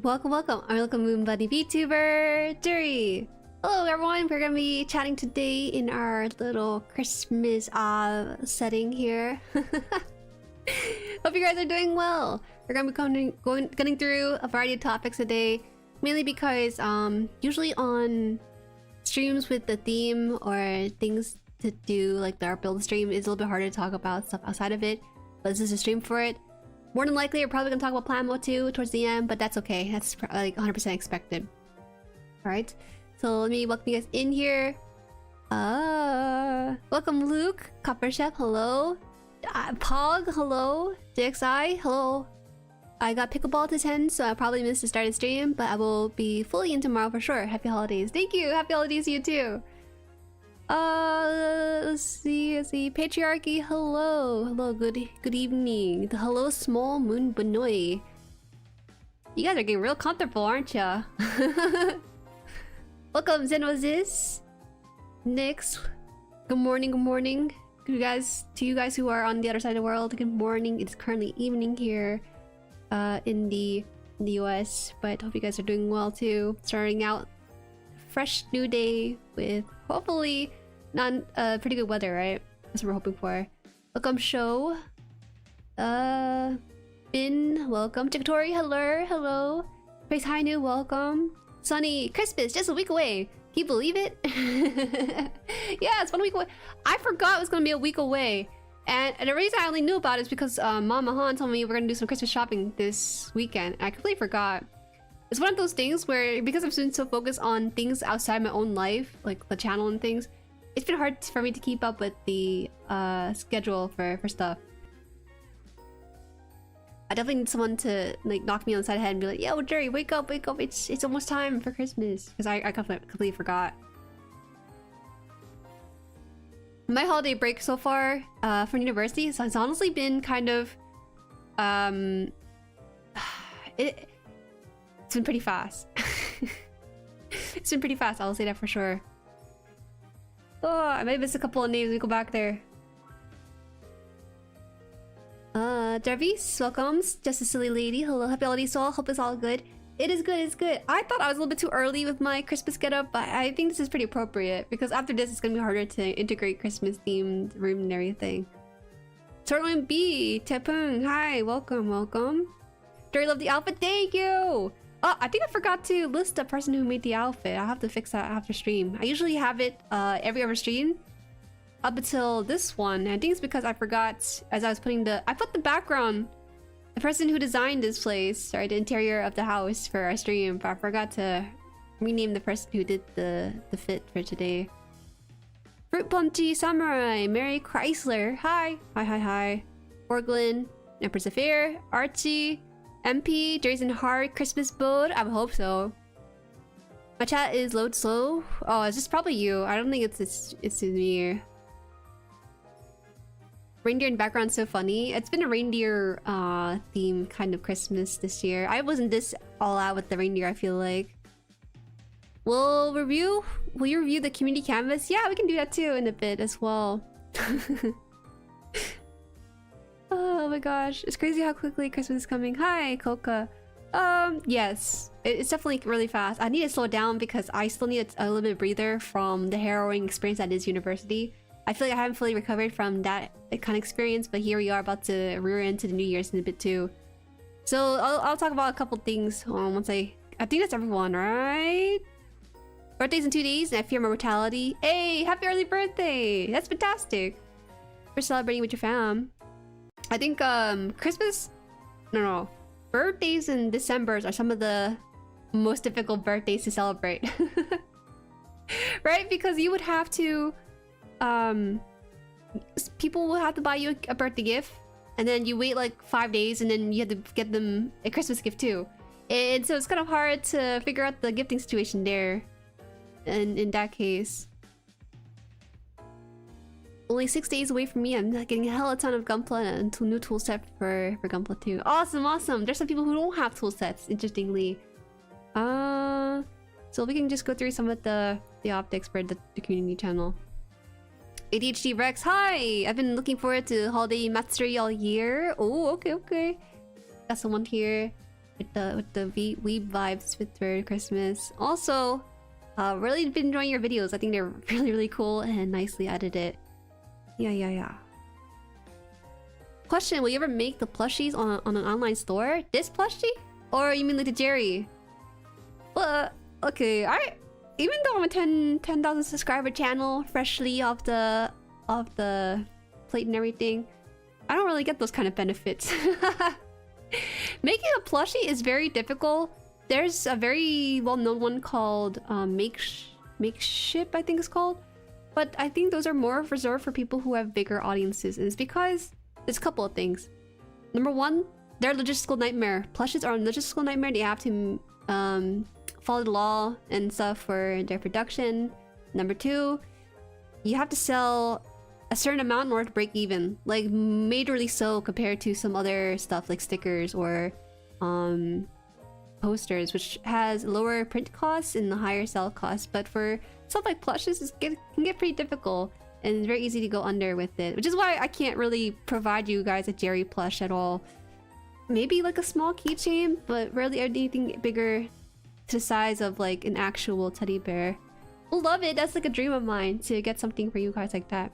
Welcome, welcome. I'm welcome Moon Buddy VTuber, Jueri. Hello everyone, we're gonna be chatting today in our little Christmas setting here. Hope you guys are doing well. We're gonna be going through a variety of topics today, mainly because usually on streams with the theme or things to do like our build stream, it's a little bit harder to talk about stuff outside of it, but this is a stream for it. More than likely, we're probably gonna talk about plan mode too towards the end, but that's okay. That's like 100% expected. All right, so let me welcome you guys in here. Welcome Luke, Copper Chef, hello. Pog, hello. DXI, hello. I got pickleball to 10, so I probably missed the start of the stream, but I will be fully in tomorrow for sure. Happy holidays. Thank you. Happy holidays to you too. Let's see. Patriarchy, hello, good evening. The hello, small moon Benoy. You guys are getting real comfortable, aren't ya? Welcome, Zenozis. Nyx. Good morning, good morning. To you guys who are on the other side of the world, good morning. It's currently evening here, in the US, but hope you guys are doing well too. Starting out fresh new day with hopefully pretty good weather, right? That's what we're hoping for. Welcome show. Bin, welcome. Tori, hello. Praise High New, welcome. Sunny, Christmas, just a week away. Can you believe it? Yeah, it's 1 week away. I forgot it was gonna be a week away. And the reason I only knew about it is because Mama Han told me we're gonna do some Christmas shopping this weekend. I completely forgot. It's one of those things where, because I've been so focused on things outside my own life, like the channel and things, it's been hard for me to keep up with the schedule for stuff. I definitely need someone to like knock me on the side of the head and be like, "Yo, Jueri, wake up! It's almost time for Christmas." Because I completely forgot. My holiday break so far from university has honestly been kind of it's been pretty fast. It's been pretty fast, I'll say that for sure. Oh, I might have missed a couple of names. We go back there. Jarvis, welcome. Just a silly lady. Hello, happy holidays to all. Hope it's all good. It is good, it's good. I thought I was a little bit too early with my Christmas getup, but I think this is pretty appropriate because after this, it's gonna be harder to integrate Christmas themed room and everything. Turtle B, Tepung, hi, welcome. Jueri, love the outfit, thank you. Oh, I think I forgot to list the person who made the outfit. I'll have to fix that after stream. I usually have it every other stream up until this one. I think it's because I forgot as I was putting I put the background, the person who designed this place, or the interior of the house for our stream, but I forgot to rename the person who did the fit for today. Fruit Punchy Samurai, Mary Chrysler, hi. Orglin, Empress of Air, Archie, MP, Jason Hart, Christmas Boat, I would hope so. My chat is load slow. Oh, it's just probably you. I don't think it's me. Reindeer in background so funny. It's been a reindeer theme kind of Christmas this year. I wasn't this all out with the reindeer, I feel like. Will you review the community canvas? Yeah, we can do that too in a bit as well. Oh my gosh, it's crazy how quickly Christmas is coming. Hi, Coca. Yes, it's definitely really fast. I need to slow down because I still need a little bit of breather from the harrowing experience that is university. I feel like I haven't fully recovered from that kind of experience, but here we are about to rear into the New Year's in a bit too. So I'll talk about a couple things once I think that's everyone, right? Birthday's in 2 days and I fear my mortality. Hey, happy early birthday! That's fantastic. We're celebrating with your fam. I think Christmas, no, birthdays in December are some of the most difficult birthdays to celebrate. Right? Because you would have to people will have to buy you a birthday gift, and then you wait like 5 days, and then you have to get them a Christmas gift too. And so it's kind of hard to figure out the gifting situation there. And in that case, only 6 days away from me, I'm getting a hell of a ton of Gunpla and a new tool set for Gunpla too. Awesome. There's some people who don't have tool sets, interestingly. So we can just go through some of the optics for the community channel. ADHD Rex, hi! I've been looking forward to holiday Matsuri all year. Oh, okay. Got someone here. with the weeb vibes with for Christmas. Also, really been enjoying your videos. I think they're really cool and nicely edited. Yeah. Question: will you ever make the plushies on an online store? This plushie? Or you mean like the Jueri? Well, okay. Even though I'm a 10,000 subscriber channel, freshly off the plate and everything, I don't really get those kind of benefits. Making a plushie is very difficult. There's a very well-known one called Makeship, I think it's called. But I think those are more reserved for people who have bigger audiences. And it's because there's a couple of things. Number one, they're a logistical nightmare. Plushies are a logistical nightmare. They have to follow the law and stuff for their production. Number two, you have to sell a certain amount in order to break even. Like, majorly so compared to some other stuff like stickers or posters, which has lower print costs and the higher sell costs. But for stuff like plushes, it can get pretty difficult. And it's very easy to go under with it, which is why I can't really provide you guys a Jueri plush at all. Maybe like a small keychain, but rarely anything bigger to the size of like an actual teddy bear. We'll love it. That's like a dream of mine to get something for you guys like that.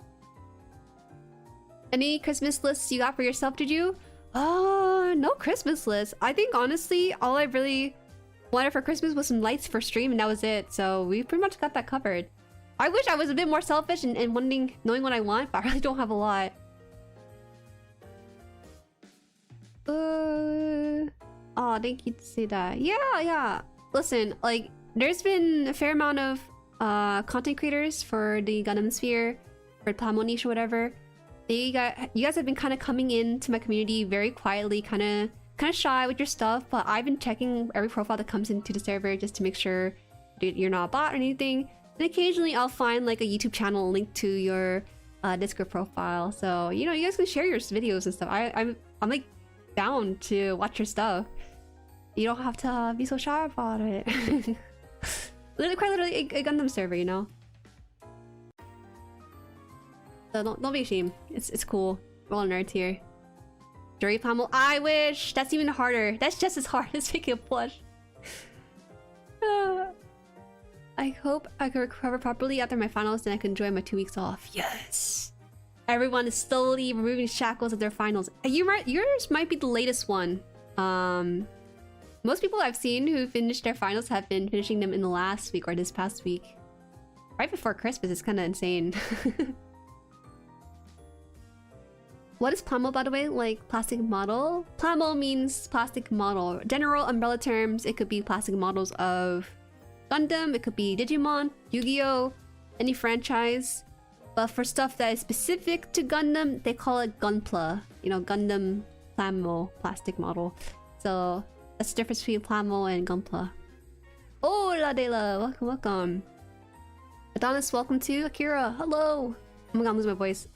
Any Christmas lists you got for yourself, did you? No Christmas list. I think honestly, all I really wanted for Christmas was some lights for stream, and that was it. So we pretty much got that covered. I wish I was a bit more selfish and knowing what I want, but I really don't have a lot. Oh, thank you to say that. Yeah. Listen, like, there's been a fair amount of content creators for the Gundam sphere, for Plamo niche or whatever. You guys have been kind of coming into my community very quietly, kind of shy with your stuff, but I've been checking every profile that comes into the server just to make sure you're not a bot or anything. And occasionally I'll find like a YouTube channel linked to your Discord profile. So, you know, you guys can share your videos and stuff. I'm like down to watch your stuff. You don't have to be so shy about it. Quite literally a Gundam server, you know? So don't be ashamed. It's cool. We're all nerds here. Jueri Pamo. I wish! That's even harder. That's just as hard as making a plush. I hope I can recover properly after my finals, then I can enjoy my 2 weeks off. Yes! Everyone is slowly removing shackles of their finals. Yours might be the latest one. Most people I've seen who finished their finals have been finishing them in the last week or this past week. Right before Christmas, it's kind of insane. What is Plamo, by the way? Like plastic model? Plamo means plastic model. General umbrella terms, it could be plastic models of Gundam, it could be Digimon, Yu-Gi-Oh!, any franchise. But for stuff that is specific to Gundam, they call it Gunpla. You know, Gundam Plamo, plastic model. So that's the difference between Plamo and Gunpla. Oh, La Dela, welcome. Adonis, welcome to Akira. Hello. Oh my god, I'm losing my voice.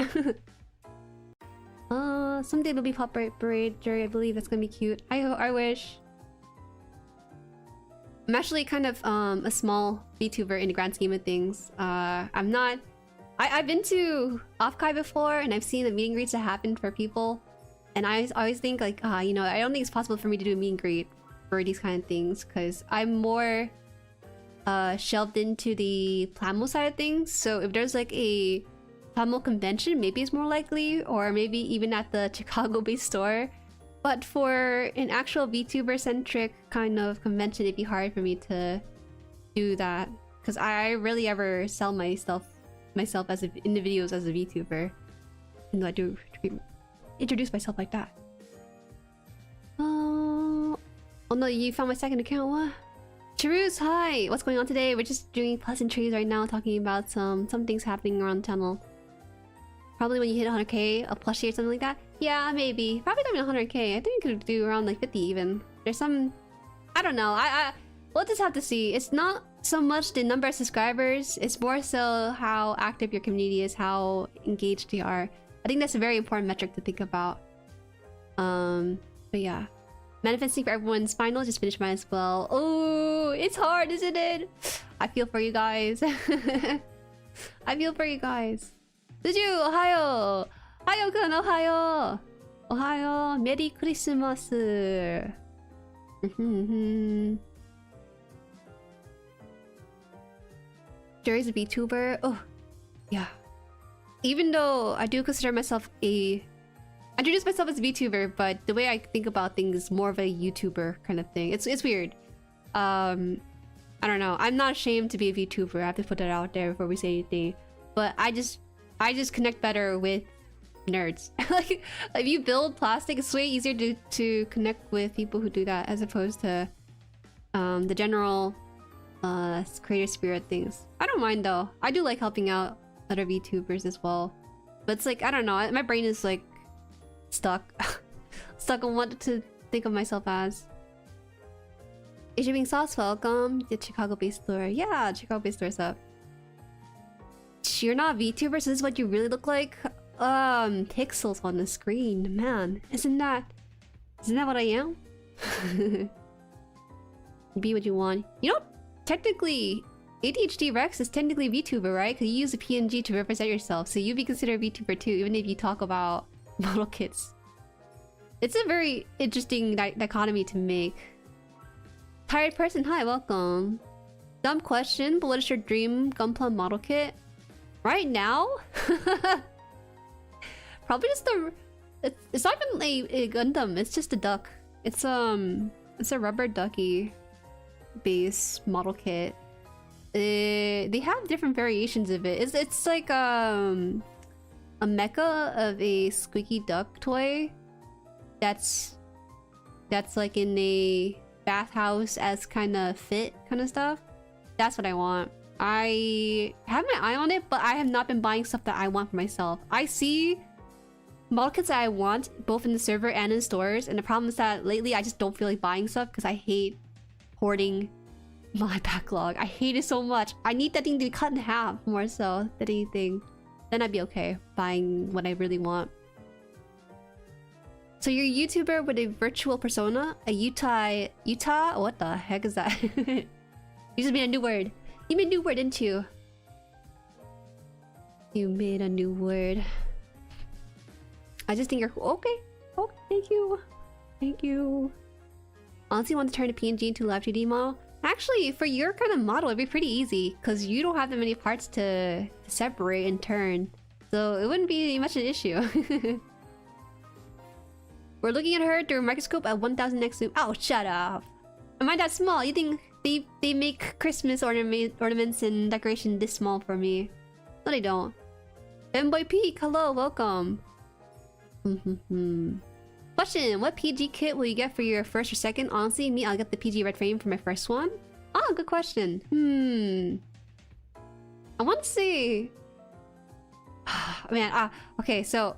Someday it'll be Pop Parade, Jueri, I believe that's gonna be cute. I wish. I'm actually kind of a small VTuber in the grand scheme of things. I'm not... I've been to Offkai before, and I've seen the meet and greets that happen for people. And I always think like, you know, I don't think it's possible for me to do a meet and greet for these kind of things, because I'm more shelved into the Plamo side of things. So if there's like a Plamo convention, maybe it's more likely, or maybe even at the Chicago-based store. But for an actual VTuber-centric kind of convention, it'd be hard for me to do that, because I really ever sell myself as in the videos as a VTuber, and I do introduce myself like that. Oh no, you found my second account. What? Charuz, hi. What's going on today? We're just doing pleasantries right now, talking about some things happening around the channel. Probably when you hit 100k, a plushie or something like that. Yeah, maybe. Probably not even 100k. I think you could do around like 50 even. There's some... I don't know. We'll just have to see. It's not so much the number of subscribers. It's more so how active your community is, how engaged they are. I think that's a very important metric to think about. But yeah. Manifesting for everyone's final. Just finished mine as well. Oh, it's hard, isn't it? I feel for you guys. I feel for you guys. Suju, ohayo! Ohayo-kun, ohayo! Ohayo! Merry Christmas! Jueri's a VTuber. Oh, yeah. Even though I do consider myself I introduce myself as a VTuber, but the way I think about things is more of a YouTuber kind of thing. It's weird. I don't know. I'm not ashamed to be a VTuber. I have to put that out there before we say anything. But I just connect better with nerds. Like, if you build plastic, it's way easier to connect with people who do that as opposed to the general creator spirit things. I don't mind though. I do like helping out other VTubers as well. But it's like, I don't know. My brain is like stuck on what to think of myself as. Asia being sauce, welcome. The Chicago-based store. Yeah, Chicago-based store's up. You're not VTuber, so this is what you really look like? Pixels on the screen. Man, isn't that what I am? Be what you want. You know, technically, ADHD Rex is technically a VTuber, right? Because you use a PNG to represent yourself, so you'd be considered a VTuber too, even if you talk about model kits. It's a very interesting dichotomy to make. Tired person, hi, welcome. Dumb question, but what is your dream Gunpla model kit? Right now? Probably just it's not even a Gundam, it's just a duck. It's a rubber ducky base model kit. They have different variations of it. It's like a mecha of a squeaky duck toy that's like in a bathhouse as kind of fit kind of stuff. That's what I want. I have my eye on it, but I have not been buying stuff that I want for myself. I see model kits that I want both in the server and in stores, and the problem is that lately I just don't feel like buying stuff because I hate hoarding my backlog. I hate it so much. I need that thing to be cut in half more so than anything. Then I'd be okay buying what I really want. So you're a YouTuber with a virtual persona? A Utah? What the heck is that? You just made a new word. You made a new word, didn't you? You made a new word. I just think you're okay. Okay, thank you. Thank you. Honestly, want to turn a PNG into a live 2D model? Actually, for your kind of model, it'd be pretty easy because you don't have that many parts to separate and turn. So it wouldn't be much an issue. We're looking at her through a microscope at 1000x zoom. Oh, shut up. Am I that small? You think they make Christmas ornaments and decoration this small for me? No, they don't. Femboy Peak, hello, welcome. Question, what PG kit will you get for your first or second? Honestly, me, I'll get the PG red frame for my first one. Oh, good question. I want to say... Man, okay, so...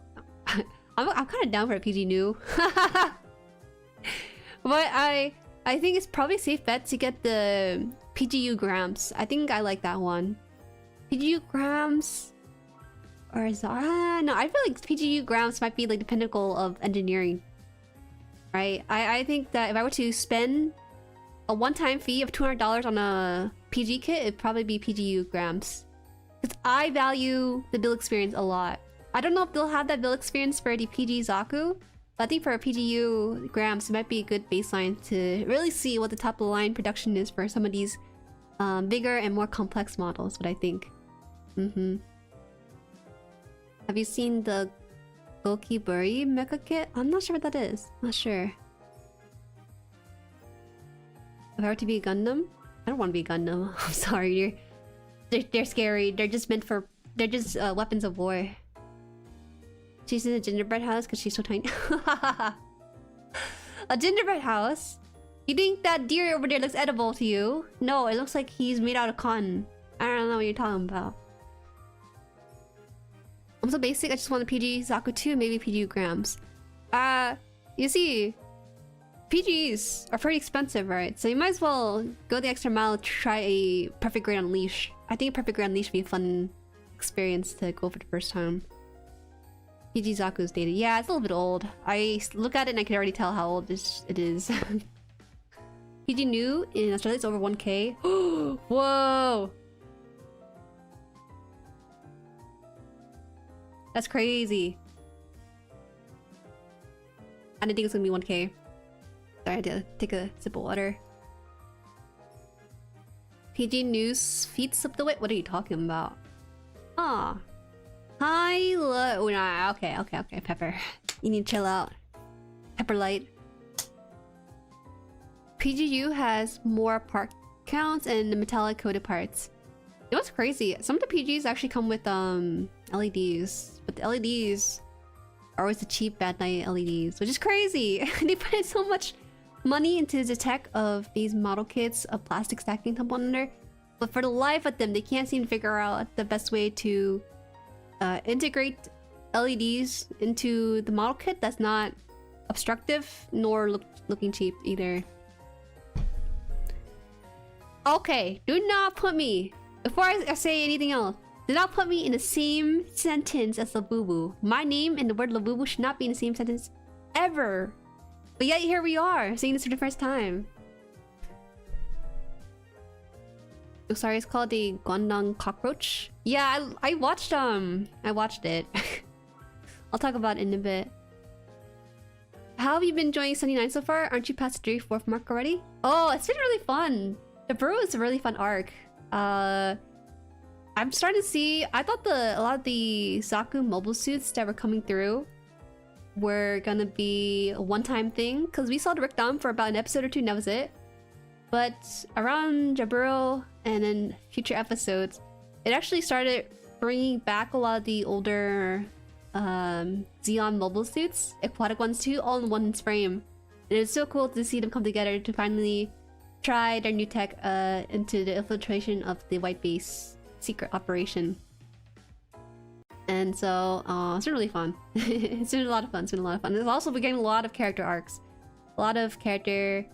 I'm kind of down for a PG new. But I think it's probably a safe bet to get the PGU Grams. I think I like that one. PGU Grams... Or is that... no, I feel like PGU Grams might be like the pinnacle of engineering. Right? I think that if I were to spend a one-time fee of $200 on a PG kit, it'd probably be PGU Grams. Because I value the build experience a lot. I don't know if they'll have that build experience for the PG Zaku, but I think for a PGU Grams, it might be a good baseline to really see what the top of the line production is for some of these bigger and more complex models, what I think. Have you seen the Gokiburi mecha kit? I'm not sure what that is. Not sure. If I were to be a Gundam? I don't want to be a Gundam. I'm sorry. They're scary. They're just meant for... they're just weapons of war. She's in a gingerbread house because she's so tiny. A gingerbread house? You think that deer over there looks edible to you? No, it looks like he's made out of cotton. I don't know what you're talking about. I'm so basic, I just want a PG Zaku 2, maybe PG Grams. You see, PGs are pretty expensive, right? So you might as well go the extra mile to try a Perfect Grade Unleash. I think a Perfect Grade Unleash would be a fun experience to go for the first time. PG Zaku's dated. Yeah, it's a little bit old. I look at it and I can already tell how old it is. PG new in Australia is over 1K. Whoa! That's crazy. I didn't think it was gonna be 1K. Sorry, I had to take a sip of water. PG News feet slipped away? What are you talking about? Ah. Hi, oh, nah, okay, Pepper. You need to chill out. Pepper light. PGU has more part counts and the metallic coated parts. You know what's crazy? Some of the PGs actually come with LEDs, but the LEDs are always the cheap bad night LEDs, which is crazy. They put in so much money into the tech of these model kits of plastic stacking component, but for the life of them, they can't seem to figure out the best way to integrate LEDs into the model kit that's not obstructive nor looking cheap either. Okay, do not put me, before I say anything else, do not put me in the same sentence as Labubu. My name and the word Labubu should not be in the same sentence ever. But yet here we are, saying this for the first time. Oh, sorry, it's called the Gundam Cockroach. Yeah, I watched it. I'll talk about it in a bit. How have you been enjoying 79 so far? Aren't you past the 3-4th mark already? Oh, it's been really fun. The Brew is a really fun arc. I'm starting to see... I thought a lot of the Zaku mobile suits that were coming through were gonna be a one-time thing, because we saw the Rick Dom for about an episode or two and that was it. But around Jaburo and then future episodes, it actually started bringing back a lot of the older Zeon mobile suits, aquatic ones too, all in one frame. And it's so cool to see them come together to finally try their new tech into the infiltration of the White Base secret operation. And so it's been really fun. It's been a lot of fun. There's also been getting a lot of character arcs, a lot of character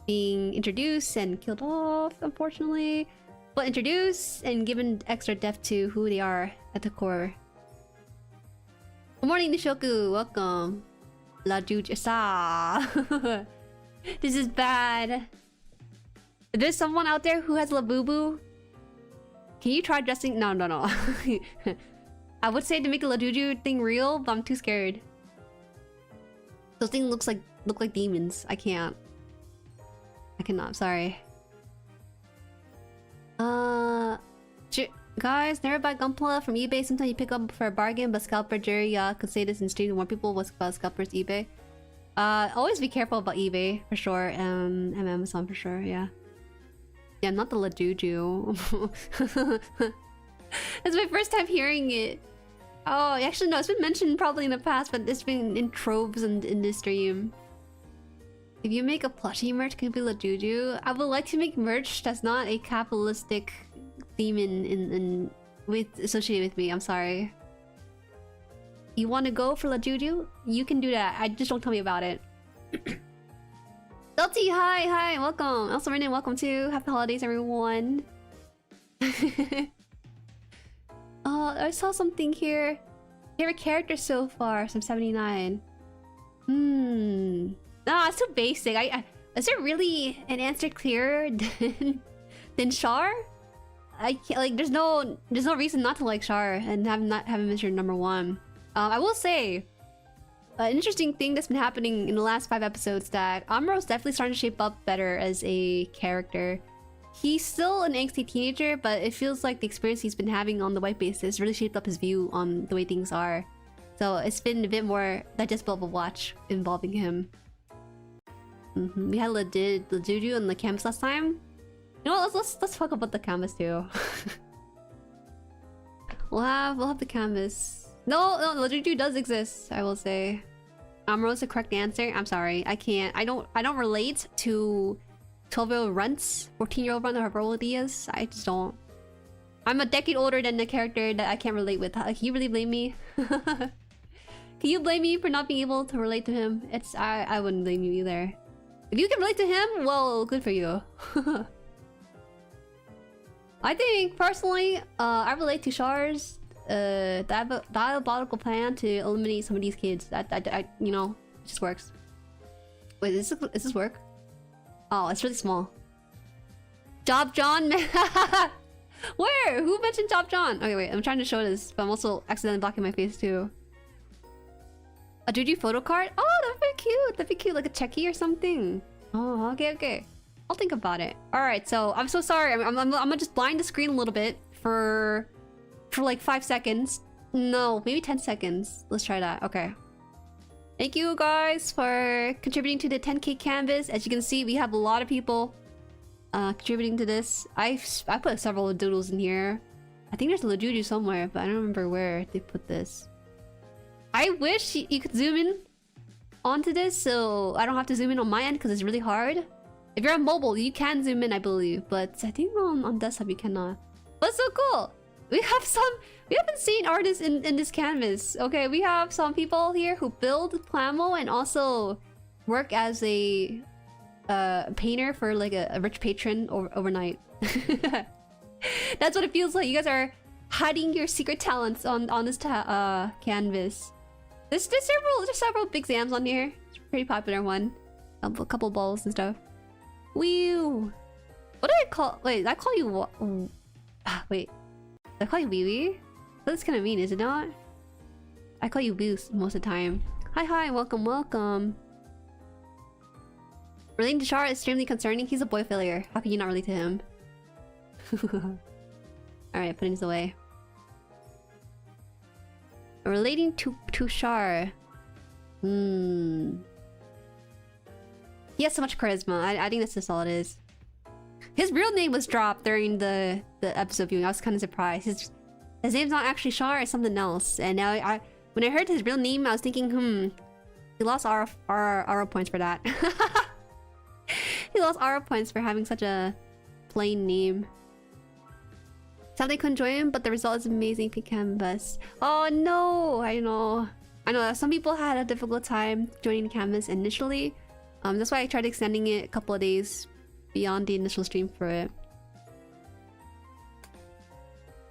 being introduced and killed off, unfortunately, but introduced and given extra depth to who they are at the core. Good morning, Nishoku. Welcome. La Juj-sa. This is bad. If there's someone out there who has Labubu, can you try dressing? No. I would say to make the Lajuju thing real, but I'm too scared. Those things look like demons. I can't. I cannot. Sorry. Guys, never buy Gunpla from eBay. Sometimes you pick up for a bargain, but scalper Jueri could say this in stream to warn people what's about scalpers eBay. Always be careful about eBay for sure, and Amazon for sure. Yeah, not the Lajuju. It's my first time hearing it. Oh, actually no, it's been mentioned probably in the past, but it's been in tropes and in this stream. If you make a plushie merch, can it be Lajuju? I would like to make merch that's not a capitalistic theme associated with me. I'm sorry. You want to go for Lajuju? You can do that. I just don't tell me about it. Delty, hi, welcome. Also, Renan, welcome too. Happy holidays, everyone. Oh, I saw something here. Favorite character so far, some 79. Nah, it's too basic. Is there really an answer clearer than Char? I can't, like, there's no reason not to like Char and haven't mentioned number one. I will say, an interesting thing that's been happening in the last 5 episodes that Amuro's definitely starting to shape up better as a character. He's still an angsty teenager, but it feels like the experience he's been having on the White Base has really shaped up his view on the way things are. So it's been a bit more digestible of a watch involving him. We had Lajuju on the canvas last time. You know what, let's talk about the canvas too. we'll have the canvas. No, Lajuju does exist, I will say. Amuro's the correct answer. I'm sorry, I can't. I don't relate to 12-year-old runts, 14-year-old run, or however old he is. I just don't. I'm a decade older than the character that I can't relate with. Can you really blame me? Can you blame me for not being able to relate to him? I wouldn't blame you either. If you can relate to him, well, good for you. I think personally, I relate to Char's diabolical plan to eliminate some of these kids. You know, it just works. Wait, does this work? Oh, it's really small. Job John? Where? Who mentioned Job John? Okay, wait, I'm trying to show this, but I'm also accidentally blocking my face too. A Juju photo card? Oh, that that'd be cute. That'd be cute, like a checky or something. Oh, okay, okay. I'll think about it. All right, so I'm so sorry. I'm gonna just blind the screen a little bit for like 5 seconds. No, maybe 10 seconds. Let's try that. Okay. Thank you guys for contributing to the 10K canvas. As you can see, we have a lot of people contributing to this. I put several doodles in here. I think there's a Lajuju somewhere, but I don't remember where they put this. I wish you could zoom in onto this so I don't have to zoom in on my end because it's really hard. If you're on mobile, you can zoom in, I believe, but I think on desktop you cannot. But it's so cool! We haven't seen artists in this canvas. Okay, we have some people here who build Plamo and also work as a painter for like a rich patron overnight. That's what it feels like. You guys are hiding your secret talents on this canvas. There's several big Zams on here. It's a pretty popular one. A couple balls and stuff. Whew. What did I call? Wait, I call you wait. I call you Wee Wee? That's kind of mean, is it not? I call you Boost most of the time. Hi, welcome, welcome. Relating to Char is extremely concerning. He's a boy failure. How can you not relate to him? Alright, putting this away. Relating to Char. He has so much charisma. I think that's just all it is. His real name was dropped during the episode viewing. I was kind of surprised. His name's not actually Char, it's something else. And now when I heard his real name, I was thinking, he lost aura points for that. He lost aura points for having such a plain name. Sadly couldn't join him, but the result is amazing. Pink canvas. Oh no! I know. Some people had a difficult time joining the canvas initially. That's why I tried extending it a couple of days beyond the initial stream for it.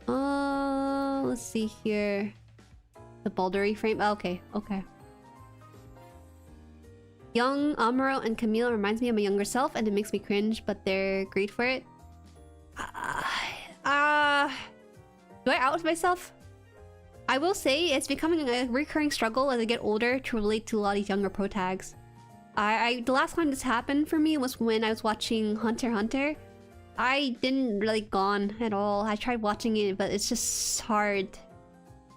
Let's see here. The Baldery frame. Oh, okay. Young Amuro and Camille reminds me of my younger self, and it makes me cringe, but they're great for it. Do I out myself? I will say it's becoming a recurring struggle as I get older to relate to a lot of these younger pro tags. The last time this happened for me was when I was watching Hunter x Hunter. I didn't really gone at all. I tried watching it, but it's just hard.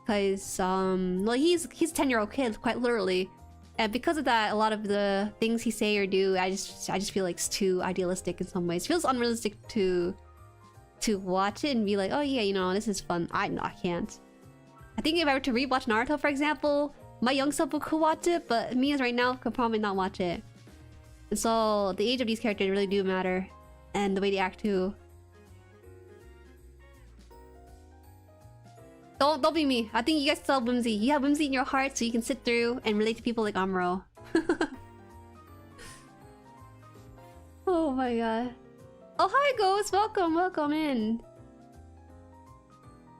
Cause well, he's a 10-year-old kid, quite literally. And because of that, a lot of the things he say or do, I just feel like it's too idealistic in some ways. It feels unrealistic to watch it and be like, oh yeah, you know, this is fun. I can't. I think if I were to rewatch Naruto, for example, my young self could watch it, but me as right now could probably not watch it. And so the age of these characters really do matter, and the way they act too. Don't be me. I think you guys still have whimsy. You have whimsy in your heart, so you can sit through and relate to people like Amuro. Oh my god. Oh hi Ghost, welcome in.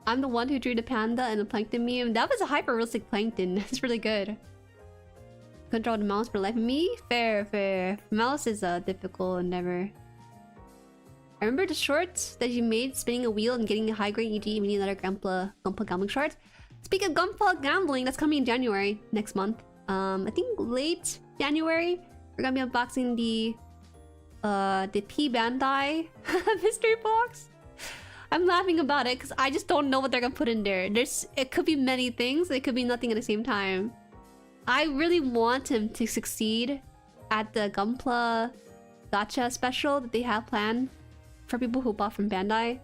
I'm the one who drew the panda and the plankton meme. That was a hyper-realistic plankton. That's really good. Control the mouse for life of me? Fair. Mouse is a difficult endeavor. I remember the shorts that you made, spinning a wheel and getting a high grade EG, meaning another Gunpla gambling short. Speaking of Gunpla gambling, that's coming in January next month. I think late January, we're gonna be unboxing the P Bandai mystery box. I'm laughing about it because I just don't know what they're gonna put in there. It could be many things, it could be nothing at the same time. I really want him to succeed at the Gunpla Gacha special that they have planned for people who bought from Bandai.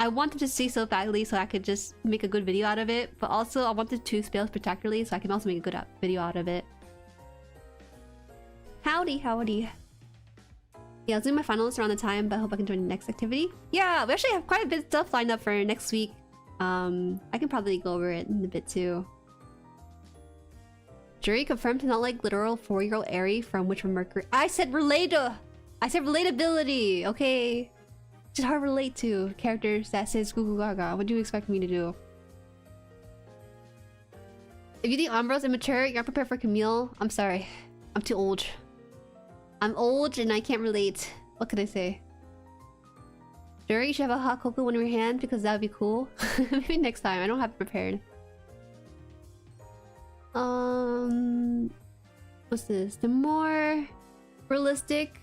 I wanted to see so badly so I could just make a good video out of it, but also I wanted to fail spectacularly so I can also make a good video out of it. Howdy. Yeah, I'll do my finals around the time, but I hope I can join the next activity. Yeah, we actually have quite a bit of stuff lined up for next week. I can probably go over it in a bit too. Jueri confirmed to not like literal 4-year-old Eri from Witch from Mercury. I said relatability, okay? It's just hard to relate to characters that says goo goo gaga. What do you expect me to do? If you think Ambro's immature, you're not prepared for Camille. I'm sorry. I'm too old. I'm old and I can't relate. What can I say? Jueri, you should have a hot cocoa in your hand because that would be cool. Maybe next time. I don't have it prepared. When What's this? The more realistic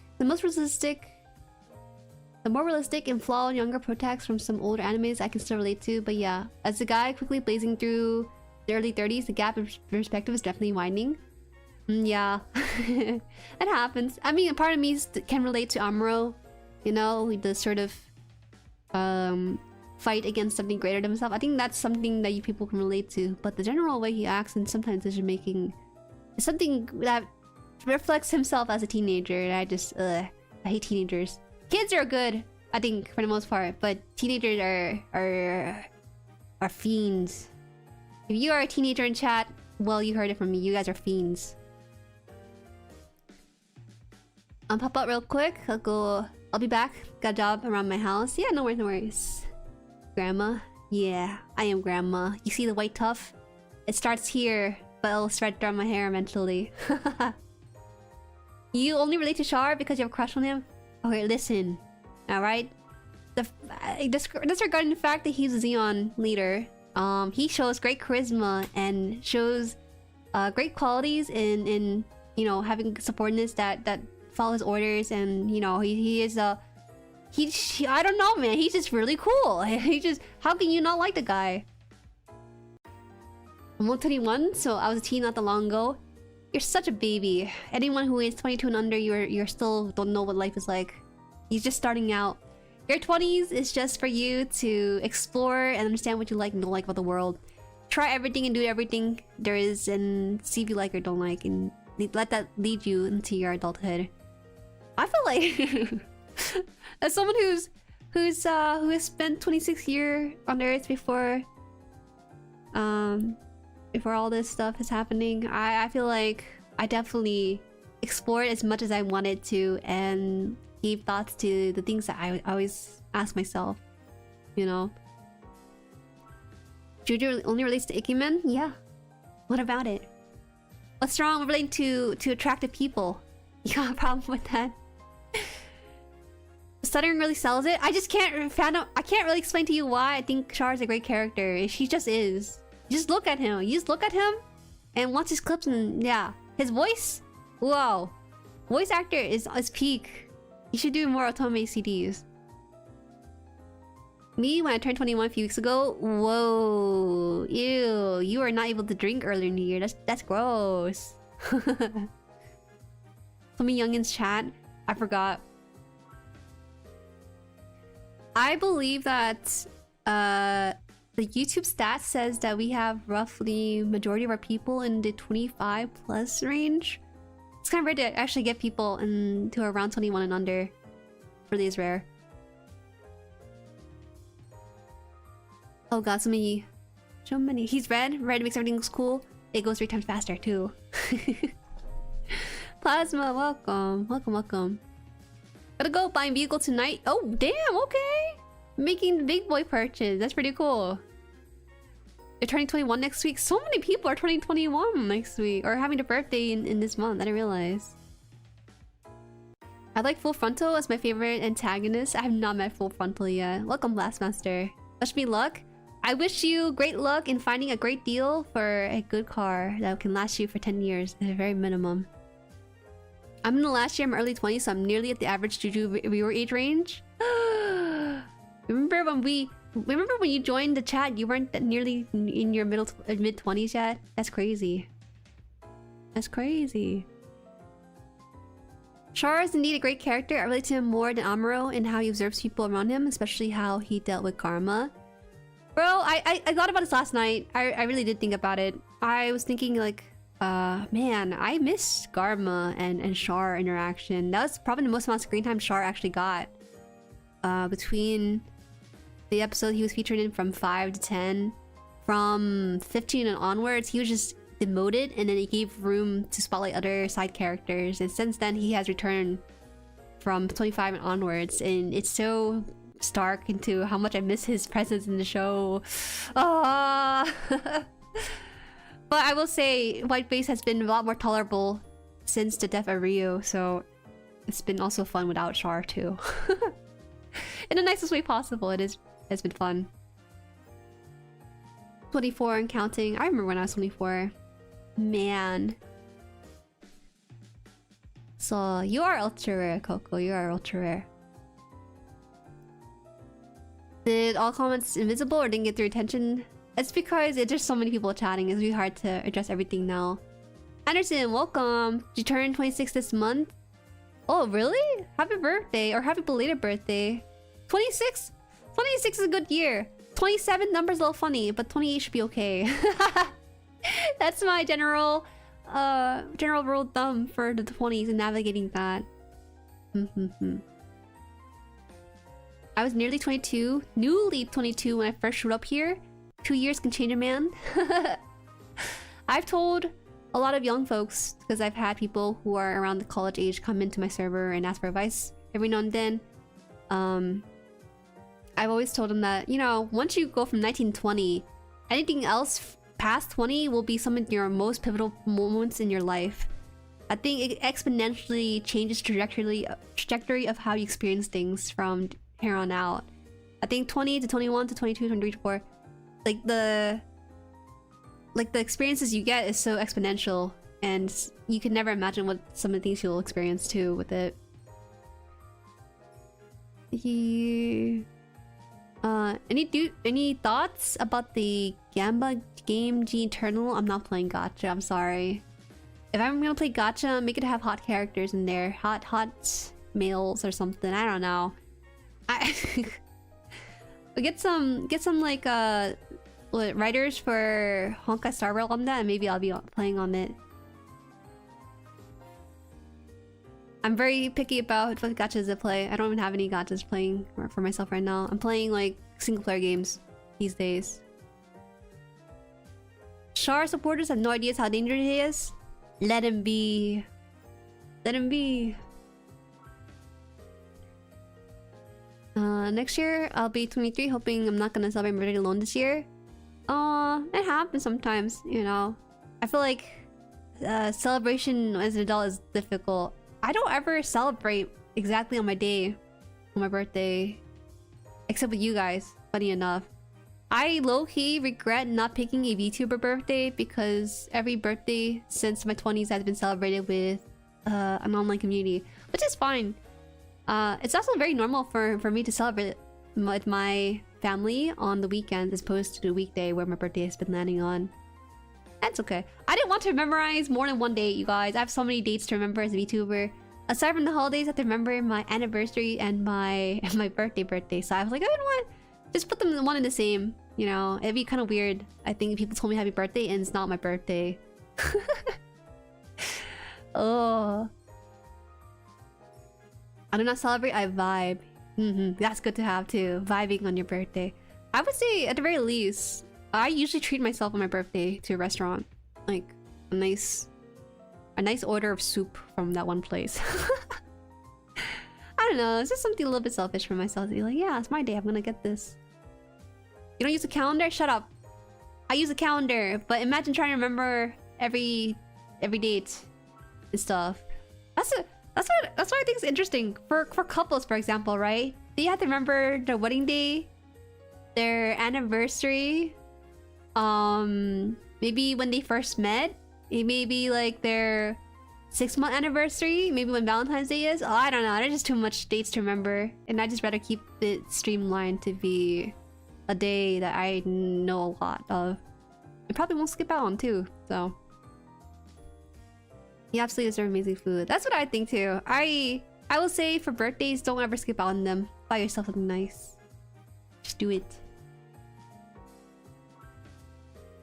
and flawed younger protagonists from some older animes I can still relate to. But yeah, as a guy quickly blazing through the early 30s, the gap in perspective is definitely widening. Yeah, it happens. I mean, a part of me can relate to Amuro. You know, the sort of fight against something greater than himself. I think that's something that you people can relate to. But the general way he acts and sometimes decision making is something that reflects himself as a teenager. And I hate teenagers. Kids are good, I think, for the most part, but teenagers are fiends. If you are a teenager in chat, well, you heard it from me. You guys are fiends. Pop out real quick. I'll be back. Got a job around my house. Yeah, no worries, no worries. Grandma? Yeah, I am grandma. You see the white tuft? It starts here, but it'll spread throughout my hair eventually. You only relate to Char because you have a crush on him? Okay, listen. Alright? Disregarding the fact that he's a Xeon leader, he shows great charisma and shows great qualities in you know, having subordinates that follow his orders, and you know, he is I don't know, man, he's just really cool. How can you not like the guy? I'm 21, so I was a teen not that long ago. You're such a baby. Anyone who is 22 and under, you're still don't know what life is like. You're just starting out. Your 20s is just for you to explore and understand what you like and don't like about the world. Try everything and do everything there is and see if you like or don't like, and let that lead you into your adulthood. I feel like as someone who has spent 26 years on Earth before all this stuff is happening, I feel like I definitely explored as much as I wanted to and gave thoughts to the things that I always ask myself, you know. Juju only relates to Ikemen? Yeah. What about it? What's wrong with relating to attractive people? You got a problem with that? Stuttering really sells it. I just can't I can't really explain to you why I think Char is a great character. She just is. You just look at him. You just look at him and watch his clips, and yeah. His voice? Whoa. Voice actor is peak. You should do more Otome CDs. Me, when I turned 21 a few weeks ago, whoa. Ew. You were not able to drink earlier in the year. That's gross. So many youngins chat. I forgot. I believe that the YouTube stats says that we have roughly majority of our people in the 25 plus range. It's kind of rare to actually get people into around 21 and under. Really is rare. Oh god, so many. He's red. Red makes everything looks cool. It goes 3 times faster too. Plasma, welcome. Welcome. Gotta go buy a vehicle tonight. Oh, damn, okay. Making the big boy purchase. That's pretty cool. You're turning 21 next week. So many people are turning 21 next week. Or having a birthday in this month. I didn't realize. I like Full Frontal as my favorite antagonist. I have not met Full Frontal yet. Welcome, Blastmaster. Wish me luck. I wish you great luck in finding a great deal for a good car that can last you for 10 years at a very minimum. I'm in the last year, I'm early 20s, so I'm nearly at the average Juju viewer age range. Remember when you joined the chat, you weren't nearly in your mid-20s yet? That's crazy. That's crazy. Char is indeed a great character. I relate to him more than Amuro in how he observes people around him, especially how he dealt with karma. Bro, I thought about this last night. I really did think about it. I was thinking like, man, I miss Garma and Char interaction. That was probably the most amount of screen time Char actually got. Between the episode he was featured in from 5 to 10. From 15 and onwards, he was just demoted, and then he gave room to spotlight other side characters. And since then, he has returned from 25 and onwards. And it's so stark into how much I miss his presence in the show. Ah. But I will say, Whiteface has been a lot more tolerable since the death of Ryu, so it's been also fun without Char too. In the nicest way possible, it's been fun. 24 and counting. I remember when I was 24. Man. also... You are ultra rare, Coco. You are ultra rare. Did all comments invisible or didn't get their attention? It's because there's just so many people chatting. It's really hard to address everything now. Anderson, welcome. You turned 26 this month? Oh, really? Happy birthday. Or happy belated birthday. 26? 26 is a good year. 27 number's a little funny, but 28 should be okay. That's my general rule of thumb for the 20s and navigating that. I was nearly 22, newly 22 when I first showed up here. 2 years can change a man. I've told a lot of young folks, because I've had people who are around the college age come into my server and ask for advice every now and then. I've always told them that, you know, once you go from 19 to 20, anything else past 20 will be some of your most pivotal moments in your life. I think it exponentially changes trajectory of how you experience things from here on out. I think 20 to 21 to 22, 23 to 24, like the experiences you get is so exponential, and you can never imagine what some of the things you'll experience too with it. Any thoughts about the Gamba game G Eternal? I'm not playing gacha, I'm sorry. If I'm gonna play gacha, make it have hot characters in there. Hot males or something, I don't know. Get some like writers for Honkai Star Rail on that, and maybe I'll be playing on it. I'm very picky about what gachas I play. I don't even have any gachas playing for myself right now. I'm playing like single player games these days. Char supporters have no idea how dangerous he is. Let him be. Let him be. Next year I'll be 23, hoping I'm not gonna celebrate my birthday alone this year. It happens sometimes, you know. I feel like celebration as an adult is difficult. I don't ever celebrate exactly on my day, on my birthday, except with you guys, funny enough. I low-key regret not picking a VTuber birthday because every birthday since my 20s has been celebrated with an online community, which is fine. It's also very normal for me to celebrate with my family on the weekends as opposed to the weekday where my birthday has been landing on. That's okay. I didn't want to memorize more than one date, you guys. I have so many dates to remember as a VTuber. Aside from the holidays, I have to remember my anniversary and my birthday. So I was like, I don't want just put them one in the same. You know, it'd be kind of weird. I think if people told me happy birthday and it's not my birthday. Oh. I do not celebrate, I vibe. That's good to have too. Vibing on your birthday. I would say at the very least, I usually treat myself on my birthday to a restaurant. Like a nice order of soup from that one place. I don't know, it's just something a little bit selfish for myself to be like, yeah, it's my day, I'm gonna get this. You don't use a calendar? Shut up. I use a calendar, but imagine trying to remember every date and stuff. That's what I think is interesting for couples, for example, right? They have to remember their wedding day, their anniversary, maybe when they first met, maybe like their 6-month anniversary, maybe when Valentine's Day is. Oh, I don't know. There's just too much dates to remember, and I just rather keep it streamlined to be a day that I know a lot of. I probably won't skip out on too, so. You absolutely deserve amazing food. That's what I think too. I will say for birthdays, don't ever skip out on them. Buy yourself something nice. Just do it.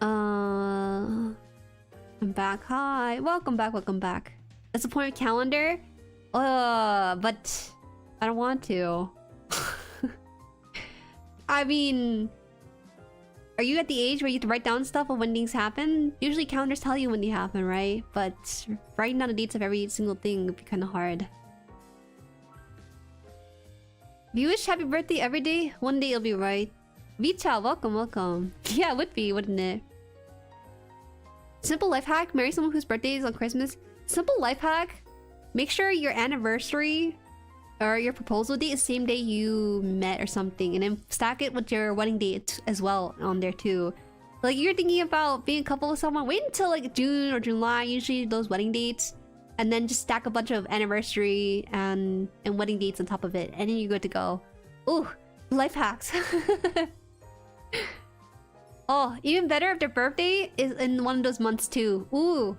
I'm back. Hi. Welcome back, welcome back. That's the point of calendar? But I don't want to. I mean, are you at the age where you have to write down stuff of when things happen? Usually calendars tell you when they happen, right? But writing down the dates of every single thing would be kind of hard. If you wish happy birthday every day, one day it'll be right. Vita, welcome, welcome. Yeah, it would be, wouldn't it? Simple life hack, marry someone whose birthday is on Christmas. Simple life hack, make sure your anniversary or your proposal date is the same day you met or something, and then stack it with your wedding date as well on there too. Like, you're thinking about being a couple with someone, wait until like June or July. Usually those wedding dates and then just stack a bunch of anniversary and wedding dates on top of it, and then you're good to go. Ooh, life hacks. Oh, even better if their birthday is in one of those months too. Ooh,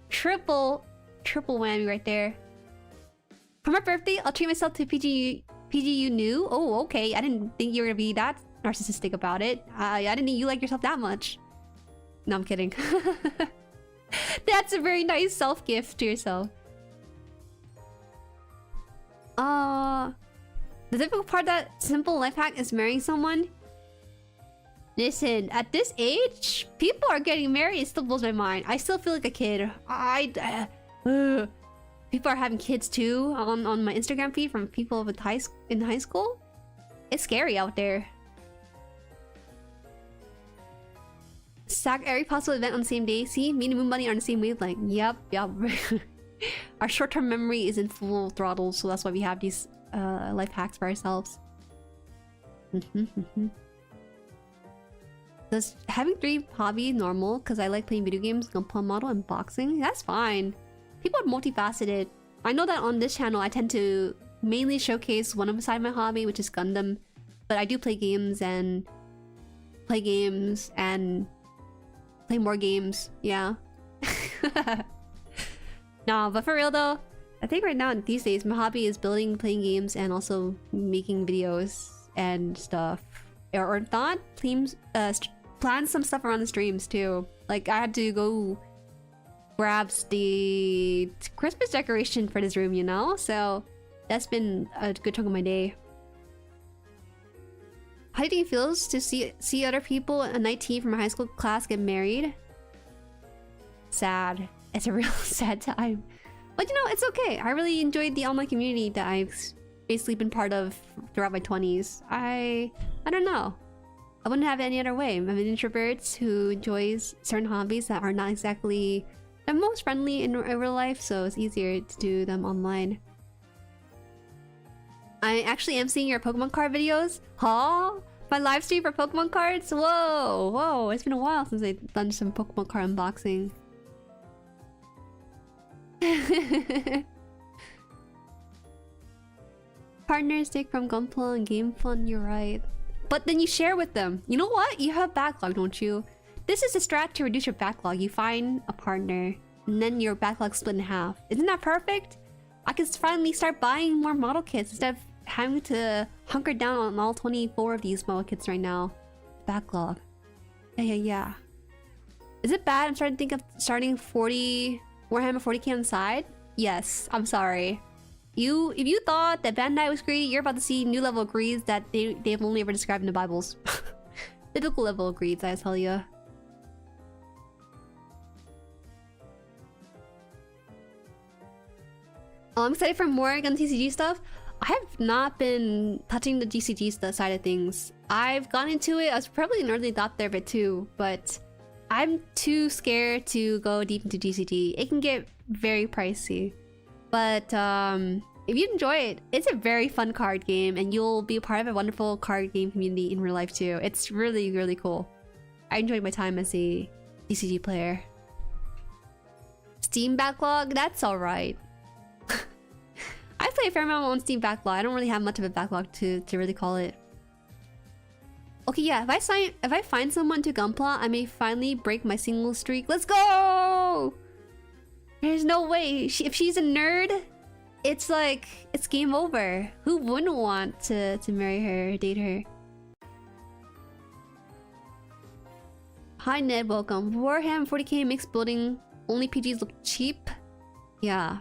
triple whammy right there. For my birthday, I'll treat myself to PGU new. Oh, okay. I didn't think you were gonna be that narcissistic about it. I didn't think you like yourself that much. No, I'm kidding. That's a very nice self-gift to yourself. The difficult part of that simple life hack is marrying someone. Listen, at this age, people are getting married. It still blows my mind. I still feel like a kid. People are having kids too on my Instagram feed from people with in high school. It's scary out there. Sack every possible event on the same day. See, me and Moon Bunny are on the same wavelength. Yep. Our short-term memory is in full throttle, so that's why we have these life hacks for ourselves. Does having 3 hobbies normal? Because I like playing video games, gunpla model, and boxing. That's fine. People are multifaceted. I know that on this channel, I tend to mainly showcase one side of my hobby, which is Gundam. But I do play games and play more games. Yeah. No, but for real though, I think right now these days my hobby is playing games, and also making videos and stuff. Or not, plan some stuff around the streams too. Like I had to go grab the Christmas decoration for this room, you know? So that's been a good chunk of my day. How do you think it feels to see other people in 19 from a high school class get married? Sad. It's a real sad time. But you know, it's okay. I really enjoyed the online community that I've basically been part of throughout my 20s. I don't know. I wouldn't have it any other way. I'm an introvert who enjoys certain hobbies that are not exactly the most friendly in real life, so it's easier to do them online. I actually am seeing your Pokemon card videos. Huh? My live stream for Pokemon cards? Whoa, it's been a while since I've done some Pokemon card unboxing. Partners take from Gunpla and Game Fun, you're right. But then you share with them. You know what? You have backlog, don't you? This is a strat to reduce your backlog. You find a partner, and then your backlog split in half. Isn't that perfect? I can finally start buying more model kits instead of having to hunker down on all 24 of these model kits right now. Backlog. Yeah. Is it bad? I'm starting to think of starting Warhammer 40k on the side? Yes, I'm sorry. If you thought that Bandai was greedy, you're about to see new level of greeds that they've only ever described in the Bibles. Biblical level of greeds, I tell you. I'm excited for more Gun TCG stuff. I have not been touching the GCG side of things. I've gone into it. I was probably an early adopter of it too, but I'm too scared to go deep into GCG. It can get very pricey. But if you enjoy it, it's a very fun card game, and you'll be a part of a wonderful card game community in real life too. It's really, really cool. I enjoyed my time as a GCG player. Steam backlog? That's alright. I play a fair amount on Steam backlog. I don't really have much of a backlog to really call it. Okay, yeah, if I find someone to Gunpla, I may finally break my single streak. Let's go! There's no way. If she's a nerd, it's like, it's game over. Who wouldn't want to marry her, date her? Hi Ned, welcome. Warhammer 40k makes building only PGs look cheap. Yeah.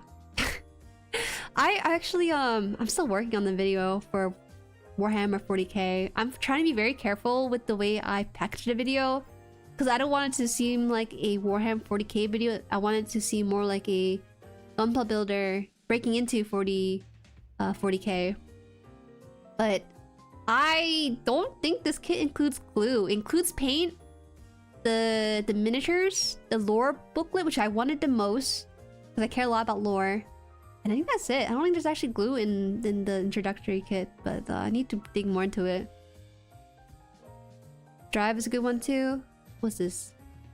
I actually, I'm still working on the video for Warhammer 40k. I'm trying to be very careful with the way I package the video, because I don't want it to seem like a Warhammer 40k video. I want it to seem more like a Gunpla builder breaking into 40k. But I don't think this kit includes glue. It includes paint, the miniatures, the lore booklet, which I wanted the most because I care a lot about lore. And I think that's it. I don't think there's actually glue in the introductory kit, but I need to dig more into it. Drive is a good one too. What's this?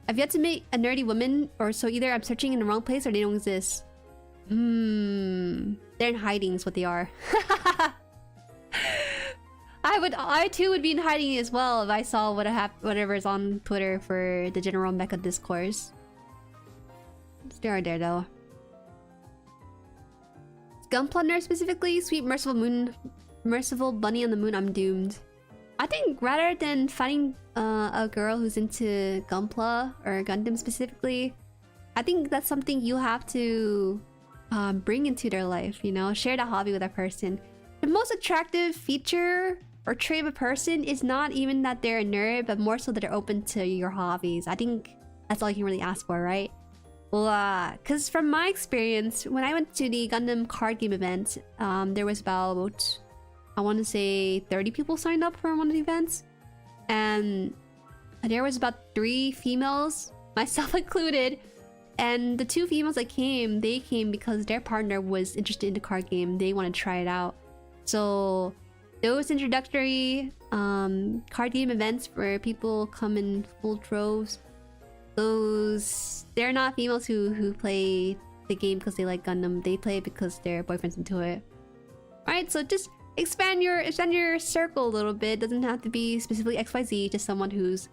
I've yet to meet a nerdy woman, or so either I'm searching in the wrong place or they don't exist. They're in hiding is what they are. I too would be in hiding as well if I saw whatever's on Twitter for the general mecha discourse. They are there though. Gunplunder specifically, sweet merciful bunny on the moon, I'm doomed. I think rather than finding a girl who's into Gunpla or Gundam specifically, I think that's something you have to bring into their life, you know? Share the hobby with that person. The most attractive feature or trait of a person is not even that they're a nerd, but more so that they're open to your hobbies. I think that's all you can really ask for, right? Well, because from my experience, when I went to the Gundam card game event, there was about, I want to say 30 people signed up for one of the events. And there was about 3 females, myself included. And the 2 females that came, they came because their partner was interested in the card game. They want to try it out. So those introductory card game events where people come in full troves, they're not females who play the game because they like Gundam. They play it because their boyfriend's into it. Alright, so just expand your circle a little bit. Doesn't have to be specifically XYZ, just someone who's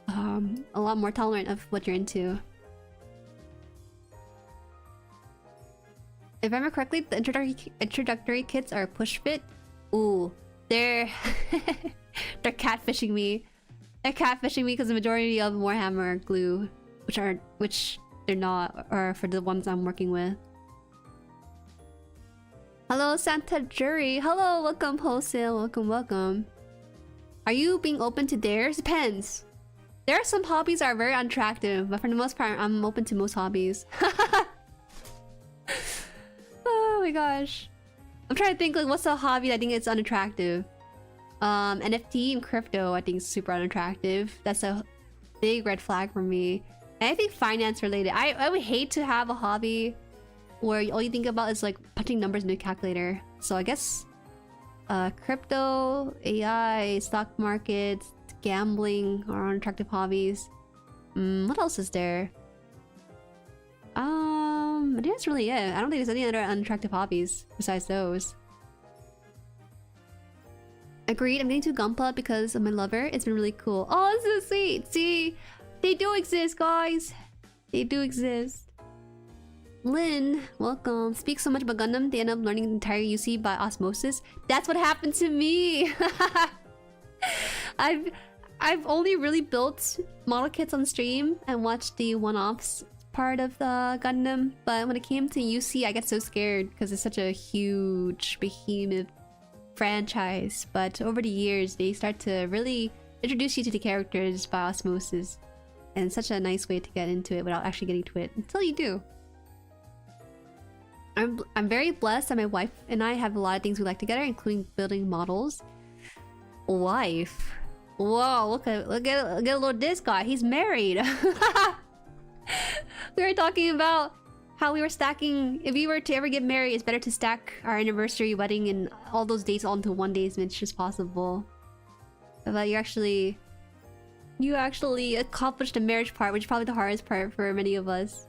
a lot more tolerant of what you're into. If I remember correctly, the introductory kits are push fit. Ooh, they're they're catfishing me. They're catfishing me because the majority of Warhammer are glue, which they're not, or for the ones I'm working with. Hello, Santa Jueri. Hello, welcome wholesale. Welcome. Are you being open to theirs? Depends. There are some hobbies that are very unattractive, but for the most part, I'm open to most hobbies. Oh my gosh. I'm trying to think like what's a hobby that I think it's unattractive. NFT and crypto I think is super unattractive. That's a big red flag for me. And I think finance related. I would hate to have a hobby where all you think about is like punching numbers into a calculator. So I guess crypto, AI, stock markets, gambling are unattractive hobbies. What else is there? I think that's really it. I don't think there's any other unattractive hobbies besides those. Agreed, I'm getting to Gunpla because of my lover. It's been really cool. Oh, this is so sweet. See, they do exist, guys. They do exist. Lynn, welcome. Speak so much about Gundam, they end up learning the entire UC by osmosis. That's what happened to me. I've only really built model kits on stream and watched the one-offs part of the Gundam, but when it came to UC, I get so scared because it's such a huge behemoth franchise. But over the years, they start to really introduce you to the characters by osmosis, and it's such a nice way to get into it without actually getting to it until you do. I'm very blessed that my wife and I have a lot of things we like together, including building models. Wife, whoa! Look at little this guy. He's married. We were talking about how we were stacking. If we were to ever get married, it's better to stack our anniversary, wedding, and all those dates onto one day as much as possible. But you actually accomplished the marriage part, which is probably the hardest part for many of us.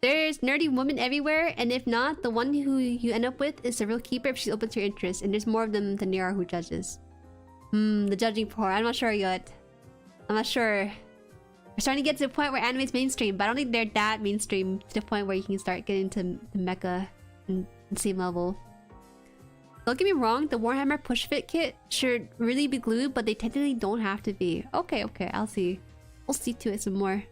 There's nerdy women everywhere, and if not, the one who you end up with is the real keeper if she's open to your interests, and there's more of them than there are who judges. The judging part. I'm not sure yet. I'm not sure. We're starting to get to the point where anime's mainstream, but I don't think they're that mainstream to the point where you can start getting to the mecha and same level. Don't get me wrong, the Warhammer push fit kit should really be glued, but they technically don't have to be. Okay, I'll see. We'll see to it some more.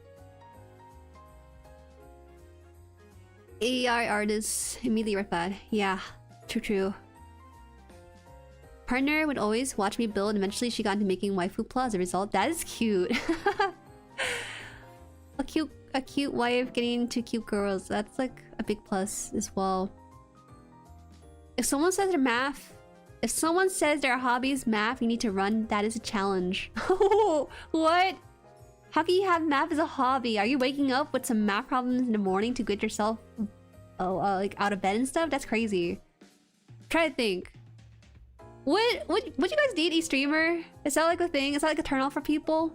AI artists immediately replied, yeah, true. Partner would always watch me build, and eventually she got into making waifu plus as a result. That is cute. A cute wife getting into cute girls. That's like a big plus as well. If someone says their hobby is math, you need to run. That is a challenge. What? How can you have math as a hobby? Are you waking up with some math problems in the morning to get yourself like out of bed and stuff? That's crazy. Try to think. Would you guys date a streamer? Is that like a thing? Is that like a turn off for people?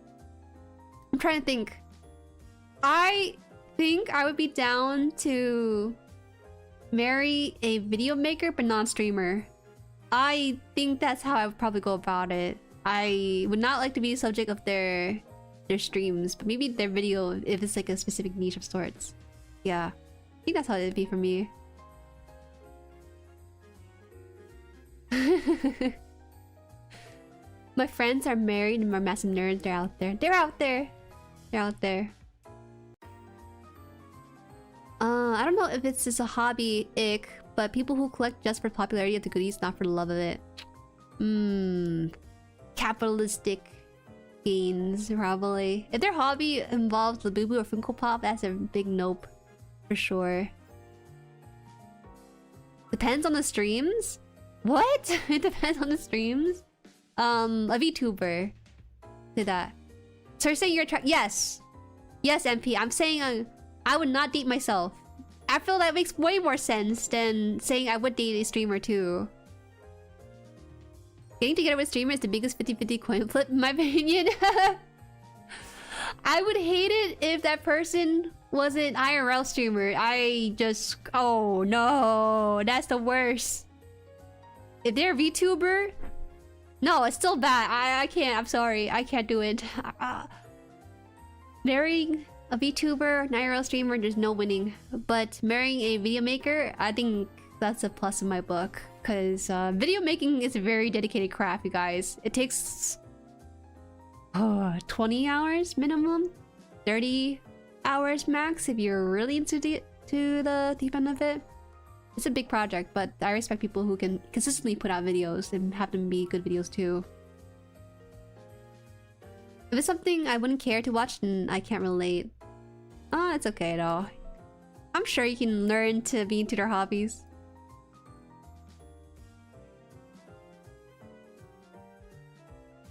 I'm trying to think. I think I would be down to marry a video maker but non-streamer. I think that's how I would probably go about it. I would not like to be the subject of their streams, but maybe their video if it's like a specific niche of sorts. Yeah, I think that's how it'd be for me. My friends are married and are massive nerds. They're out there. They're out there. They're out there. I don't know if it's just a hobby ick, but people who collect just for popularity of the goodies, not for the love of it. Capitalistic gains, probably. If their hobby involves Labubu or Funko Pop, that's a big nope. For sure. Depends on the streams? What? It depends on the streams? A VTuber. Say that. So you're saying you're yes. Yes, MP. I'm saying I would not date myself. I feel that makes way more sense than saying I would date a streamer too. Getting together with a streamer is the biggest 50-50 coin flip in my opinion. I would hate it if that person was an IRL streamer. Oh no, that's the worst. If they're a VTuber, no, it's still bad. I can't. I'm sorry. I can't do it. Marrying a VTuber, an IRL streamer, there's no winning. But marrying a video maker, I think that's a plus in my book. Because video making is a very dedicated craft, you guys. It takes 20 hours minimum, 30 hours max if you're really into the deep end of it. It's a big project, but I respect people who can consistently put out videos and have them be good videos too. If it's something I wouldn't care to watch, then I can't relate. It's okay though. I'm sure you can learn to be into their hobbies.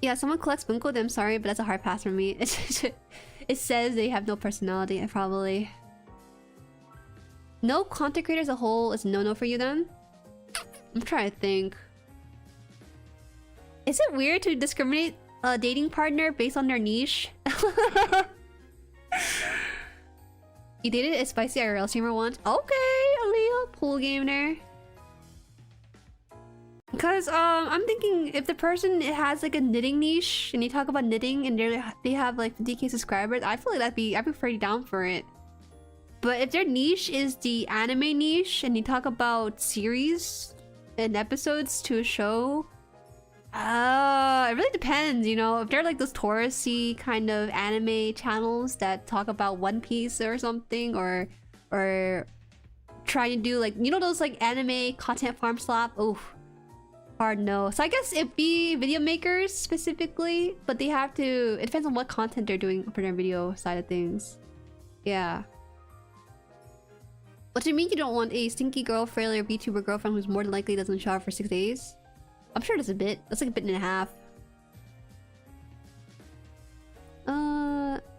Yeah, someone collects Bunko, then I'm sorry, but that's a hard pass for me. It says they have no personality, probably. No content creator as a whole is no-no for you then? I'm trying to think. Is it weird to discriminate a dating partner based on their niche? You dated a spicy IRL streamer once? Okay, Aaliyah, pool gamer. Because I'm thinking if the person has like a knitting niche and they talk about knitting and they have like 50k subscribers, I feel like I'd be pretty down for it. But if their niche is the anime niche and they talk about series and episodes to a show, it really depends, you know. If they're like those touristy kind of anime channels that talk about One Piece or something, or trying to do like, you know, those like anime content farm slap, oof, hard no. So I guess it'd be video makers specifically, but they have to, it depends on what content they're doing for their video side of things. Yeah. What do you mean you don't want a stinky girl, frail, or VTuber girlfriend who's more than likely doesn't shower for 6 days? I'm sure that's a bit. That's like a bit and a half.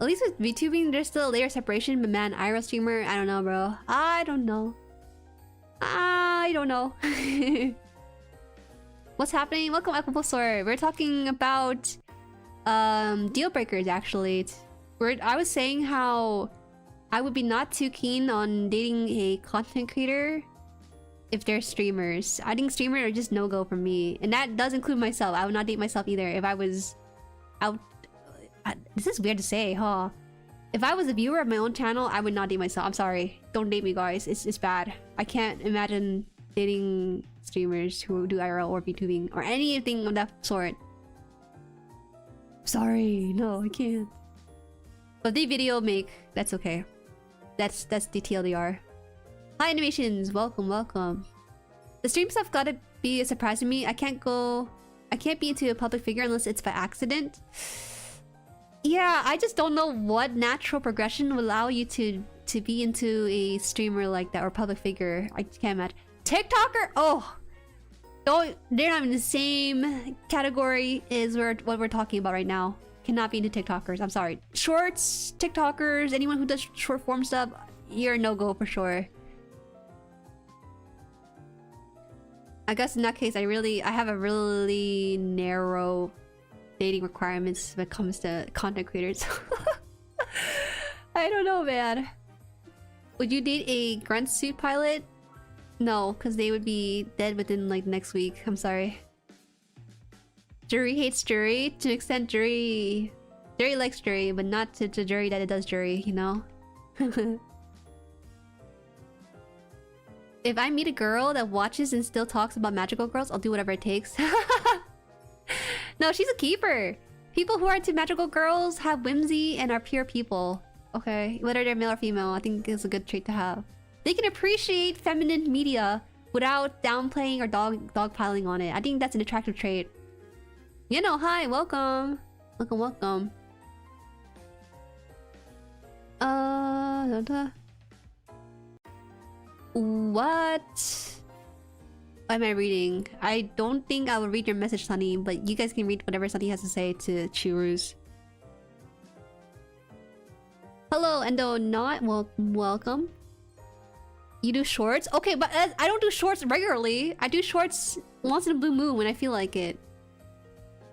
At least with VTubing, there's still a layer of separation, but man, IRL streamer, I don't know, bro. I don't know. I don't know. What's happening? Welcome, Aquaposaur. We're talking about deal breakers, actually. I was saying how I would be not too keen on dating a content creator if they're streamers. I think streamers are just no-go for me. And that does include myself. I would not date myself either if I was out. This is weird to say, huh? If I was a viewer of my own channel, I would not date myself. I'm sorry. Don't date me, guys. It's bad. I can't imagine dating streamers who do IRL or VTubing or anything of that sort. Sorry. No, I can't. But they video make, that's okay. That's the TLDR. Hi animations, welcome, welcome. The stream stuff gotta be a surprise to me. I can't be into a public figure unless it's by accident. Yeah, I just don't know what natural progression will allow you to be into a streamer like that or public figure. I can't imagine. TikToker? Oh, they're not in the same category as what we're talking about right now. Cannot be into TikTokers. I'm sorry. Shorts, TikTokers, anyone who does short form stuff, you're a no-go for sure. I guess in that case, I have a really narrow dating requirements when it comes to content creators. I don't know, man. Would you date a grunt suit pilot? No, because they would be dead within like next week. I'm sorry. Jueri hates Jueri. To an extent, Jueri likes Jueri, but not to Jueri that it does Jueri, you know? If I meet a girl that watches and still talks about magical girls, I'll do whatever it takes. No, she's a keeper. People who are into magical girls have whimsy and are pure people. Okay, whether they're male or female, I think it's a good trait to have. They can appreciate feminine media without downplaying or dogpiling on it. I think that's an attractive trait. You know, hi, welcome. Welcome. What am I reading? I don't think I will read your message, Sunny, but you guys can read whatever Sunny has to say to Chirus. Hello, Endo, not welcome. You do shorts? Okay, but I don't do shorts regularly. I do shorts once in a blue moon when I feel like it.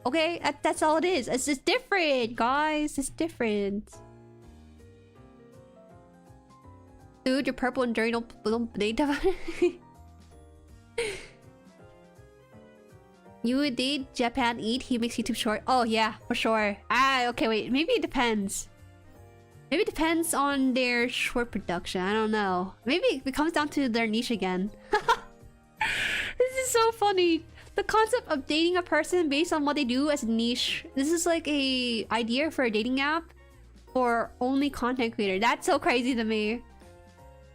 Okay, that's all it is. It's just different, guys. It's different. Dude, you're purple and Jueri don't date. You would date JueriHaan eat? He makes YouTube short. Oh yeah, for sure. Okay, wait. Maybe it depends. Maybe it depends on their short production. I don't know. Maybe it comes down to their niche again. This is so funny. The concept of dating a person based on what they do as a niche. This is like a idea for a dating app for only content creator. That's so crazy to me.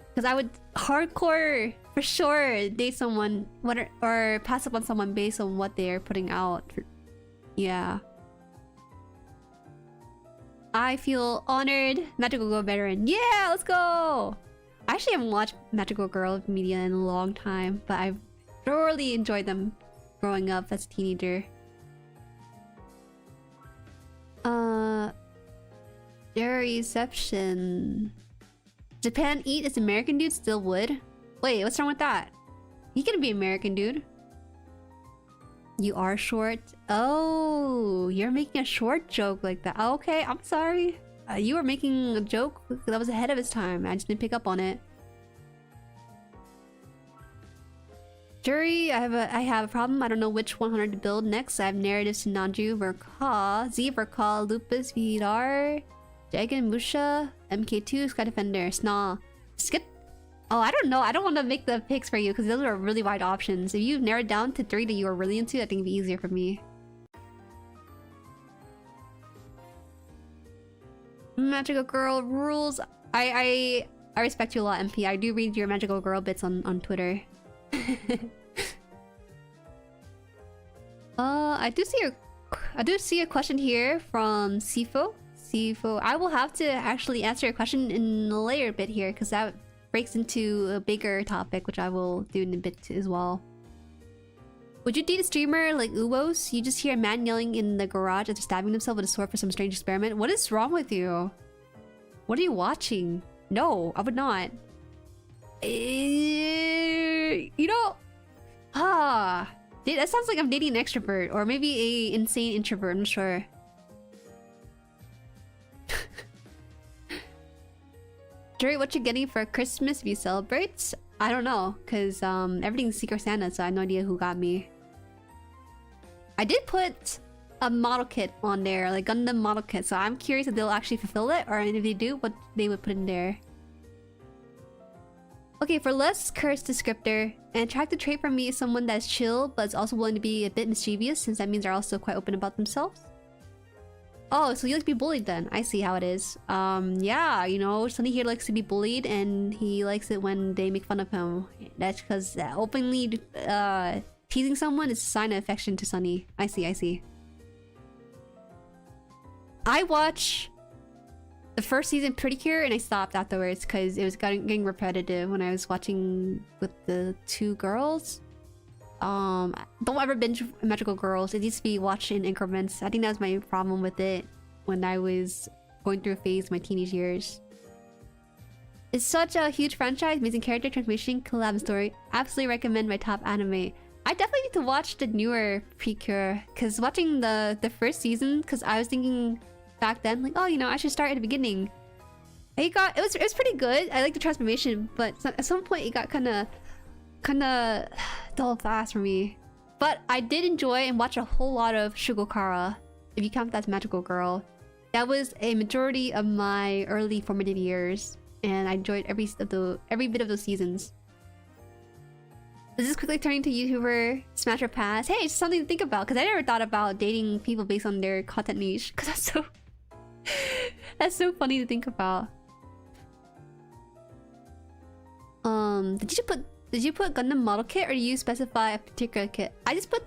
Because I would hardcore for sure date someone or pass up on someone based on what they're putting out. Yeah. I feel honored. Magical Girl veteran. Yeah, let's go! I actually haven't watched Magical Girl media in a long time, but I've thoroughly enjoyed them growing up as a teenager. Their reception. JueriHaan eat as American dude still would? Wait, what's wrong with that? He can be American dude. You are short? Oh, you're making a short joke like that. Oh, okay, I'm sorry. You were making a joke that was ahead of its time. I just didn't pick up on it. Jueri, I have a problem. I don't know which 100 to build next. I have narratives to Nanju, Verka, Z, Verka, Lupus, Vidar, Jagan, Musha, MK2, Sky Defender, Snaw. Skip. Oh, I don't know. I don't want to make the picks for you because those are really wide options. If you narrow it down to 3 that you are really into, I think it'd be easier for me. Magical Girl rules. I respect you a lot, MP. I do read your Magical Girl bits on Twitter. I do see a question here from Sifo. I will have to actually answer a question in a later bit here because that breaks into a bigger topic, which I will do in a bit as well. Would you date a streamer like Ubos? You just hear a man yelling in the garage after stabbing himself with a sword for some strange experiment. What is wrong with you? What are you watching? No, I would not. You know, that sounds like I'm dating an extrovert or maybe a insane introvert. I'm not sure. Jueri, what you getting for Christmas if you celebrate? I don't know, cause everything's Secret Santa, so I have no idea who got me. I did put a model kit on there, like Gundam model kit, so I'm curious if they'll actually fulfill it, or if they do, what they would put in there. Okay, for less cursed descriptor, an attractive trait for me is someone that's chill, but is also willing to be a bit mischievous, since that means they're also quite open about themselves. Oh, so you like to be bullied then? I see how it is. Yeah, you know, Sunny here likes to be bullied and he likes it when they make fun of him. That's because openly teasing someone is a sign of affection to Sunny. I see. I watched the first season Pretty Cure and I stopped afterwards because it was getting repetitive when I was watching with the 2 girls. Don't ever binge Magical Girls. It needs to be watched in increments. I think that was my problem with it when I was going through a phase of my teenage years. It's such a huge franchise, amazing character, transformation, collab story. Absolutely recommend my top anime. I definitely need to watch the newer Precure because watching the first season, because I was thinking back then like, oh, you know, I should start at the beginning. it was pretty good. I like the transformation, but at some point it got kind of dull fast for me. But I did enjoy and watch a whole lot of Shugokara, if you count that as magical girl. That was a majority of my early formative years, and I enjoyed every bit of those seasons. This is quickly turning to YouTuber Smash or Pass. Hey, it's something to think about, because I never thought about dating people based on their content niche, because that's so funny to think about. Did you put Gundam model kit, or do you specify a particular kit? I just put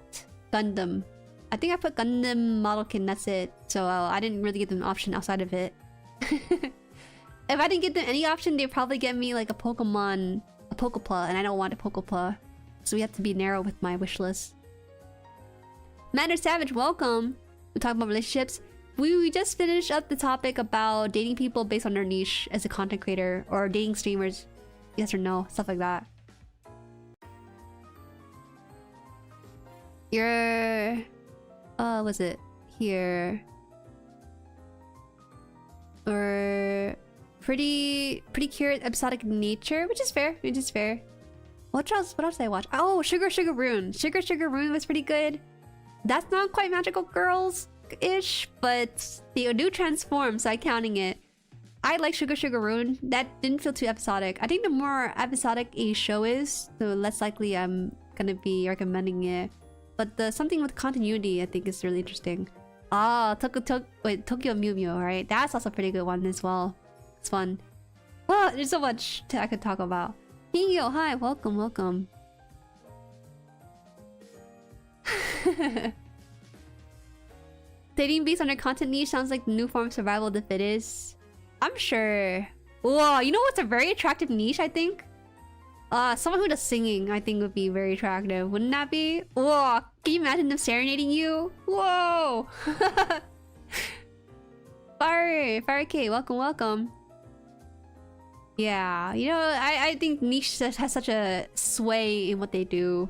Gundam. I think I put Gundam model kit and that's it. So I didn't really give them an option outside of it. If I didn't give them any option, they'd probably get me like a Pokemon, a Pokepla, and I don't want a Pokepla. So we have to be narrow with my wish list. Manner Savage, welcome. We're talking about relationships. We just finished up the topic about dating people based on their niche as a content creator, or dating streamers, yes or no, stuff like that. You're... was it? Here... Or... Pretty curious episodic nature, which is fair, What else did I watch? Oh, Sugar Rune. Sugar Rune was pretty good. That's not quite Magical Girls-ish, but they do transform, so I'm counting it. I like Sugar Rune. That didn't feel too episodic. I think the more episodic a show is, the less likely I'm gonna be recommending it. But the something with continuity, I think, is really interesting. Ah, Tokyo Mew Mew, right? That's also a pretty good one as well. It's fun. Well, there's so much I could talk about. Yo, hi, welcome. Dating based on their content niche sounds like the new form of survival of the fittest. I'm sure. Whoa, you know what's a very attractive niche, I think? Someone who does singing, I think, would be very attractive. Wouldn't that be? Whoa, can you imagine them serenading you? Whoa! Fire K, welcome. Yeah, you know, I think niche has such a sway in what they do,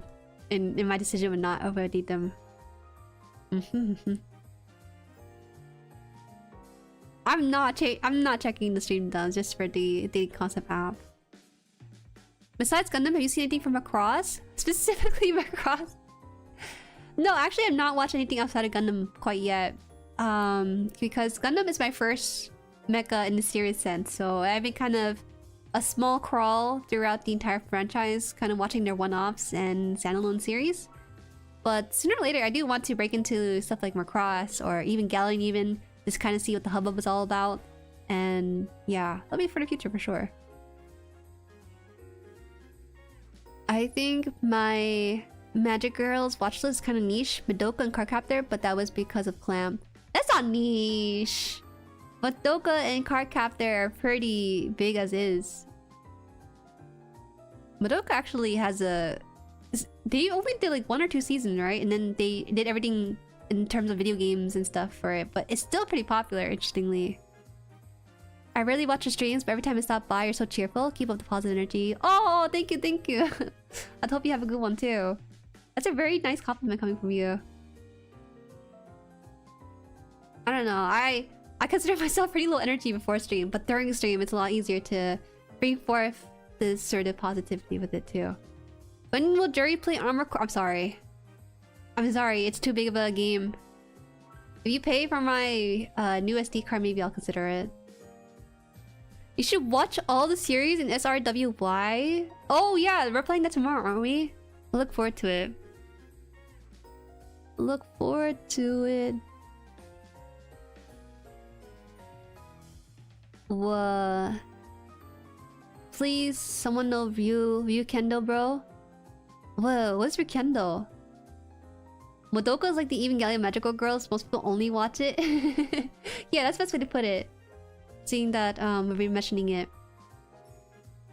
in my decision of not overdate them. I'm not checking the stream down just for the concept app. Besides Gundam, have you seen anything from Macross? Specifically Macross? No, actually I've not watched anything outside of Gundam quite yet. Because Gundam is my first mecha in the serious sense, so I've been kind of a small crawl throughout the entire franchise, kind of watching their one-offs and standalone series. But sooner or later, I do want to break into stuff like Macross or even Galleon even, just kind of see what the hubbub is all about. And yeah, that'll be for the future for sure. I think my Magic Girls watchlist is kind of niche. Madoka and Cardcaptor, but that was because of Clamp. That's not niche! Madoka and Cardcaptor are pretty big as is. Madoka actually has a... They only did like 1 or 2 seasons, right? And then they did everything in terms of video games and stuff for it. But it's still pretty popular, interestingly. I rarely watch your streams, but every time I stop by, you're so cheerful. Keep up the positive energy. Oh, thank you. I hope you have a good one too. That's a very nice compliment coming from you. I don't know. I consider myself pretty low energy before stream, but during stream, it's a lot easier to bring forth this sort of positivity with it too. When will Jueri play Armor Core? I'm sorry, it's too big of a game. If you pay for my new SD card, maybe I'll consider it. You should watch all the series in SRWY. Oh yeah, we're playing that tomorrow, aren't we? I look forward to it. What? Please, someone know View Kendo, bro? Whoa, what's Kendo? Madoka is like the Evangelion Magical Girls. Most people only watch it. Yeah, that's the best way to put it. Seeing that we're mentioning it.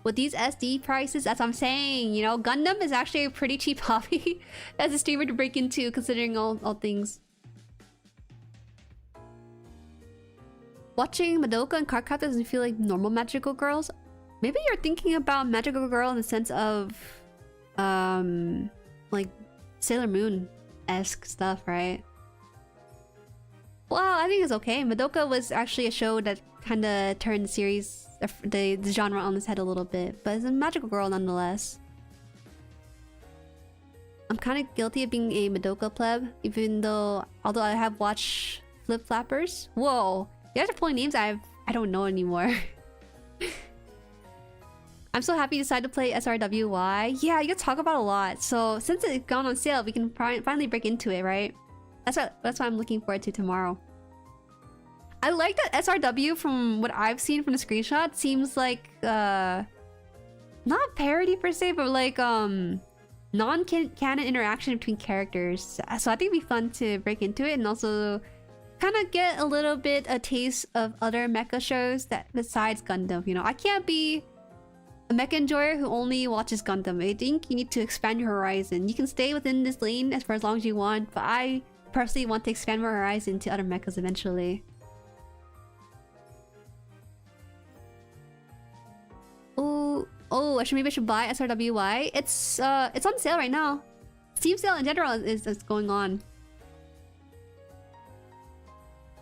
With these SD prices, as I'm saying, you know, Gundam is actually a pretty cheap hobby as a streamer to break into, considering all things. Watching Madoka and Cardcaptor doesn't feel like normal Magical Girls. Maybe you're thinking about Magical Girl in the sense of like Sailor Moon-esque stuff, right? Well, I think it's okay. Madoka was actually a show that kind of turned the series the genre on his head a little bit, but it's a magical girl nonetheless. I'm kind of guilty of being a Madoka pleb, although I have watched Flip Flappers. Whoa, you guys are pulling names I don't know anymore. I'm so happy you decided to play SRW. Why? Yeah, you can talk about a lot. So since it's gone on sale, we can finally break into it, right? That's what I'm looking forward to tomorrow. I like that SRW, from what I've seen from the screenshot, seems like not parody per se, but like non-canon interaction between characters. So I think it'd be fun to break into it and also kind of get a little bit a taste of other mecha shows that besides Gundam. You know, I can't be a mecha enjoyer who only watches Gundam. I think you need to expand your horizon. You can stay within this lane for as long as you want, but I personally want to expand my horizon to other mechas eventually. Oh, maybe I should buy SRWY. It's on sale right now. Steam sale in general is going on.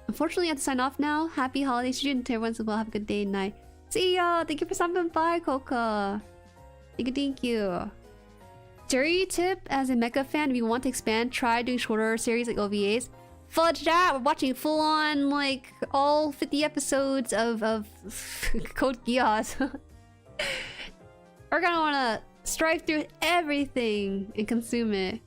Unfortunately, I have to sign off now. Happy holiday student to everyone, so well, have a good day and night. See ya! Thank you for stopping by, Coca. Thank you. Jueri tip: as a mecha fan, if you want to expand, try doing shorter series like OVAs. Fudge that! We're watching full-on, like, all 50 episodes of Code Geass. We're gonna wanna strive through everything and consume it.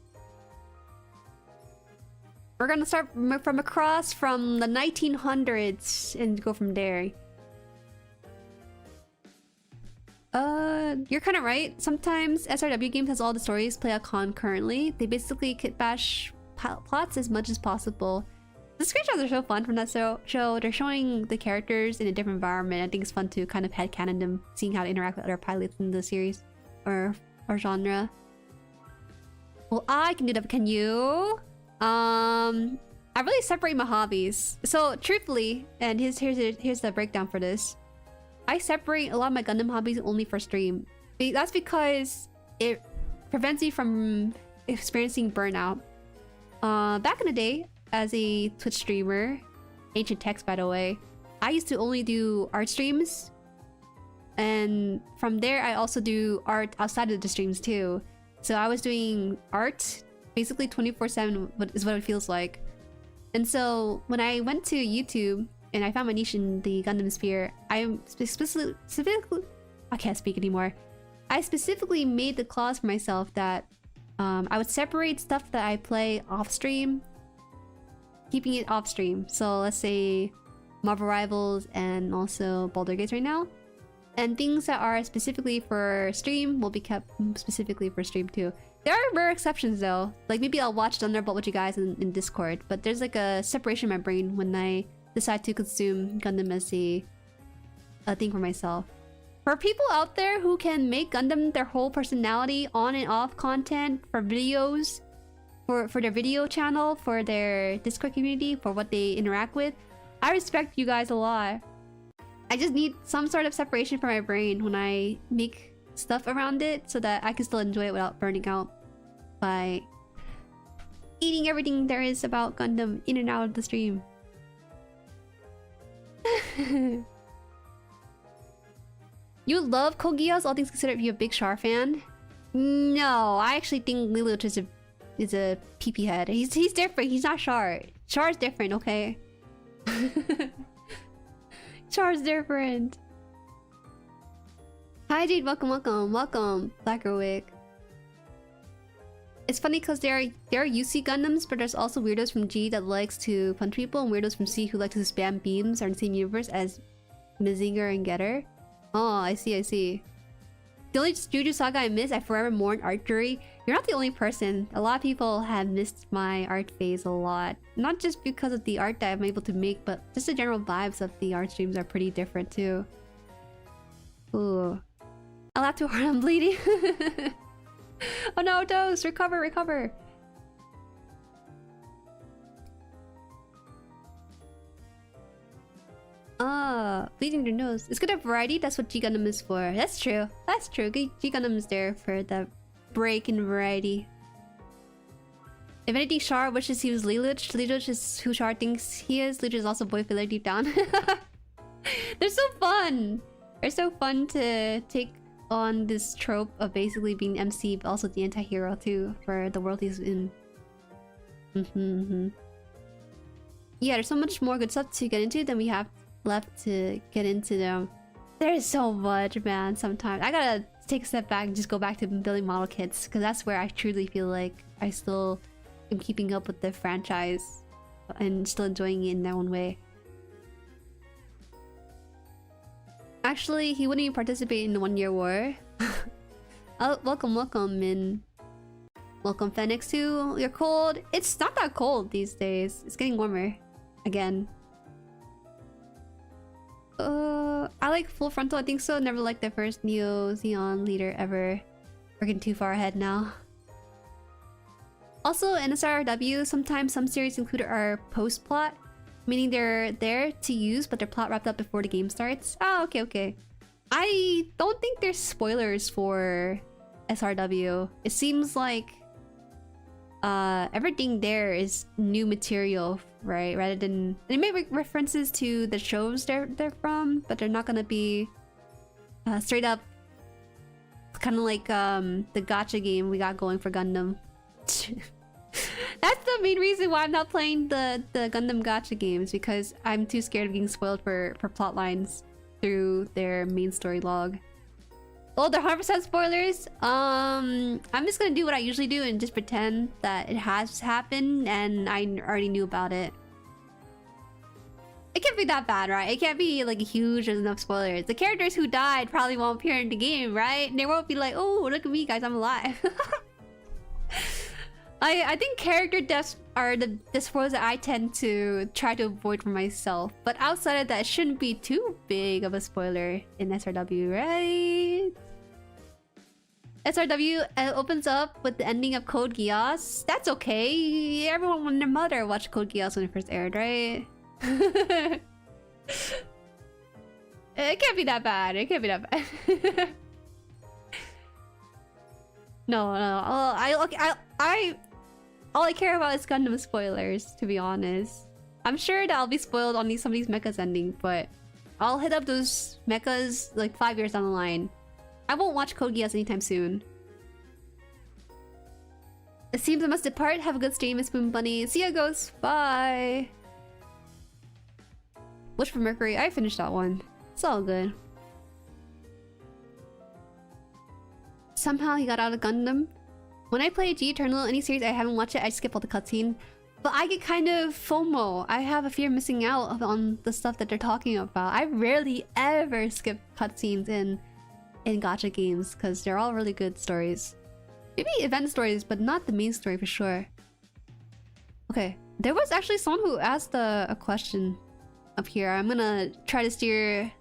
We're gonna start from across from the 1900s and go from there. You're kind of right. Sometimes SRW games has all the stories play out concurrently. They basically kit bash plots as much as possible. The screenshots are so fun from that show. They're showing the characters in a different environment. I think it's fun to kind of headcanon them, seeing how to interact with other pilots in the series or genre. Well, I can do that, but can you? I really separate my hobbies. So truthfully, and here's the breakdown for this. I separate a lot of my Gundam hobbies only for stream. That's because it prevents me from experiencing burnout. Back in the day, as a Twitch streamer, ancient text by the way, I used to only do art streams. And from there, I also do art outside of the streams too. So I was doing art basically 24/7 is what it feels like. And so when I went to YouTube and I found my niche in the Gundam sphere, I specifically I can't speak anymore. I specifically made the clause for myself that I would separate stuff that I play off stream, keeping it off stream. So let's say Marvel Rivals and also Baldur's Gate right now. And things that are specifically for stream will be kept specifically for stream too. There are rare exceptions though. Like maybe I'll watch Thunderbolt with you guys in Discord, but there's like a separation in my brain when I decide to consume Gundam as a thing for myself. For people out there who can make Gundam their whole personality, on and off content for videos, for their video channel, for their Discord community, for what they interact with, I respect you guys a lot. I just need some sort of separation from my brain when I make stuff around it so that I can still enjoy it without burning out by eating everything there is about Gundam in and out of the stream. You love Code Geass, all things considered. If you're a big Char fan? No, I actually think Lelouch is a PP head. He's different. He's not Char. Char's different, okay? Char's different. Hi Jade, welcome, Blackerwick. It's funny because there are UC Gundams, but there's also weirdos from G that likes to punch people, and weirdos from C who like to spam beams are in the same universe as Mazinger and Getter. Oh, I see. The only Juju Saga I miss, I forever mourn art Jueri. You're not the only person. A lot of people have missed my art phase a lot. Not just because of the art that I'm able to make, but just the general vibes of the art streams are pretty different too. Ooh. I laughed too hard, I'm bleeding. Oh no, Dose! Recover! Bleeding your nose. It's good to have variety, that's what G Gundam is for. That's true. G Gundam is there for the break in variety. If anything, Char wishes he was Lelouch. Lelouch is who Char thinks he is. Lelouch is also boy filler deep down. They're so fun! They're so fun to take on this trope of basically being MC, but also the anti-hero too for the world he's in. Yeah, there's so much more good stuff to get into than we have left to get into them. There's so much, man. Sometimes I gotta take a step back and just go back to building model kits, because that's where I truly feel like I still am keeping up with the franchise and still enjoying it in their own way. Actually, he wouldn't even participate in the 1 year war. Oh, welcome, Min. Welcome, Phoenix too. You're cold. It's not that cold these days. It's getting warmer again. I like full frontal. I think so. Never liked the first Neo Xeon leader ever. We're getting too far ahead now. Also, NSFW, sometimes some series included are post-plot, meaning they're there to use, but their plot wrapped up before the game starts. Oh, okay. I don't think there's spoilers for SRW. It seems like everything there is new material, right? Rather than they may make references to the shows they're from, but they're not gonna be straight up kind of like the gacha game we got going for Gundam. That's the main reason why I'm not playing the Gundam gacha games, because I'm too scared of getting spoiled for plot lines through their main story log. Oh, they're 100% spoilers? I'm just gonna do what I usually do and just pretend that it has happened and I already knew about it. It can't be that bad, right? It can't be like huge enough spoilers. The characters who died probably won't appear in the game, right? And they won't be like, oh, look at me guys, I'm alive. I think character deaths are the spoilers that I tend to try to avoid for myself. But outside of that, it shouldn't be too big of a spoiler in SRW, right? SRW opens up with the ending of Code Geass. That's okay. Everyone and their mother watched Code Geass when it first aired, right? It can't be that bad. It can't be that bad. No. All I care about is Gundam spoilers, to be honest. I'm sure that I'll be spoiled on some of these mechas ending, but I'll hit up those mechas like 5 years down the line. I won't watch Code Geass anytime soon. It seems I must depart. Have a good stream, Miss Spoon Bunny. See ya, Ghost. Bye. Wish for Mercury. I finished that one. It's all good. Somehow he got out of Gundam. When I play G Eternal, any series I haven't watched it, I skip all the cutscene. But I get kind of FOMO. I have a fear of missing out on the stuff that they're talking about. I rarely ever skip cutscenes in gacha games because they're all really good stories. Maybe event stories, but not the main story for sure. Okay, there was actually someone who asked a question up here. I'm gonna try to steer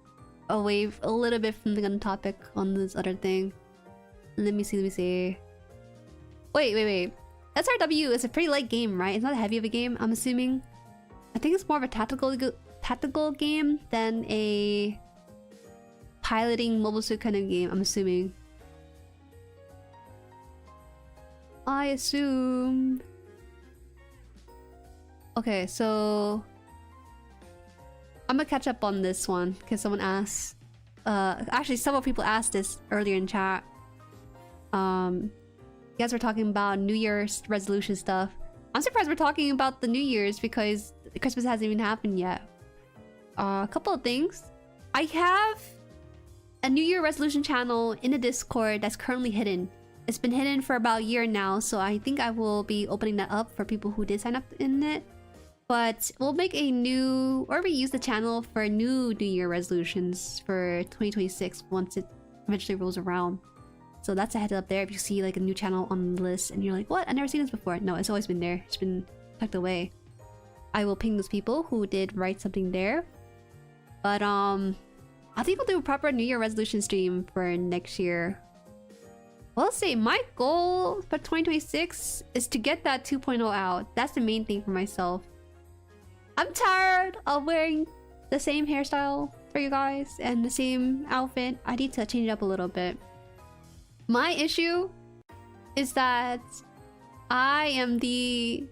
away a little bit from the gun topic on this other thing. Let me see. Wait. SRW is a pretty light game, right? It's not heavy of a game, I'm assuming. I think it's more of a tactical game than a piloting mobile suit kind of game, I'm assuming. I assume. Okay, so I'm gonna catch up on this one because someone asked. Actually, several people asked this earlier in chat. You guys were talking about New Year's resolution stuff. I'm surprised we're talking about the New Year's because Christmas hasn't even happened yet. A couple of things. I have a New Year resolution channel in the Discord that's currently hidden. It's been hidden for about a year now, so I think I will be opening that up for people who did sign up in it. But we'll make a new, or we use the channel for new New Year resolutions for 2026 once it eventually rolls around. So that's a heads up there if you see like a new channel on the list and you're like, what? I've never seen this before. No, it's always been there. It's been tucked away. I will ping those people who did write something there. But I think we'll do a proper New Year resolution stream for next year. I'll say my goal for 2026 is to get that 2.0 out. That's the main thing for myself. I'm tired of wearing the same hairstyle for you guys and the same outfit. I need to change it up a little bit. My issue is that I am the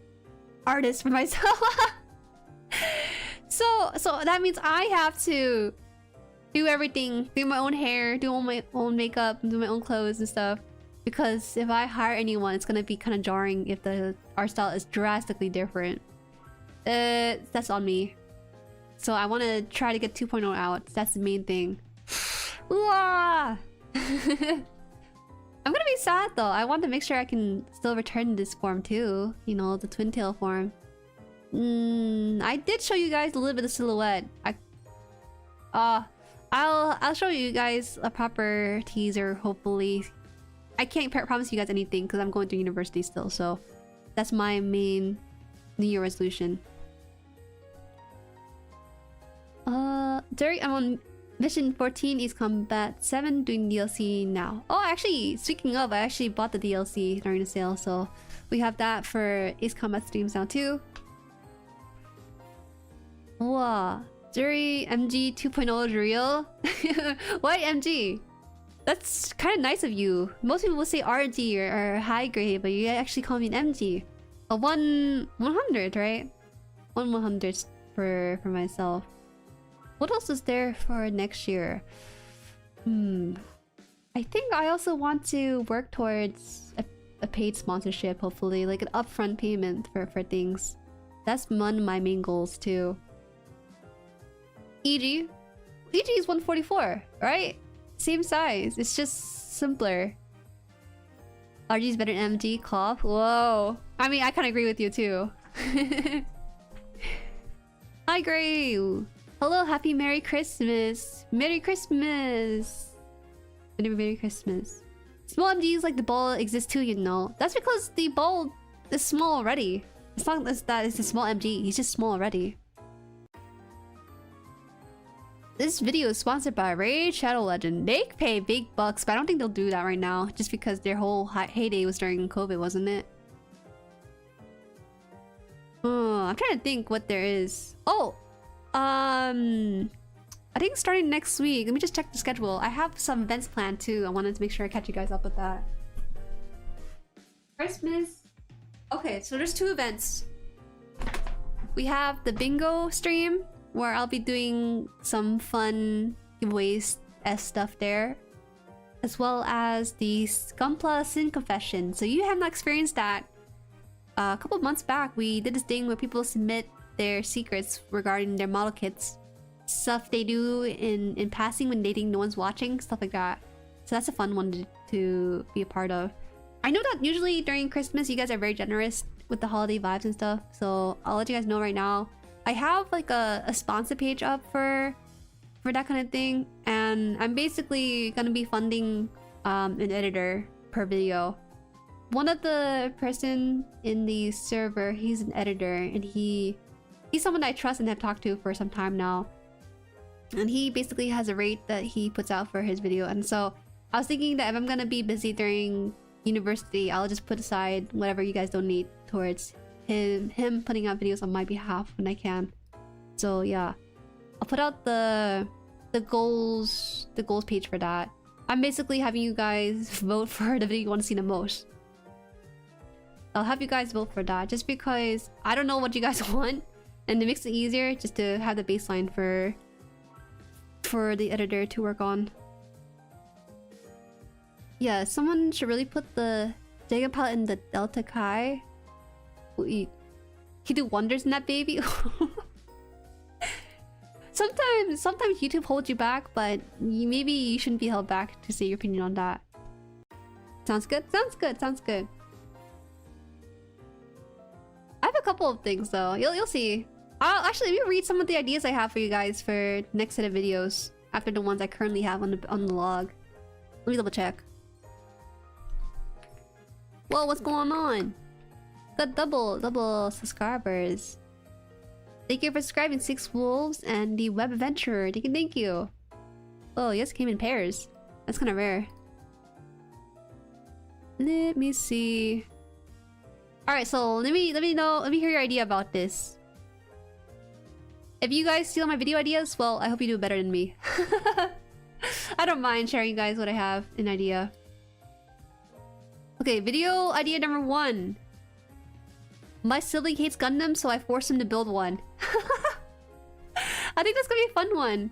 artist for myself. So that means I have to do everything, do my own hair, do all my own makeup, do my own clothes and stuff. Because if I hire anyone, it's gonna be kind of jarring if the art style is drastically different. That's on me. So I want to try to get 2.0 out. That's the main thing. I'm gonna be sad though. I want to make sure I can still return this form too. You know, the twin tail form. I did show you guys a little bit of silhouette. I'll show you guys a proper teaser, hopefully. I can't promise you guys anything because I'm going through university still, so that's my main New Year resolution. Jueri, I'm on Mission 14 is Combat 7 doing DLC now. Oh, actually, speaking of, I actually bought the DLC during the sale, so we have that for Ace Combat streams now too. Wow, Jueri MG 2.0 is real? Why MG? That's kind of nice of you. Most people will say RG or high grade, but you actually call me an MG. A 100, right? 100 for myself. What else is there for next year? I think I also want to work towards a paid sponsorship, hopefully, like an upfront payment for things. That's one of my main goals too. EG is 144, right? Same size. It's just simpler. RG is better than MG. Cough. Whoa. I mean, I kind of agree with you too. Hi, Gray. Hello, happy Merry Christmas. Merry Christmas. Merry Christmas. Small MGs like the ball exist too, you know. That's because the ball is small already. It's not that it's a small MG. He's just small already. This video is sponsored by Raid Shadow Legend. They pay big bucks, but I don't think they'll do that right now. Just because their whole heyday was during COVID, wasn't it? Oh, I'm trying to think what there is. Oh! I think starting next week, let me just check the schedule. I have some events planned too. I wanted to make sure I catch you guys up with that. Christmas. Okay, so there's 2 events. We have the bingo stream, where I'll be doing some fun giveaways as stuff there. As well as the Scumpla Sin Confession. So you have not experienced that. A couple of months back, we did this thing where people submit their secrets regarding their model kits, stuff they do in passing when dating, no one's watching, stuff like that. So that's a fun one to be a part of. I know that usually during Christmas you guys are very generous with the holiday vibes and stuff, so I'll let you guys know right now. I have like a sponsor page up for that kind of thing, and I'm basically gonna be funding an editor per video. One of the person in the server, he's an editor, and he's someone that I trust and have talked to for some time now. And he basically has a rate that he puts out for his video. And so I was thinking that if I'm gonna be busy during university, I'll just put aside whatever you guys donate towards him putting out videos on my behalf when I can. So yeah, I'll put out the goals page for that. I'm basically having you guys vote for the video you want to see the most. I'll have you guys vote for that just because I don't know what you guys want. And it makes it easier just to have the baseline for the editor to work on. Yeah, someone should really put the Jacob palette in the Delta Kai. He do wonders in that baby. Sometimes YouTube holds you back, but maybe you shouldn't be held back to say your opinion on that. Sounds good? Sounds good, sounds good. I have a couple of things though. You'll see. Actually, let me read some of the ideas I have for you guys for next set of videos after the ones I currently have on the log. Let me double check. Whoa, what's going on? Got double subscribers. Thank you for subscribing, 6 Wolves and the Web Adventurer. Thank you. Oh, yes, came in pairs. That's kind of rare. Let me see. All right, so let me hear your idea about this. If you guys steal my video ideas, well, I hope you do better than me. I don't mind sharing you guys what I have in idea. Okay, video idea number 1. My sibling hates Gundam, so I forced him to build one. I think that's gonna be a fun one.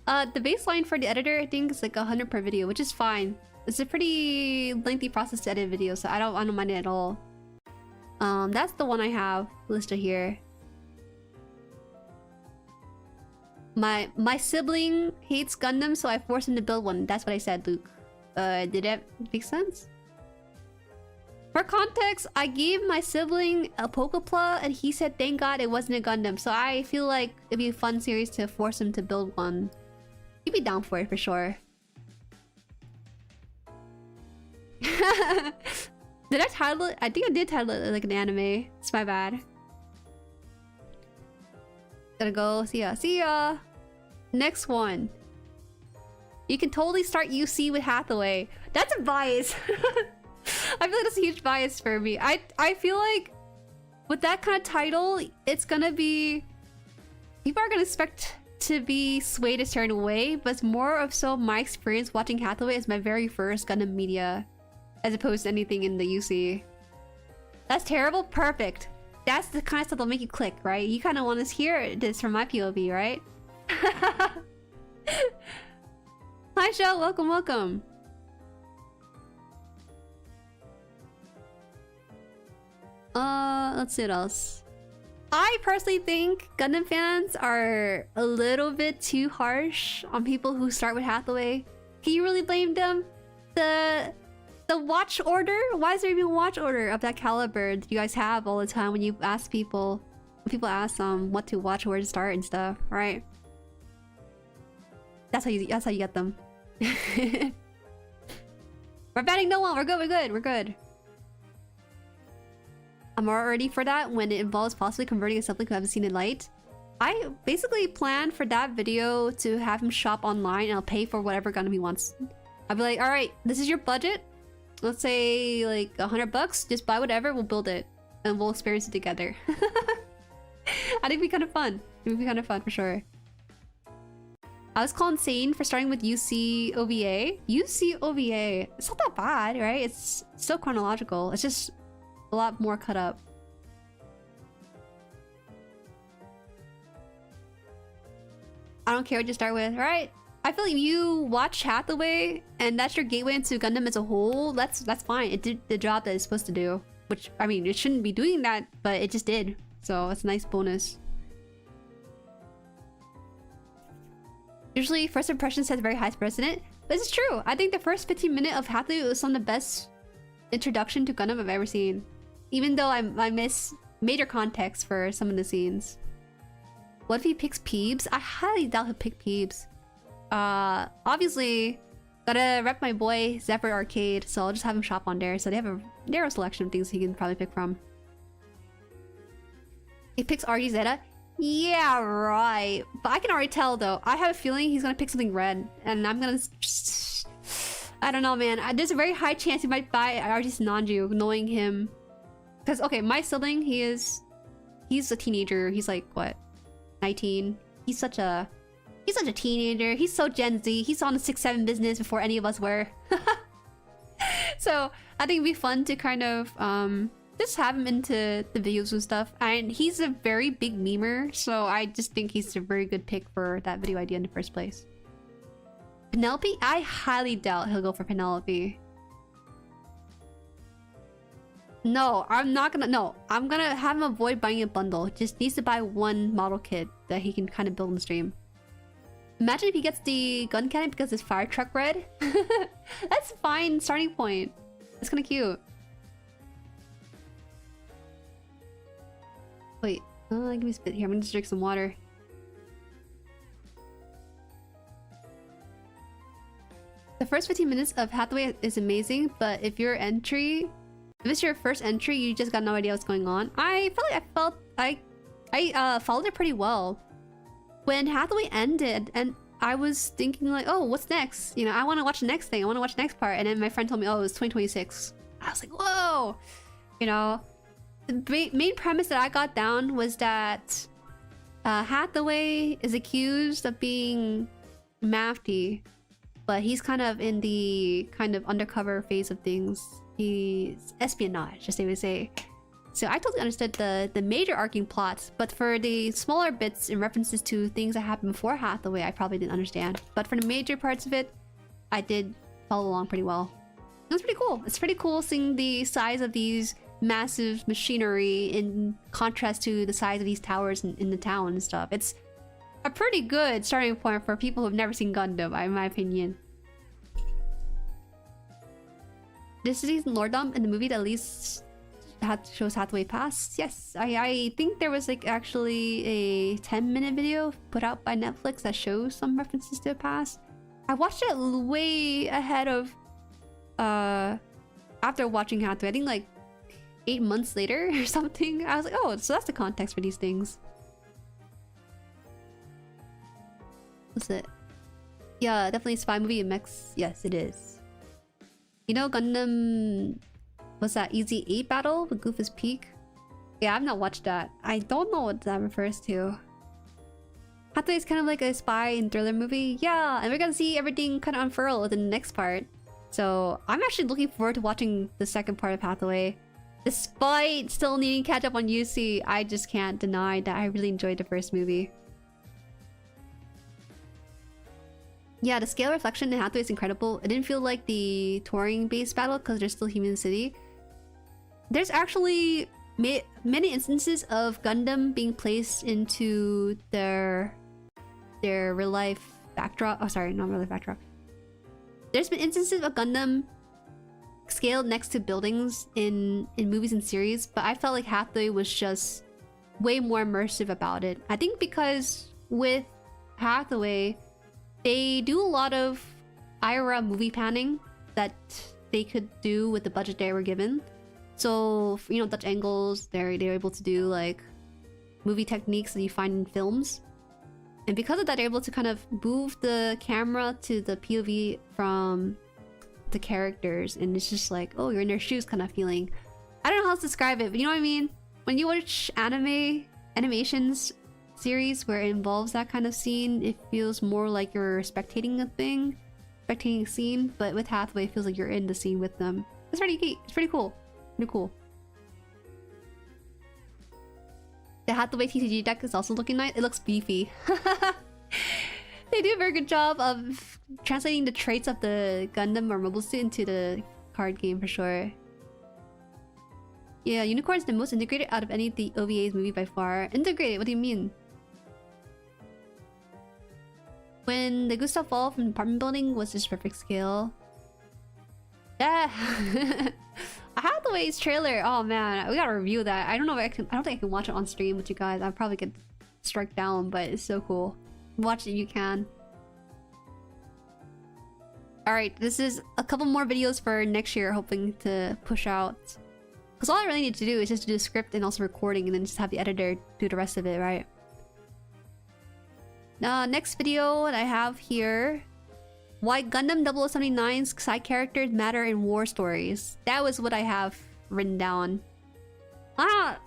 The baseline for the editor, I think, is like 100 per video, which is fine. It's a pretty lengthy process to edit videos, so I don't mind it at all. That's the one I have listed here. My sibling hates Gundam, so I forced him to build one. That's what I said, Luke. Did that make sense? For context, I gave my sibling a Pokepla, and he said thank God it wasn't a Gundam. So I feel like it'd be a fun series to force him to build one. He'd be down for it for sure. Did I title it? I think I did title it like an anime. It's my bad. Gotta go. See ya. See ya. Next one. You can totally start UC with Hathaway. That's a bias. I feel like that's a huge bias for me. I feel like with that kind of title, it's gonna be... people are gonna expect to be swayed a certain way, but it's more of so my experience watching Hathaway is my very first Gundam media, as opposed to anything in the UC. That's terrible? Perfect. That's the kind of stuff that'll make you click, right? You kind of want to hear this from my POV, right? Hi, Shell. Welcome, welcome. Let's see what else. I personally think Gundam fans are a little bit too harsh on people who start with Hathaway. Can you really blame them? The watch order? Why is there even a watch order of that caliber that you guys have all the time when you ask people? When people ask what to watch, where to start and stuff, right? That's how you get them. We're batting no one. We're good. We're good. We're good. I'm already for that when it involves possibly converting a sibling who haven't seen it light. I basically planned for that video to have him shop online and I'll pay for whatever Gundam he wants. I'll be like, all right, this is your budget. Let's say like $100. Just buy whatever. We'll build it and we'll experience it together. I think it'd be kind of fun. It would be kind of fun for sure. I was called insane for starting with UC OVA. UC OVA. It's not that bad, right? It's still chronological. It's just a lot more cut up. I don't care what you start with, right? I feel like if you watch Hathaway and that's your gateway into Gundam as a whole, that's fine. It did the job that it's supposed to do. Which, I mean, it shouldn't be doing that, but it just did. So it's a nice bonus. Usually, first impressions has very high precedent. But it's true. I think the first 15 minutes of Hathaway was some of the best introduction to Gundam I've ever seen. Even though I miss major context for some of the scenes. What if he picks Peebs? I highly doubt he'll pick Peebs. Obviously, gotta rep my boy Zephyr Arcade, so I'll just have him shop on there. So they have a narrow selection of things he can probably pick from. He picks RG Zeta? Yeah, right. But I can already tell though. I have a feeling he's gonna pick something red, and I'm gonna just... I don't know, man. There's a very high chance he might buy RG Nanju, knowing him. Because, okay, my sibling, he's a teenager. He's like, what? 19? He's such a teenager. He's so Gen Z. He's on the 6-7 business before any of us were. So, I think it'd be fun to kind of, just have him into the videos and stuff. And he's a very big memer, so I just think he's a very good pick for that video idea in the first place. Penelope? I highly doubt he'll go for Penelope. No, I'm not gonna... No, I'm gonna have him avoid buying a bundle. He just needs to buy one model kit that he can kind of build in the stream. Imagine if he gets the gun cannon because it's fire truck red. That's a fine starting point. That's kind of cute. Wait, give me a spit here. I'm gonna just drink some water. The first 15 minutes of Hathaway is amazing, but if it's your first entry, you just got no idea what's going on. I followed it pretty well. When Hathaway ended, and I was thinking like, oh, what's next? You know, I want to watch the next thing. I want to watch the next part. And then my friend told me, oh, it was 2026. I was like, whoa! You know, the main premise that I got down was that Hathaway is accused of being mafty, but he's kind of in the kind of undercover phase of things. He's espionage, as they would say. So I totally understood the major arcing plots, but for the smaller bits and references to things that happened before Hathaway, I probably didn't understand. But for the major parts of it, I did follow along pretty well. It was pretty cool. It's pretty cool seeing the size of these massive machinery in contrast to the size of these towers in the town and stuff. It's a pretty good starting point for people who've never seen Gundam, in my opinion. This is Lordom in the movie that at least shows Hathaway past. Yes, I think there was like actually a 10-minute video put out by Netflix that shows some references to the past. I watched it way ahead of after watching Hathaway. I think like 8 months later or something. I was like, oh, so that's the context for these things. What's it? Yeah, definitely a spy movie in mechs. Yes, it is. You know Gundam... What's that? Easy 8 battle with Goofus Peak? Yeah, I've not watched that. I don't know what that refers to. Hathaway is kind of like a spy and thriller movie. Yeah, and we're gonna see everything kind of unfurl in the next part. So I'm actually looking forward to watching the second part of Hathaway. Despite still needing to catch up on UC, I just can't deny that I really enjoyed the first movie. Yeah, the scale reflection in Hathaway is incredible. It didn't feel like the touring-based battle because there's still human city. There's actually many instances of Gundam being placed into their real-life backdrop. Oh, sorry, not real-life backdrop. There's been instances of Gundam scaled next to buildings in movies and series, but I felt like Hathaway was just way more immersive about it. I think because with Hathaway, they do a lot of IRA movie panning that they could do with the budget they were given. So, you know, Dutch angles, they're able to do like movie techniques that you find in films. And because of that, they're able to kind of move the camera to the POV from the characters. And it's just like, oh, you're in their shoes kind of feeling. I don't know how to describe it, but you know what I mean? When you watch animations series where it involves that kind of scene, it feels more like you're spectating a scene. But with Hathaway, it feels like you're in the scene with them. It's pretty neat. It's pretty cool. Pretty cool. The Hathaway TCG deck is also looking nice. It looks beefy. They do a very good job of translating the traits of the Gundam or mobile suit into the card game for sure. Yeah, Unicorn is the most integrated out of any of the OVA's movie by far. Integrated? What do you mean? When the Gustav fall from the apartment building was just perfect scale. Yeah. Hathaway's trailer. Oh man, we gotta review that. I don't know if I don't think I can watch it on stream with you guys. I'll probably get struck down, but it's so cool. Watch it, you can. Alright, this is a couple more videos for next year, hoping to push out. Because all I really need to do is just do the script and also recording, and then just have the editor do the rest of it, right? Next video that I have here, why Gundam 0079's side characters matter in war stories. That was what I have written down. The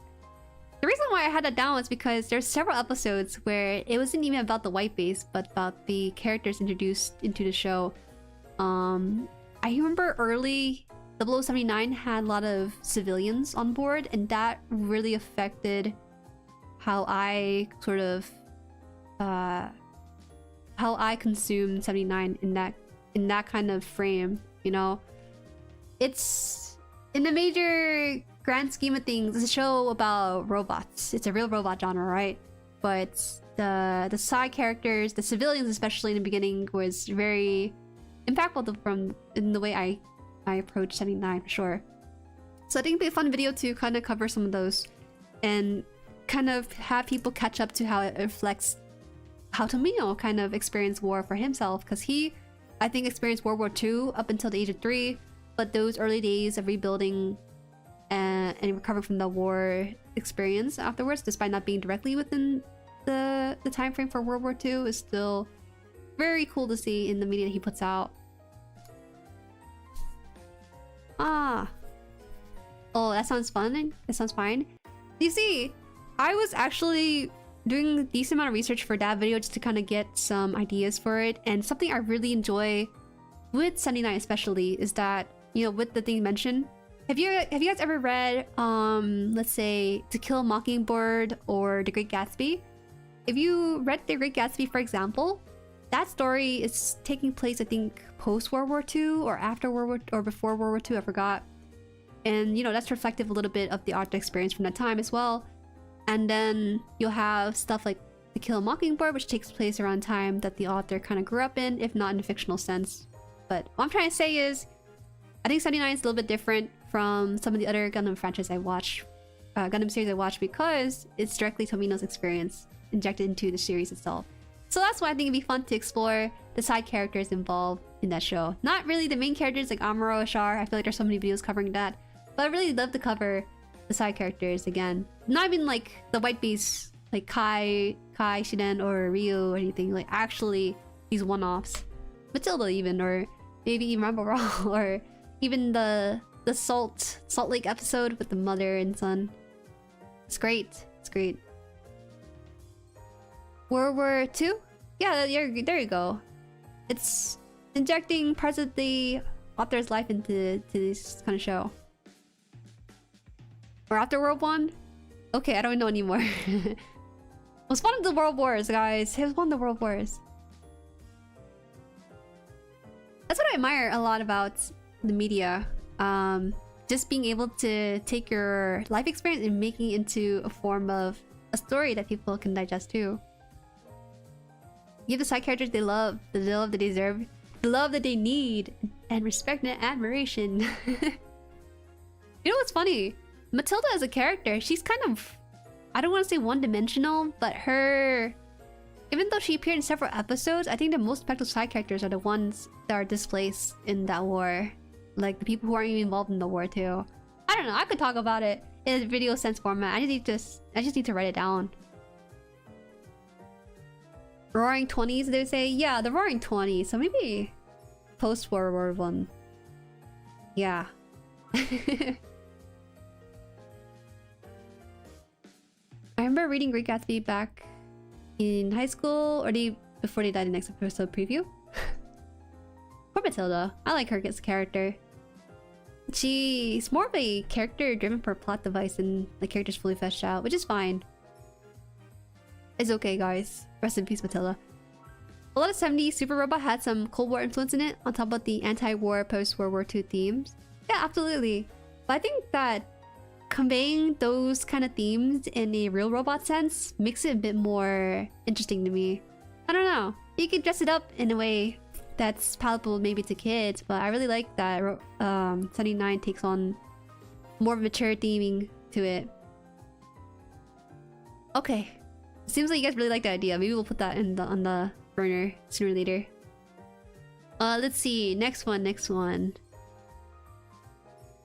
reason why I had that down was because there's several episodes where it wasn't even about the white base, but about the characters introduced into the show. I remember early 0079 had a lot of civilians on board, and that really affected how I sort of how I consumed 79 in that kind of frame, you know? It's in the major grand scheme of things, it's a show about robots. It's a real robot genre, right? But the side characters, the civilians especially in the beginning, was very impactful in the way I approach 79 for sure. So I think it'd be a fun video to kind of cover some of those and kind of have people catch up to how it reflects how Tomino kind of experienced war for himself, because he, I think, experienced World War II up until the age of 3, but those early days of rebuilding and recovering from the war experience afterwards, despite not being directly within the time frame for World War II, is still very cool to see in the media that he puts out. Oh, that sounds fun. That sounds fine. You see, I was actually doing a decent amount of research for that video just to kind of get some ideas for it, and something I really enjoy with 79 especially is that, you know, with the thing mentioned, Have you guys ever read let's say To Kill a Mockingbird or The Great Gatsby? If you read The Great Gatsby, for example, that story is taking place, I think, post World War II or after World War or before World War II, I forgot. And you know, that's reflective a little bit of the art experience from that time as well. And then you'll have stuff like To Kill a Mockingbird, which takes place around time that the author kind of grew up in, if not in a fictional sense. But what I'm trying to say is, I think 79 is a little bit different from some of the other Gundam franchise I watch, Gundam series I watch, because it's directly Tomino's experience injected into the series itself. So that's why I think it'd be fun to explore the side characters involved in that show. Not really the main characters like Amuro or Char. I feel like there's so many videos covering that. But I really love to cover the side characters again. Not even like the White Beasts, like Kai, Shiden, or Ryu or anything. Like actually these one-offs. Matilda even, or maybe even Rumble Raw, or even the Salt Lake episode with the mother and son. It's great. It's great. World War II? Yeah, there you go. It's injecting parts of the author's life into this kind of show. Or after World War I? Okay, I don't know anymore. It was one of the World Wars, guys. It was one of the World Wars. That's what I admire a lot about the media. Just being able to take your life experience and making it into a form of a story that people can digest too. Give the side characters the love that they deserve, the love that they need, and respect and admiration. You know what's funny? Matilda as a character, she's kind of, I don't want to say one-dimensional, but her, even though she appeared in several episodes, I think the most effective side characters are the ones that are displaced in that war. Like the people who aren't even involved in the war too. I don't know, I could talk about it in a video sense format. I just need to write it down. Roaring 20s, they would say? Yeah, the Roaring 20s. So maybe post World War I. Yeah. I remember reading Great Gatsby back in high school, or before they died in the next episode preview. Poor Matilda. I like her as a character. She's more of a character driven for a plot device and the character's fully fleshed out, which is fine. It's okay, guys. Rest in peace, Matilda. A lot of 70s Super Robot had some Cold War influence in it, on top of the anti-war, post-World War II themes. Yeah, absolutely. But I think that conveying those kind of themes in a real robot sense makes it a bit more interesting to me. I don't know. You could dress it up in a way that's palatable maybe to kids, but I really like that 79 takes on more mature theming to it. Okay. Seems like you guys really like the idea. Maybe we'll put that on the burner sooner or later. Let's see. Next one.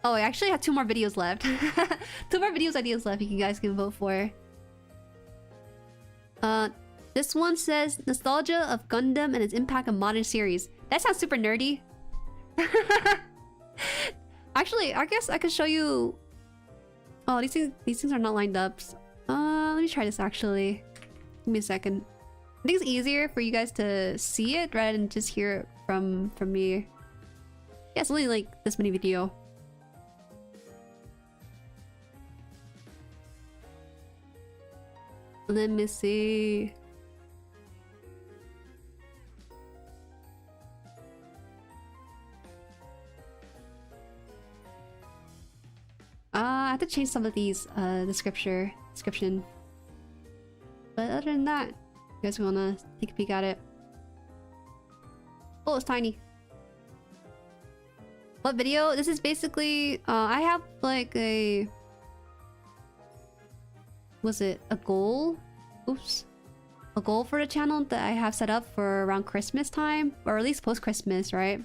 Oh, I actually have 2 more videos left. 2 more ideas left you guys can vote for. This one says nostalgia of Gundam and its impact on modern series. That sounds super nerdy. Actually, I guess I could show you. Oh, these things are not lined up. Let me try this actually. Give me a second. I think it's easier for you guys to see it rather than just hear it from me. Yeah, it's only like this many video. Let me see. I have to change some of these description. But other than that, you guys wanna take a peek at it? Oh, it's tiny. What video? This is basically I have like a, was it a goal? Oops. A goal for the channel that I have set up for around Christmas time, or at least post-Christmas, right?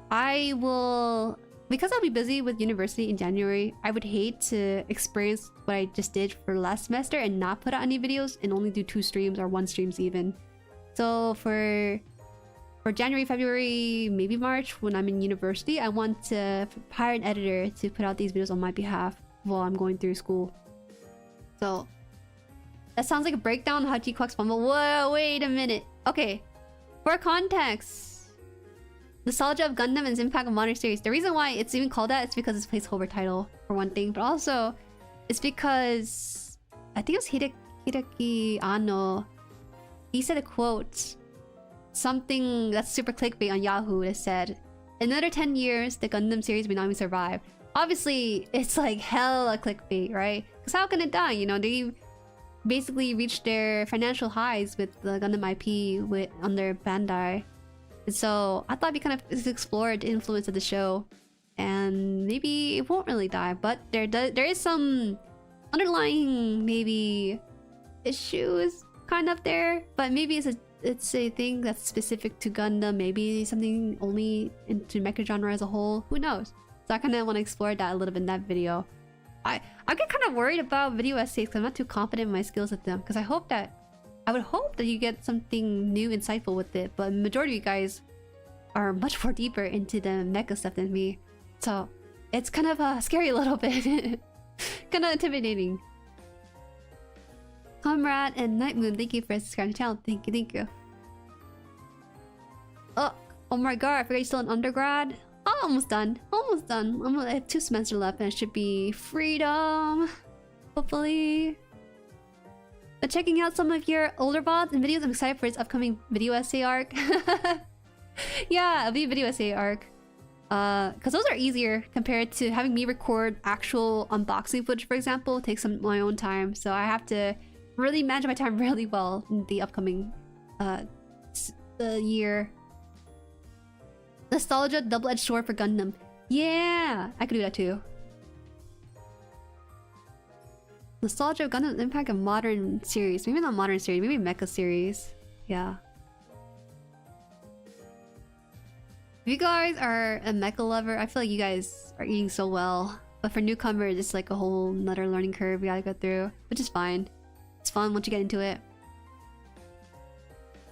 I will, because I'll be busy with university in January, I would hate to experience what I just did for last semester and not put out any videos and only do 2 streams or 1 streams even. So for January, February, maybe March, when I'm in university, I want to hire an editor to put out these videos on my behalf while I'm going through school. So that sounds like a breakdown of how G-Quack's fumble. Whoa, wait a minute. Okay, for context, Nostalgia of Gundam and its impact on modern series. The reason why it's even called that is because it's a placeholder title, for one thing. But also, it's because... I think it was Hideki Anno. He said a quote. Something that's super clickbait on Yahoo that said, "In another 10 years, the Gundam series may not even survive." Obviously, it's like hella clickbait, right? Because how can it die? You know, they basically reached their financial highs with the Gundam IP under Bandai. And so I thought it'd be kind of explore the influence of the show, and maybe it won't really die. But there is some underlying maybe issues kind of there. But maybe it's a thing that's specific to Gundam. Maybe something only into mecha genre as a whole. Who knows? So I kind of want to explore that a little bit in that video. I get kind of worried about video essays because I'm not too confident in my skills with them. Because I would hope that you get something new, insightful with it. But the majority of you guys are much more deeper into the mecha stuff than me. So it's kind of scary a little bit. Kind of intimidating. Comrade and Night Moon, thank you for subscribing to the channel. Thank you, thank you. Oh my god, I forgot you're still in undergrad. Oh, almost done. Almost done. I have 2 semesters left and it should be freedom. Hopefully. But checking out some of your older VODs and videos, I'm excited for its upcoming video essay arc. Yeah, it'll be a video essay arc. Because those are easier compared to having me record actual unboxing footage, for example. It takes some my own time. So I have to really manage my time really well in the upcoming year. Nostalgia, double-edged sword for Gundam. Yeah, I could do that too. Nostalgia of Gundam impact of modern series. Maybe not modern series, maybe mecha series. Yeah. If you guys are a mecha lover, I feel like you guys are eating so well. But for newcomers, it's like a whole another learning curve we gotta go through, which is fine. It's fun once you get into it.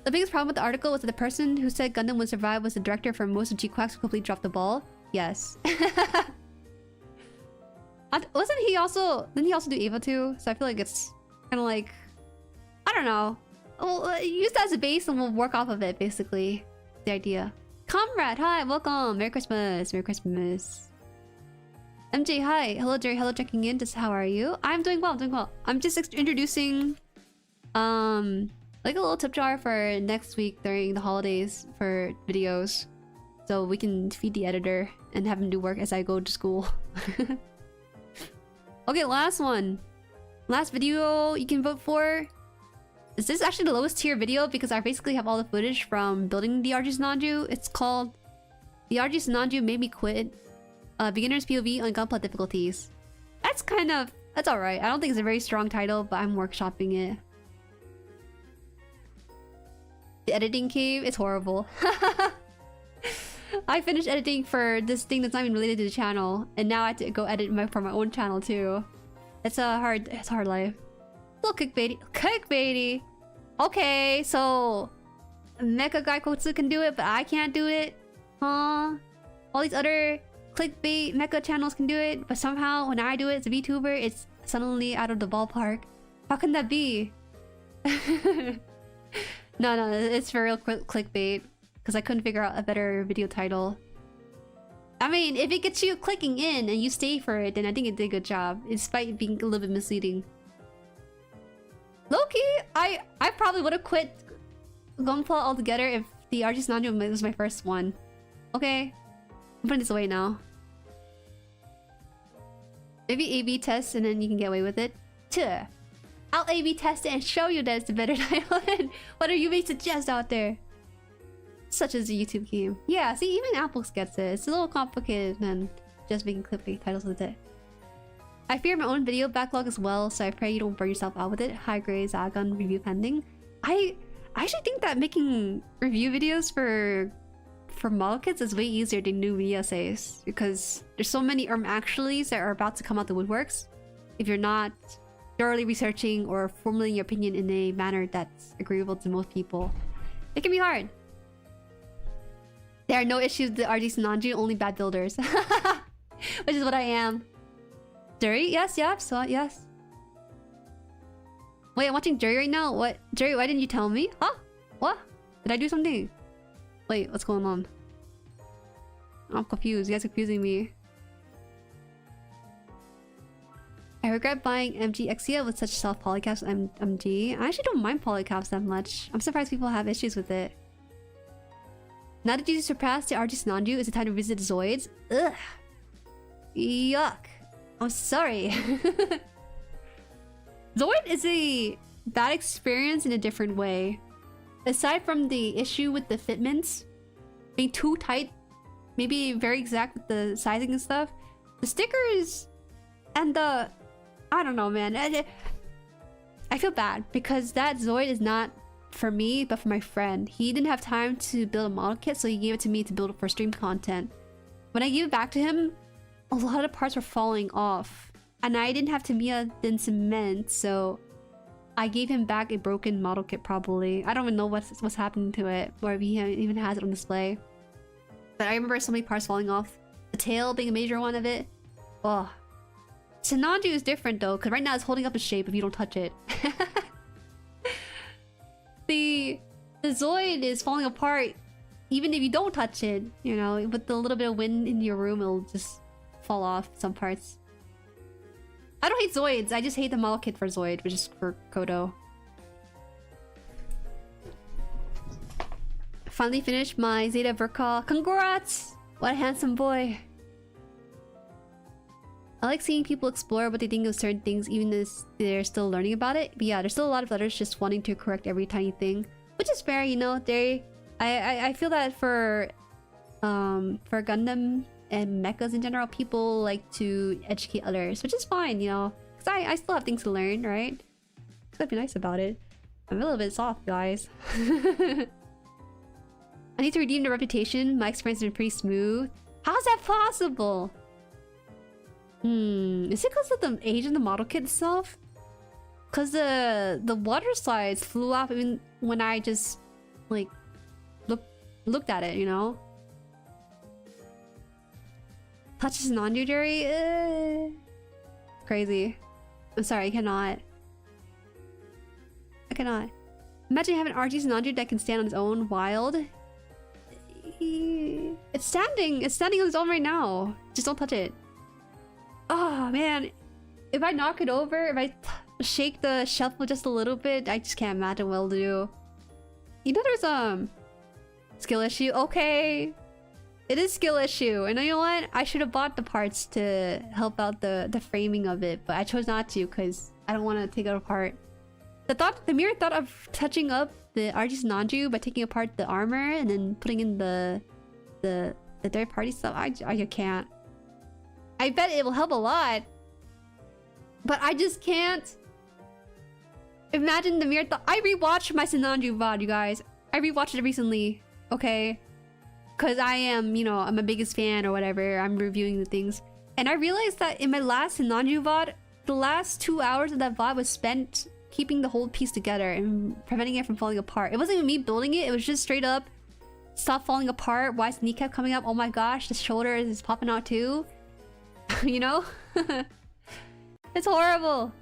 The biggest problem with the article was that the person who said Gundam would survive was the director for most of G-Quacks who completely dropped the ball. Yes. Wasn't he also... Didn't he also do Eva too? So I feel like it's kind of like... I don't know. We'll use that as a base and we'll work off of it, basically. The idea. Comrade, hi, welcome. Merry Christmas. Merry Christmas. MJ, hi. Hello, Jerry. Hello, checking in. Just how are you? I'm doing well. I'm doing well. I'm just introducing... like a little tip jar for next week during the holidays for videos. So we can feed the editor and have him do work as I go to school. Okay, last one. Last video you can vote for. Is this actually the lowest tier video because I basically have all the footage from building the RG Sananju. It's called The RG Sananju Made Me Quit. Beginner's POV on Gunpla difficulties. That's alright. I don't think it's a very strong title, but I'm workshopping it. The editing cave is horrible. I finished editing for this thing that's not even related to the channel, and now I have to go edit for my own channel too. It's a hard life. A little clickbaity. Okay, so Mecha Guy Kotsu can do it, but I can't do it. Huh? All these other clickbait mecha channels can do it, but somehow when I do it as a VTuber, it's suddenly out of the ballpark. How can that be? No, it's for real clickbait. Because I couldn't figure out a better video title. I mean, if it gets you clicking in and you stay for it, then I think it did a good job. Despite being a little bit misleading. Low-key, I probably would have quit Gunpla altogether if the RG Sananju was my first one. Okay. I'm putting this away now. Maybe A/B test and then you can get away with it. Tuh. I'll A/B test it and show you that it's a better title than whatever you may suggest out there. Such as a YouTube game. Yeah, see, even Apples gets it. It's a little complicated than just making clickbait titles with it. I fear my own video backlog as well, so I pray you don't burn yourself out with it. High grade Zagon review pending. I actually think that making review videos for model kits is way easier than new video essays, because there's so many actuallys that are about to come out the woodworks. If you're not thoroughly researching or formulating your opinion in a manner that's agreeable to most people, it can be hard. There are no issues with the RG Sananju, only bad builders. Which is what I am. Jueri? Yes, so yes. Wait, I'm watching Jueri right now? What? Jueri, why didn't you tell me? Huh? What? Did I do something? Wait, what's going on? I'm confused. You guys are confusing me. I regret buying MG Exia with such soft polycaps and MG. I actually don't mind polycaps that much. I'm surprised people have issues with it. Now that you surpassed the RG Nanju, is it time to visit Zoids? Ugh. Yuck. I'm sorry. Zoid is a bad experience in a different way. Aside from the issue with the fitments being too tight, maybe very exact with the sizing and stuff, the stickers and the... I don't know, man. I feel bad because that Zoid is not for me, but for my friend. He didn't have time to build a model kit, so he gave it to me to build for stream content. When I gave it back to him, a lot of parts were falling off. And I didn't have Tamiya then cement, so I gave him back a broken model kit probably. I don't even know what's happening to it, or if he even has it on display. But I remember so many parts falling off. The tail being a major one of it. Oh. Sinanju is different though, because right now it's holding up its shape if you don't touch it. The Zoid is falling apart even if you don't touch it, you know, with a little bit of wind in your room, it'll just fall off some parts. I don't hate Zoids, I just hate the model kit for Zoid, which is for Kodo. Finally finished my Zeta Verka. Congrats! What a handsome boy. I like seeing people explore what they think of certain things even as they're still learning about it. But yeah, there's still a lot of others just wanting to correct every tiny thing. Which is fair, you know, I feel that for Gundam and mechas in general, people like to educate others, which is fine, you know. Because I still have things to learn, right? Just gotta be nice about it. I'm a little bit soft, guys. I need to redeem the reputation. My experience has been pretty smooth. How's that possible? Is it because of the age of the model kit itself? Because the water slides flew off even when I just like looked at it, you know? Touches non-do Jueri? Crazy. I'm sorry, I cannot. I cannot. Imagine having RG's non-do that can stand on its own wild. It's standing on its own right now. Just don't touch it. Oh man, if I knock it over, if I shake the shelf just a little bit, I just can't imagine what it'll do. You know there's skill issue. Okay, it is skill issue, and you know what? I should have bought the parts to help out the framing of it, but I chose not to because I don't want to take it apart. The mere thought of touching up the RG's Nanju by taking apart the armor and then putting in the third party stuff, I can't. I bet it will help a lot, but I just can't imagine the mere thought. I rewatched my Sinanju VOD, you guys. I rewatched it recently, okay? Because I am, you know, I'm a biggest fan or whatever. I'm reviewing the things. And I realized that in my last Sinanju VOD, the last 2 hours of that VOD was spent keeping the whole piece together and preventing it from falling apart. It wasn't even me building it. It was just straight up, stop falling apart. Why is the kneecap coming up? Oh my gosh, the shoulder is popping out too. You know? It's horrible.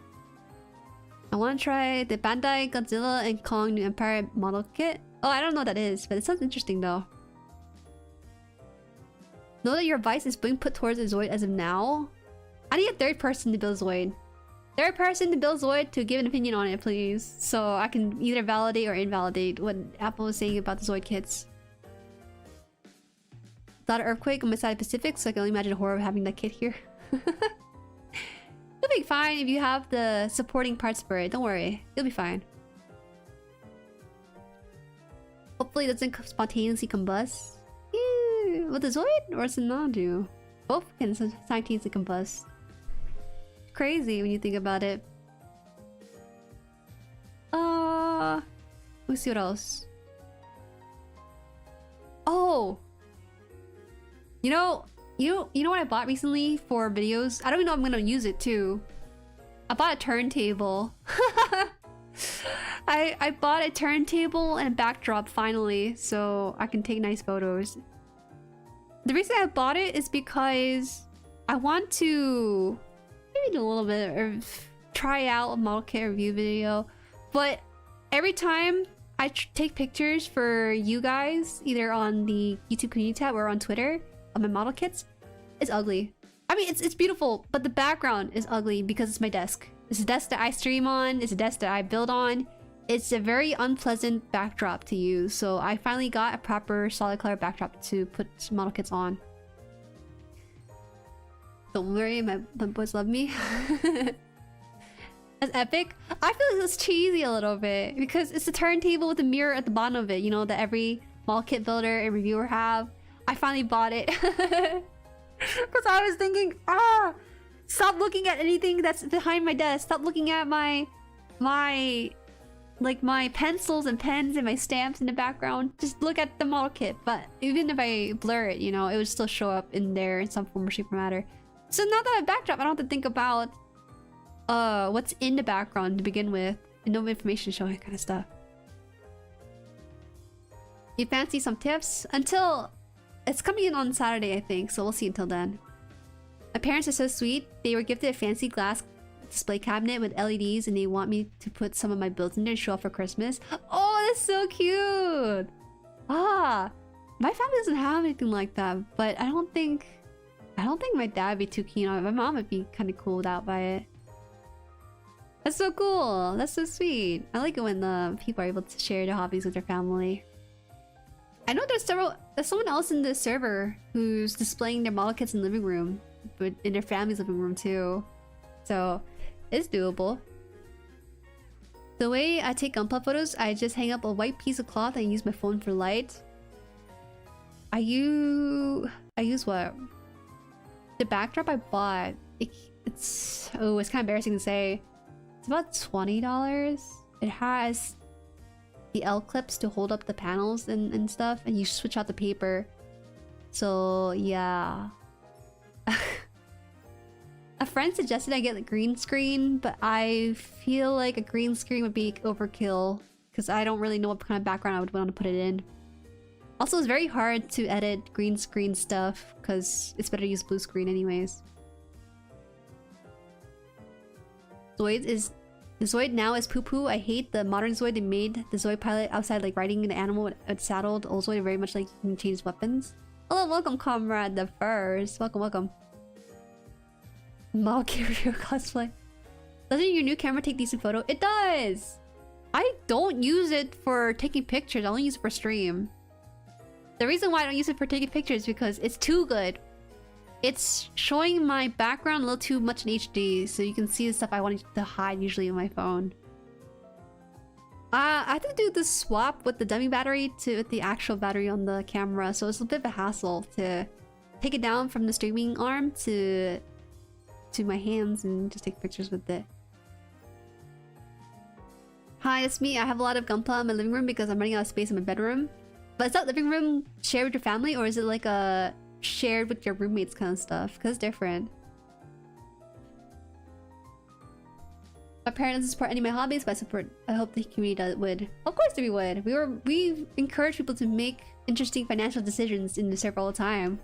I want to try the Bandai Godzilla and Kong New Empire model kit. Oh, I don't know what that is, but it sounds interesting though. Know that your advice is being put towards a Zoid as of now. I need a third person to build Zoid. Third person to build Zoid to give an opinion on it, please. So I can either validate or invalidate what Apple was saying about the Zoid kits. Thought of earthquake on my side of the Pacific, so I can only imagine the horror of having that kit here. You'll be fine if you have the supporting parts for it. Don't worry, you'll be fine. Hopefully it doesn't spontaneously combust. Ew, with the Zoid or Sinanju? Both can spontaneously combust. Crazy when you think about it. Let's see what else. Oh! You know what I bought recently for videos? I don't even know if I'm gonna use it too. I bought a turntable. I bought a turntable and a backdrop finally, so I can take nice photos. The reason I bought it is because I want to maybe do a little bit of try out a model kit review video, but every time I take pictures for you guys, either on the YouTube community tab or on Twitter, of my model kits is ugly. I mean, it's beautiful, but the background is ugly because it's my desk. It's a desk that I stream on. It's a desk that I build on. It's a very unpleasant backdrop to use. So I finally got a proper solid color backdrop to put model kits on. Don't worry, my boys love me. That's epic. I feel like it's cheesy a little bit because it's a turntable with a mirror at the bottom of it, you know, that every model kit builder and reviewer have. I finally bought it. Because I was thinking, stop looking at anything that's behind my desk. Stop looking at my pencils and pens and my stamps in the background. Just look at the model kit. But even if I blur it, you know, it would still show up in there in some form or shape or matter. So now that I have backdrop, I don't have to think about what's in the background to begin with. And no information showing kind of stuff. You fancy some tips? Until... It's coming in on Saturday, I think, so we'll see until then. My parents are so sweet. They were gifted a fancy glass display cabinet with LEDs and they want me to put some of my builds in there to show off for Christmas. Oh, that's so cute! My family doesn't have anything like that, but I don't think my dad would be too keen on it. My mom would be kind of cooled out by it. That's so cool! That's so sweet. I like it when people are able to share their hobbies with their family. I know there's someone else in the server who's displaying their model kits in the living room, but in their family's living room too. So it's doable. The way I take gunpla photos, I just hang up a white piece of cloth and use my phone for light. I use what? The backdrop I bought. It's kind of embarrassing to say. It's about $20. It has the L clips to hold up the panels and stuff, and you switch out the paper. So yeah. A friend suggested I get a green screen, but I feel like a green screen would be overkill because I don't really know what kind of background I would want to put it in. Also, it's very hard to edit green screen stuff because it's better to use blue screen anyways. The Zoid now is poo-poo. I hate the modern Zoid they made. The Zoid pilot outside like riding an animal with saddled. Old Zoid very much like you can change weapons. Hello, welcome Comrade the First. Welcome, welcome. Mall carrier cosplay. Doesn't your new camera take decent photo? It does! I don't use it for taking pictures. I only use it for stream. The reason why I don't use it for taking pictures is because it's too good. It's showing my background a little too much in HD, so you can see the stuff I wanted to hide usually on my phone. I have to do the swap with the dummy battery to the actual battery on the camera, so it's a bit of a hassle to take it down from the streaming arm to my hands and just take pictures with it. Hi, it's me. I have a lot of gunpla in my living room because I'm running out of space in my bedroom. But is that living room shared with your family, or is it like a shared with your roommates kind of stuff? Because it's different. My parents doesn't support any of my hobbies, but I hope the community would. Of course we would. We encourage people to make interesting financial decisions in the server all the time.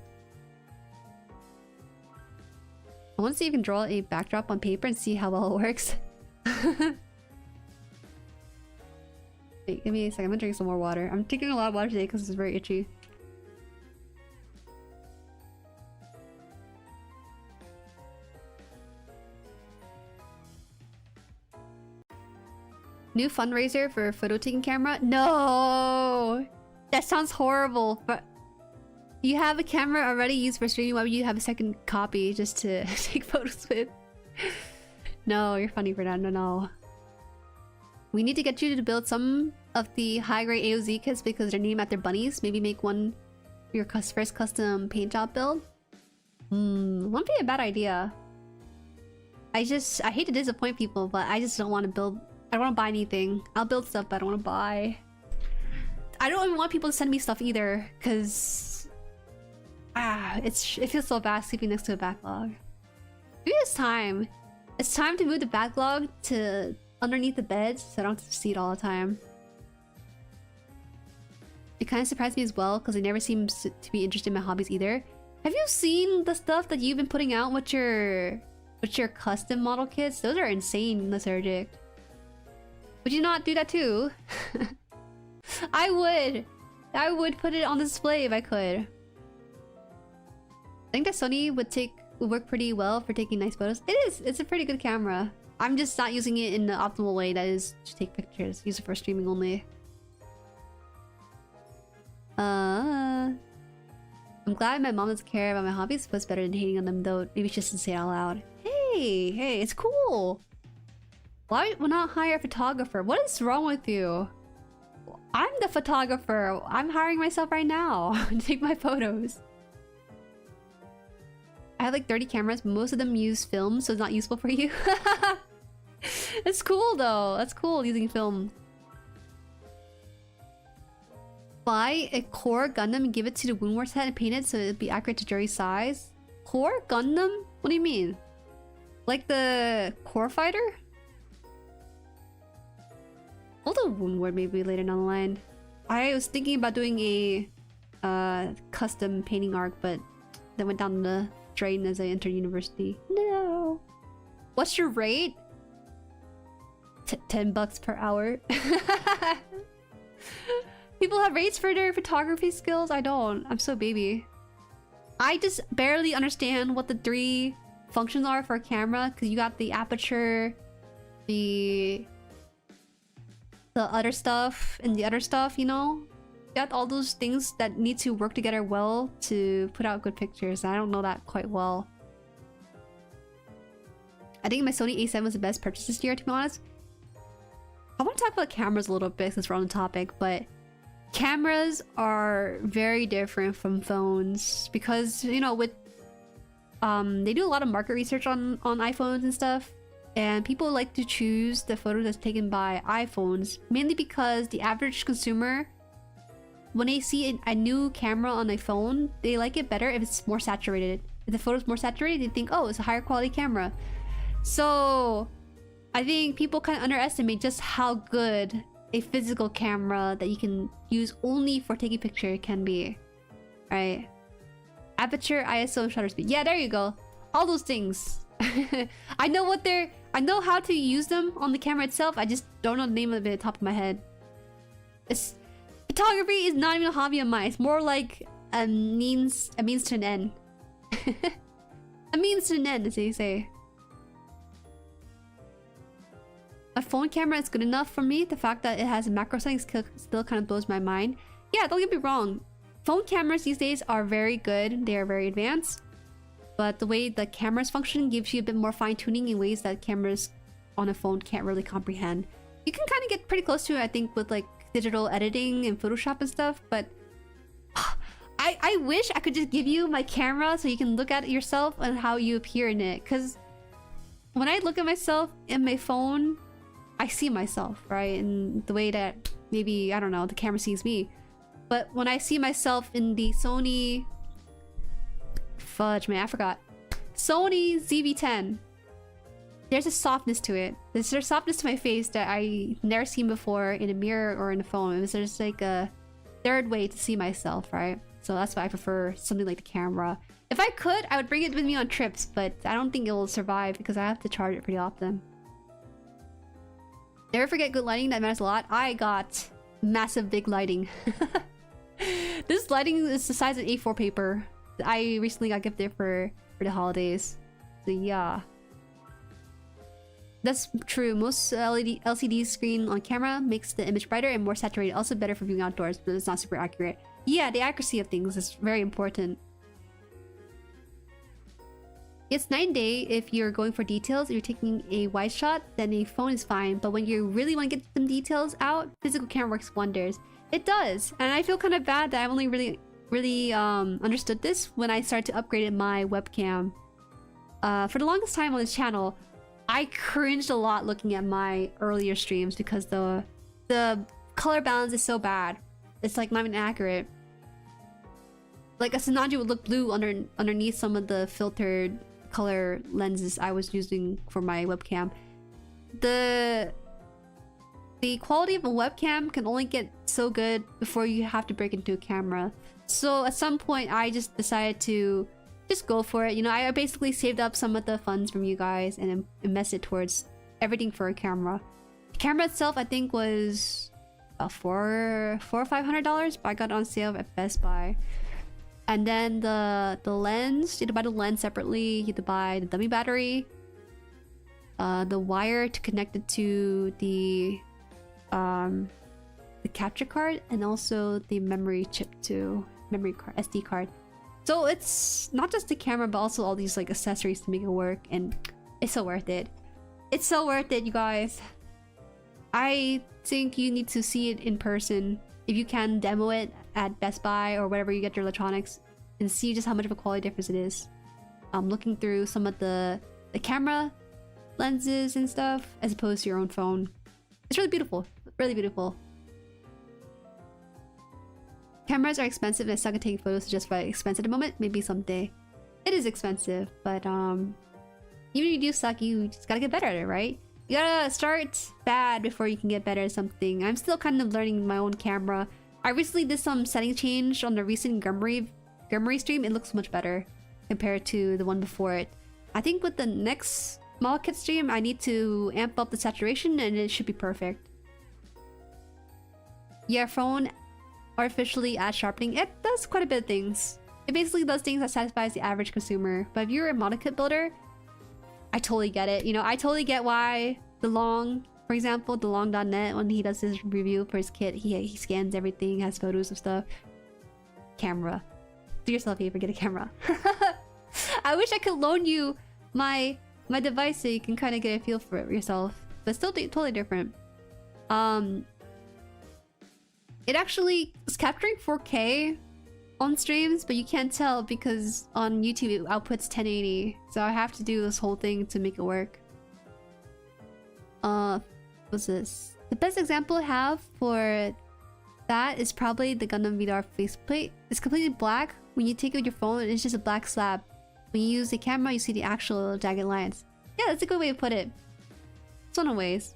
I want to see if you can draw a backdrop on paper and see how well it works. Wait, give me a second. I'm gonna drink some more water. I'm drinking a lot of water today because it's very itchy. New fundraiser for a photo taking camera? No! That sounds horrible, but you have a camera already used for streaming. Why would you have a second copy just to take photos with? No, you're funny for that. No. We need to get you to build some of the high-grade AOZ kits because they're named after bunnies. Maybe make one your first custom paint job build. Wouldn't be a bad idea. I hate to disappoint people, but I just don't want to build. I don't want to buy anything. I'll build stuff, but I don't want to buy. I don't even want people to send me stuff either, because it feels so bad sleeping next to a backlog. Maybe it's time. It's time to move the backlog to underneath the bed so I don't have to see it all the time. It kind of surprised me as well because they never seem to be interested in my hobbies either. Have you seen the stuff that you've been putting out with your custom model kits? Those are insane, lethargic. Would you not do that too? I would put it on display if I could. think that Sony would work pretty well for taking nice photos. It is. It's a pretty good camera. I'm just not using it in the optimal way. That is to take pictures. Use it for streaming only. I'm glad my mom doesn't care about my hobbies, but it's better than hating on them though. Maybe she doesn't say it out loud. Hey, it's cool. Why would not hire a photographer? What is wrong with you? I'm the photographer. I'm hiring myself right now to take my photos. I have like 30 cameras, but most of them use film, so it's not useful for you. It's cool though. That's cool using film. Buy a core Gundam and give it to the Wound War set and paint it so it'll be accurate to Jueri's size. Core Gundam? What do you mean? Like the core fighter? I'll do Wound War maybe later down the line. I was thinking about doing a custom painting arc, but that went down the drain as I entered university. No. What's your rate? 10 bucks per hour. People have rates for their photography skills. I don't. I'm so baby. I just barely understand what the 3 functions are for a camera, because you got the aperture, the other stuff, and the other stuff, you know? You got all those things that need to work together well to put out good pictures. I don't know that quite well. I think my Sony A7 was the best purchase this year, to be honest. I want to talk about cameras a little bit since we're on the topic, but cameras are very different from phones because, you know, with they do a lot of market research on iPhones and stuff, and people like to choose the photos that's taken by iPhones mainly because the average consumer, when they see a new camera on a phone, they like it better if it's more saturated. If the photo's more saturated, they think, oh, it's a higher quality camera. So I think people kind of underestimate just how good a physical camera that you can use only for taking picture can be, right? Aperture, ISO, shutter speed. Yeah, there you go. All those things. I know how to use them on the camera itself. I just don't know the name of it at the top of my head. Photography is not even a hobby of mine. It's more like a means to an end. A means to an end, as they say. A phone camera is good enough for me. The fact that it has macro settings still kind of blows my mind. Yeah, don't get me wrong. Phone cameras these days are very good. They are very advanced. But the way the cameras function gives you a bit more fine-tuning in ways that cameras on a phone can't really comprehend. You can kind of get pretty close to it, I think, with like digital editing and Photoshop and stuff. But I wish I could just give you my camera so you can look at it yourself and how you appear in it. Because when I look at myself in my phone, I see myself, right? In the way that maybe, I don't know, the camera sees me. But when I see myself in the Sony... Fudge, man, I forgot. Sony ZV-10. There's a softness to it. There's a softness to my face that I never seen before in a mirror or in a phone. It was just like a third way to see myself, right? So that's why I prefer something like the camera. If I could, I would bring it with me on trips, but I don't think it will survive because I have to charge it pretty often. Never forget good lighting, that matters a lot. I got massive big lighting. This lighting is the size of A4 paper. I recently got gifted for the holidays. So yeah. That's true. Most LCD screen on camera makes the image brighter and more saturated. Also better for viewing outdoors, but it's not super accurate. Yeah, the accuracy of things is very important. It's night and day if you're going for details. If you're taking a wide shot, then a phone is fine. But when you really want to get some details out, physical camera works wonders. It does. And I feel kind of bad that I've only really understood this when I started to upgrade my webcam. For the longest time on this channel, I cringed a lot looking at my earlier streams because the color balance is so bad. It's like not even accurate. Like a Sinanji would look blue underneath some of the filtered color lenses I was using for my webcam. The quality of a webcam can only get so good before you have to break into a camera. So at some point I just decided to just go for it. You know, I basically saved up some of the funds from you guys and invested towards everything for a camera. The camera itself I think was about $400 or $500, but I got it on sale at Best Buy. And then the lens, you have to buy the lens separately. You have to buy the dummy battery, the wire to connect it to the capture card, and also the memory chip to memory card, SD card. So it's not just the camera, but also all these like accessories to make it work, and it's so worth it. It's so worth it, you guys. I think you need to see it in person. If you can demo it at Best Buy or wherever you get your electronics, and see just how much of a quality difference it is. Looking through some of the camera lenses and stuff, as opposed to your own phone. It's really beautiful. Really beautiful. Cameras are expensive and I suck at taking photos, so just by expensive at the moment. Maybe someday. It is expensive, but even if you do suck, you just gotta get better at it, right? You gotta start bad before you can get better at something. I'm still kind of learning my own camera. I recently did some setting change on the recent Jueri stream. It looks much better compared to the one before it. I think with the next model kit stream, I need to amp up the saturation and it should be perfect. Yeah, phone artificially adds sharpening. It does quite a bit of things. It basically does things that satisfies the average consumer. But if you're a model kit builder, I totally get it. You know, I totally get why DeLong, for example, DeLong.net, when he does his review for his kit, he scans everything, has photos of stuff. Camera. Do yourself a favor, get a camera. I wish I could loan you my device so you can kind of get a feel for it yourself. But still totally different. It actually is capturing 4K on streams, but you can't tell because on YouTube it outputs 1080. So I have to do this whole thing to make it work. What's this? The best example I have for that is probably the Gundam VTuber faceplate. It's completely black. When you take it with your phone, it's just a black slab. When you use the camera, you see the actual jagged lines. Yeah, that's a good way to put it. It's one of the ways.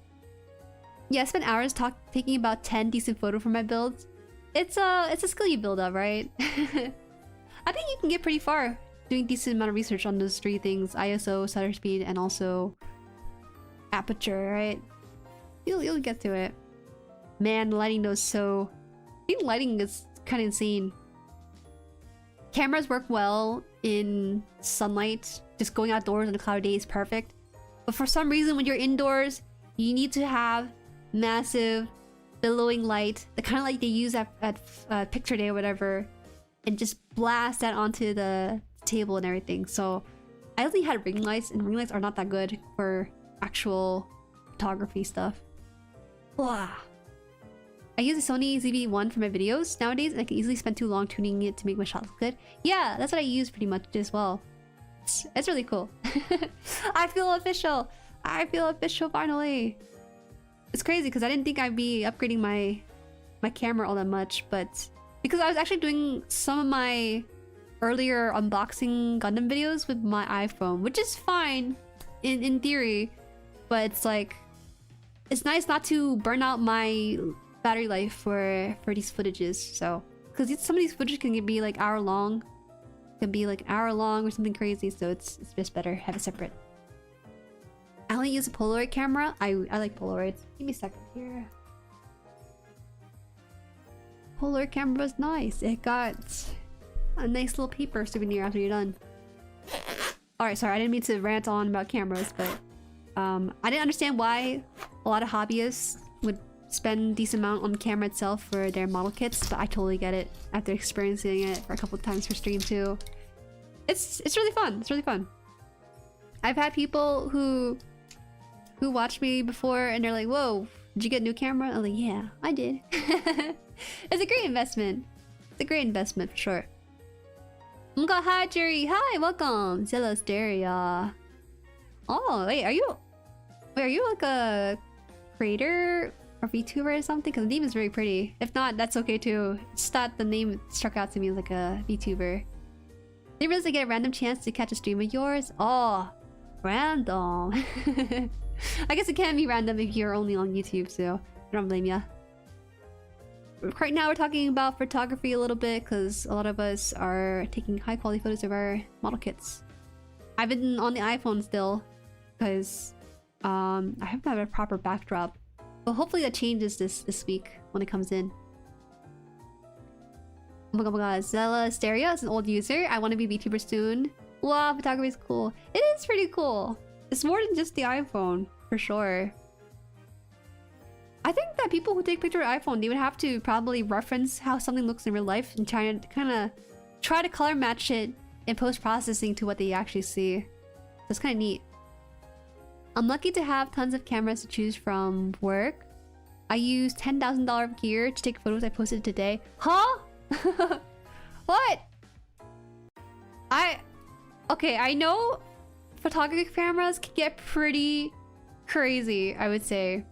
Yeah, I spent hours taking about 10 decent photos for my builds. It's a skill you build up, right? I think you can get pretty far doing decent amount of research on those three things: ISO, shutter speed, and also aperture, right? You'll get to it. Man, the lighting though is so... I think lighting is kind of insane. Cameras work well in sunlight. Just going outdoors on a cloudy day is perfect. But for some reason, when you're indoors, you need to have massive billowing light, the kind of light they use at picture day or whatever, and just blast that onto the table and everything. So I only had ring lights, and ring lights are not that good for actual photography stuff. Wow. I use a Sony ZV-1 for my videos nowadays, and I can easily spend too long tuning it to make my shots look good. Yeah, that's what I use pretty much as well. It's really cool. I feel official. I feel official finally. It's crazy because I didn't think I'd be upgrading my camera all that much, but because I was actually doing some of my earlier unboxing Gundam videos with my iPhone, which is fine in theory, but it's like it's nice not to burn out my battery life for these footages. So because some of these footage can be like hour long, or something crazy, so it's just better have it separate. I only use a Polaroid camera. I like Polaroids. Give me a second here. Polaroid camera was nice. It got a nice little paper souvenir after you're done. Alright, sorry, I didn't mean to rant on about cameras, but I didn't understand why a lot of hobbyists would spend a decent amount on the camera itself for their model kits, but I totally get it after experiencing it for a couple of times for stream too. It's really fun. It's really fun. I've had people who watched me before and they're like, "Whoa, did you get a new camera?" I'm like, "Yeah, I did." It's a great investment. It's a great investment for sure. Hi, Jueri. Hi, welcome. Celosteria. Oh, wait, are you like a creator or VTuber or something? Because the name is very pretty. If not, that's okay too. It's that the name struck out to me as like a VTuber. Did you really get a random chance to catch a stream of yours? Oh, random. I guess it can be random if you're only on YouTube, so I don't blame ya. Right now we're talking about photography a little bit because a lot of us are taking high quality photos of our model kits. I've been on the iPhone still because I haven't had a proper backdrop, but hopefully that changes this week when it comes in. Oh my god, oh my god. Zella Stereo is an old user. I want to be a VTuber soon. Wow, photography is cool. It is pretty cool. It's more than just the iPhone, for sure. I think that people who take pictures with iPhone, they would have to probably reference how something looks in real life and try to color match it in post-processing to what they actually see. That's kind of neat. I'm lucky to have tons of cameras to choose from work. I use $10,000 gear to take photos I posted today. Huh? What? Okay, I know photography cameras can get pretty crazy, I would say.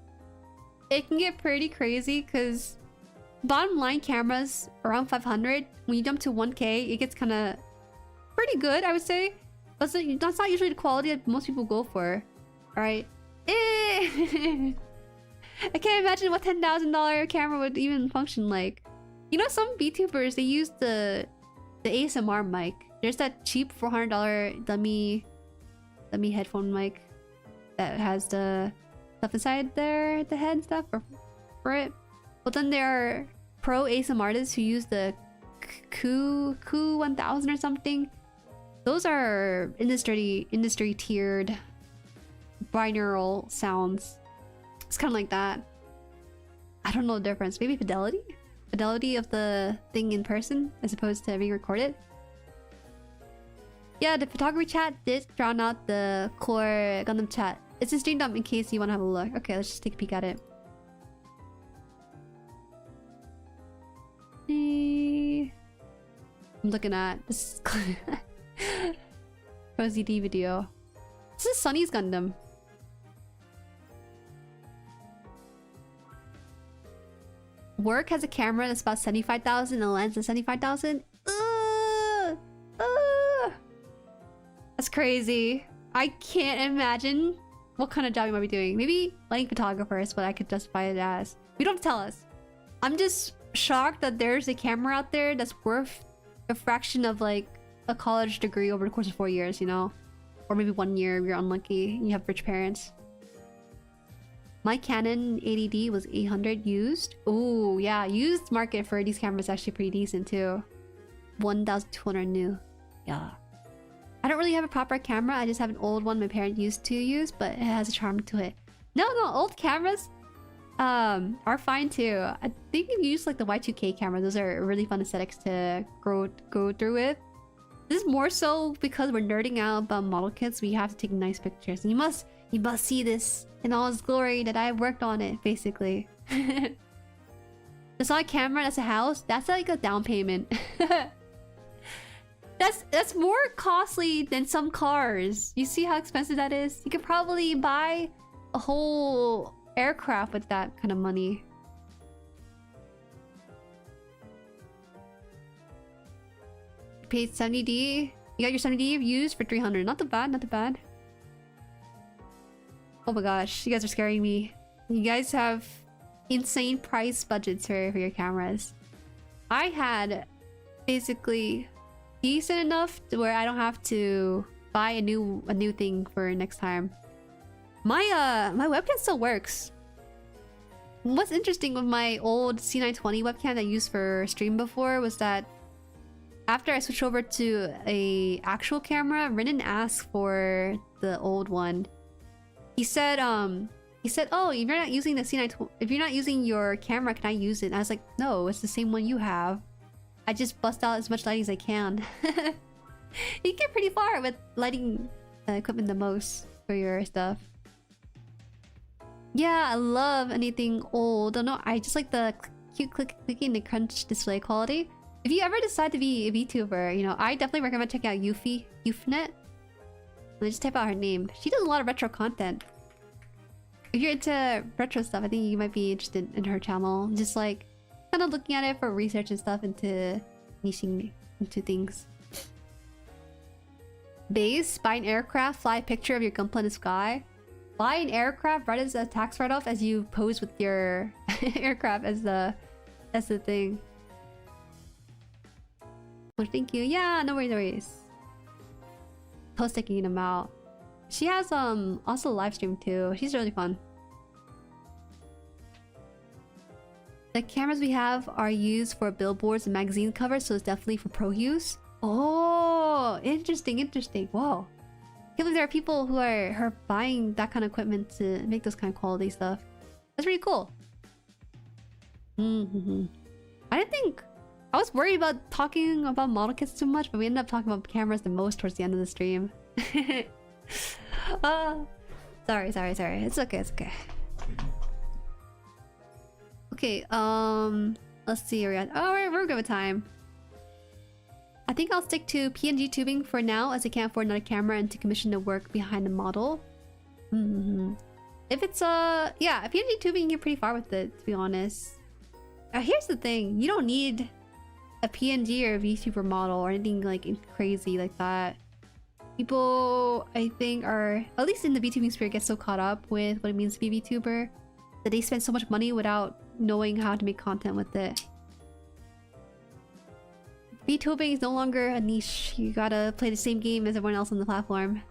It can get pretty crazy because bottom line cameras around 500, when you jump to 1K, it gets kind of pretty good, I would say. That's not usually the quality that most people go for. Alright. I can't imagine what $10,000 camera would even function like. You know, some VTubers, they use the ASMR mic. There's that cheap $400 dummy headphone mic that has the stuff inside there, the head stuff for it. But then there are pro ASMR artists who use the Ku 1000 or something. Those are industry tiered binaural sounds. It's kind of like that. I don't know the difference. Maybe fidelity of the thing in person as opposed to being recorded. Yeah, the photography chat did drown out the core Gundam chat. It's in stream dump in case you want to have a look. Okay, let's just take a peek at it. I'm looking at this ProZD video. This is Sunny's Gundam. Work has a camera that's about 75,000 and a lens that's 75,000. That's crazy. I can't imagine what kind of job you might be doing. Maybe lighting photographer is what I could justify it as. You don't have to tell us. I'm just shocked that there's a camera out there that's worth a fraction of like a college degree over the course of 4 years, you know? Or maybe 1 year if you're unlucky and you have rich parents. My Canon 80D was 800 used. Oh yeah, used market for these cameras is actually pretty decent too. 1,200 new. Yeah. I don't really have a proper camera. I just have an old one my parents used to use, but it has a charm to it. No, old cameras are fine too. I think if you use like the Y2K camera, those are really fun aesthetics to go through with. This is more so because we're nerding out about model kits. We have to take nice pictures, and you must see this in all its glory that I worked on it, basically. That's not a camera, that's a house. That's like a down payment. That's more costly than some cars. You see how expensive that is? You could probably buy a whole aircraft with that kind of money. You paid 70D. You got your 70D used for 300. Not too bad, not too bad. Oh my gosh, you guys are scaring me. You guys have insane price budgets for your cameras. I had basically decent enough to where I don't have to buy a new thing for next time. My webcam still works. What's interesting with my old C920 webcam that I used for stream before was that after I switched over to a actual camera, Renan asked for the old one. He said, "Oh, if you're not using the C920, if you're not using your camera, can I use it?" And I was like, "No, it's the same one you have. I just bust out as much lighting as I can." You get pretty far with lighting equipment the most for your stuff. Yeah, I love anything old. I don't know, I just like the cute clicking the crunch display quality. If you ever decide to be a VTuber, you know, I definitely recommend checking out Yuffnet. Let me just type out her name. She does a lot of retro content. If you're into retro stuff, I think you might be interested in her channel. Just like kind of looking at it for research and stuff into niching into things. Base, buy an aircraft, fly a picture of your gunpla in the sky. Buy an aircraft, write it as a tax write-off as you pose with your aircraft as the thing. Well, thank you. Yeah, no worries, no worries. Post taking them out. She has also live stream too. She's really fun. The cameras we have are used for billboards and magazine covers, so it's definitely for pro use. Oh, interesting, interesting. Whoa. I can't believe there are people who are buying that kind of equipment to make those kind of quality stuff. That's pretty cool. I didn't think... I was worried about talking about model kits too much, but we ended up talking about cameras the most towards the end of the stream. Sorry. It's okay, it's okay. Okay, let's see where we're at. Oh, we're good with time. I think I'll stick to PNG tubing for now, as I can't afford another camera and to commission the work behind the model. If it's yeah, PNG tubing, you're pretty far with it, to be honest. Here's the thing, you don't need a PNG or a VTuber model or anything like crazy like that. People, I think, are, at least in the VTubing spirit, get so caught up with what it means to be a VTuber that they spend so much money without knowing how to make content with it. VTubing is no longer a niche. You gotta play the same game as everyone else on the platform.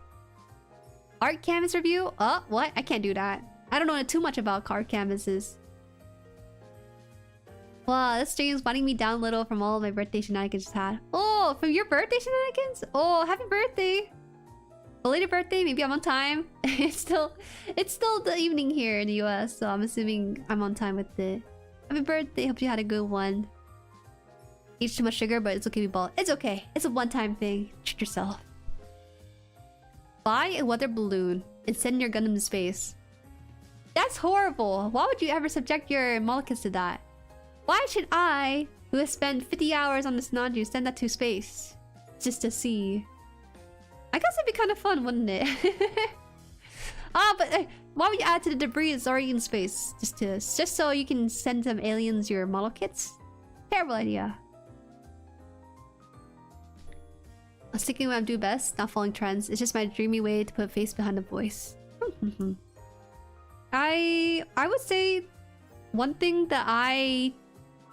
Art canvas review? Oh, what? I can't do that. I don't know too much about art canvases. Wow, this stream's butting me down a little from all of my birthday shenanigans I just had. Oh, from your birthday shenanigans? Oh, happy birthday! Belated birthday, maybe I'm on time. It's still the evening here in the US, so I'm assuming I'm on time with it. Happy birthday, hope you had a good one. Eat too much sugar, but it's okay to be bald. It's okay. It's a one-time thing. Treat yourself. Buy a weather balloon and send your Gundam to space. That's horrible. Why would you ever subject your molecules to that? Why should I, who has spent 50 hours on this Nanju, send that to space? Just to see. I guess it'd be kind of fun, wouldn't it? But why would you add to the debris that's already in space? Just so you can send some aliens your model kits? Terrible idea. I'm sticking what I do best, not following trends. It's just my dreamy way to put a face behind the voice. I would say one thing that I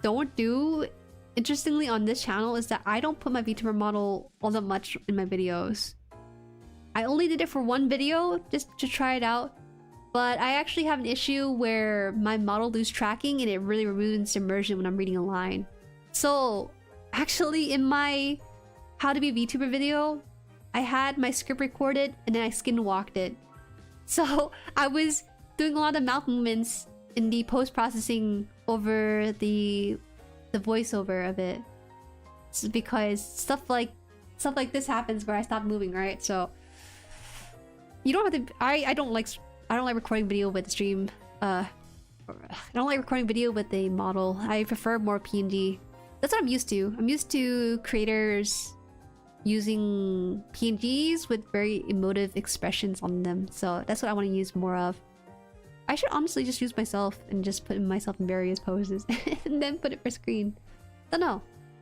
don't do, interestingly, on this channel is that I don't put my VTuber model all that much in my videos. I only did it for one video, just to try it out. But I actually have an issue where my model loses tracking and it really ruins immersion when I'm reading a line. So, actually, in my how to be a VTuber video, I had my script recorded and then I skin walked it. So, I was doing a lot of mouth movements in the post-processing over the voiceover of it. It's because stuff like this happens where I stop moving, right? So you don't have to. I don't like recording video with the stream. I don't like recording video with a model. I prefer more PNG. That's what I'm used to. I'm used to creators using PNGs with very emotive expressions on them. So that's what I want to use more of. I should honestly just use myself and just put myself in various poses and then put it for screen. Don't know.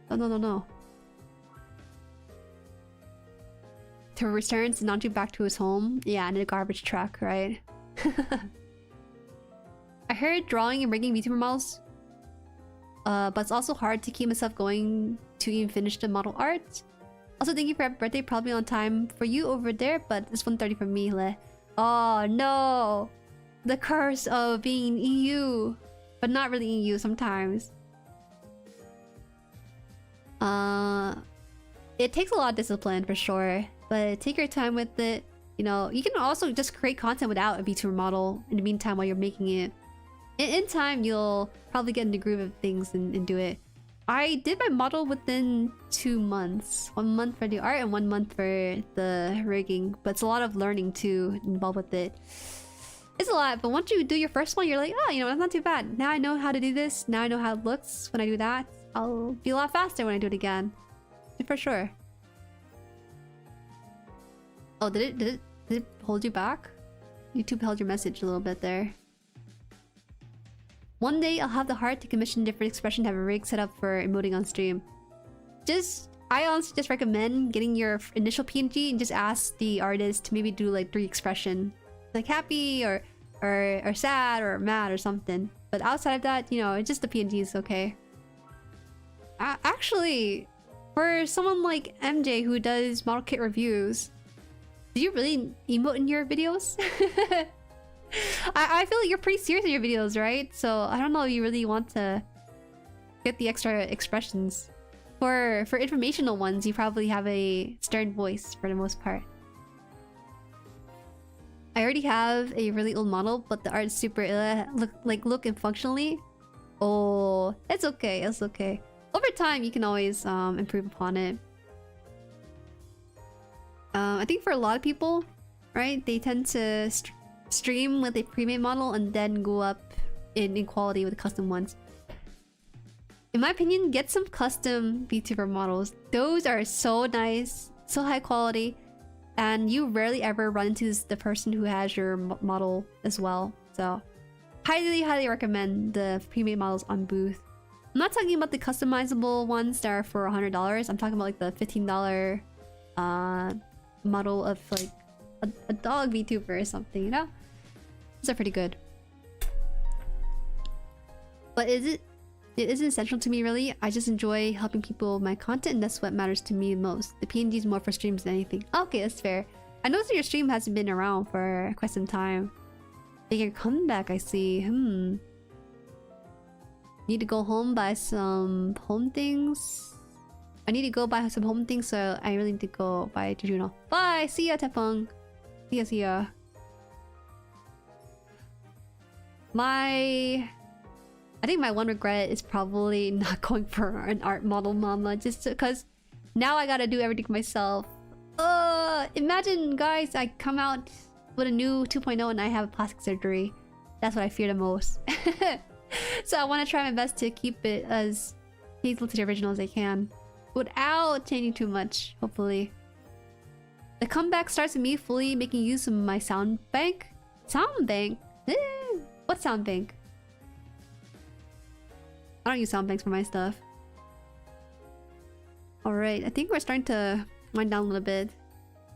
No. To return Nanju back to his home. Yeah, in a garbage truck, right? I heard drawing and rigging VTuber models, but it's also hard to keep myself going to even finish the model art. Also, thank you for happy birthday. Probably on time for you over there, but it's 1:30 for me. Oh no! The curse of being EU, but not really EU sometimes. It takes a lot of discipline for sure, but take your time with it. You know, you can also just create content without a VTuber model in the meantime while you're making it. In time, you'll probably get in the groove of things and do it. I did my model within 2 months. 1 month for the art and 1 month for the rigging, but it's a lot of learning too involved with it. It's a lot, but once you do your first one, you're like, oh, you know, that's not too bad. Now I know how to do this. Now I know how it looks when I do that. I'll be a lot faster when I do it again. For sure. Oh, did it hold you back? YouTube held your message a little bit there. One day, I'll have the heart to commission different expression to have a rig set up for emoting on stream. I honestly just recommend getting your initial PNG and just ask the artist to maybe do like 3 expression. Like happy or sad or mad or something. But outside of that, you know, it's just the PNG is okay. Actually, for someone like MJ who does model kit reviews, do you really emote in your videos? I feel like you're pretty serious in your videos, right? So I don't know if you really want to fit the extra expressions. For informational ones, you probably have a stern voice for the most part. I already have a really old model, but the art is super look and functionally. Oh, it's okay. It's okay. Over time, you can always improve upon it. I think for a lot of people, right, they tend to stream with a pre-made model and then go up in quality with custom ones. In my opinion, get some custom VTuber models. Those are so nice, so high quality, and you rarely ever run into the person who has your model as well. So, highly recommend the pre-made models on Booth. I'm not talking about the customizable ones that are for $100. I'm talking about like the $15 model of like a dog VTuber or something, you know? Those are pretty good. But it isn't essential to me really. I just enjoy helping people with my content, and that's what matters to me most. The PNG is more for streams than anything. Okay, that's fair. I noticed your stream hasn't been around for quite some time. Make your comeback, I see. Need to go home, buy some home things. I need to go buy some home things, so I really need to go buy Jujuno. Bye! See ya, Tepung! See ya. I think my one regret is probably not going for an art model mama, just because now I gotta do everything myself. Imagine, guys, I come out with a new 2.0 and I have plastic surgery. That's what I fear the most. So I want to try my best to keep it as faithful to the original as I can, without changing too much, hopefully. The comeback starts with me fully making use of my sound bank. Sound bank? What sound bank? I don't use sound banks for my stuff. Alright, I think we're starting to wind down a little bit.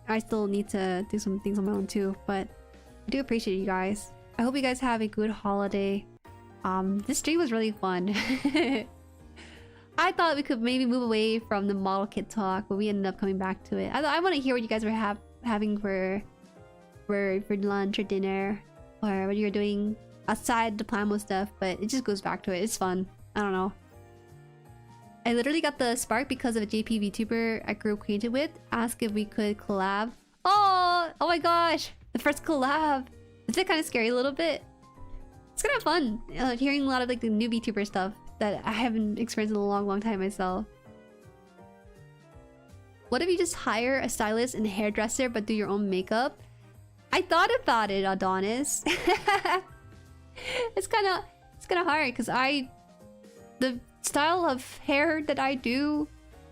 I still need to do some things on my own too, but I do appreciate you guys. I hope you guys have a good holiday. This stream was really fun. I thought we could maybe move away from the model kit talk, but we ended up coming back to it. I want to hear what you guys were having for lunch or dinner, or what you're doing outside the Plamo stuff, but it just goes back to it. It's fun. I don't know. I literally got the spark because of a JP VTuber I grew acquainted with. Asked if we could collab. Oh my gosh! The first collab! Is it kind of scary a little bit? It's kind of fun hearing a lot of like the new VTuber stuff that I haven't experienced in a long time myself. What if you just hire a stylist and a hairdresser but do your own makeup? I thought about it, Adonis. It's kind of hard because the style of hair that I do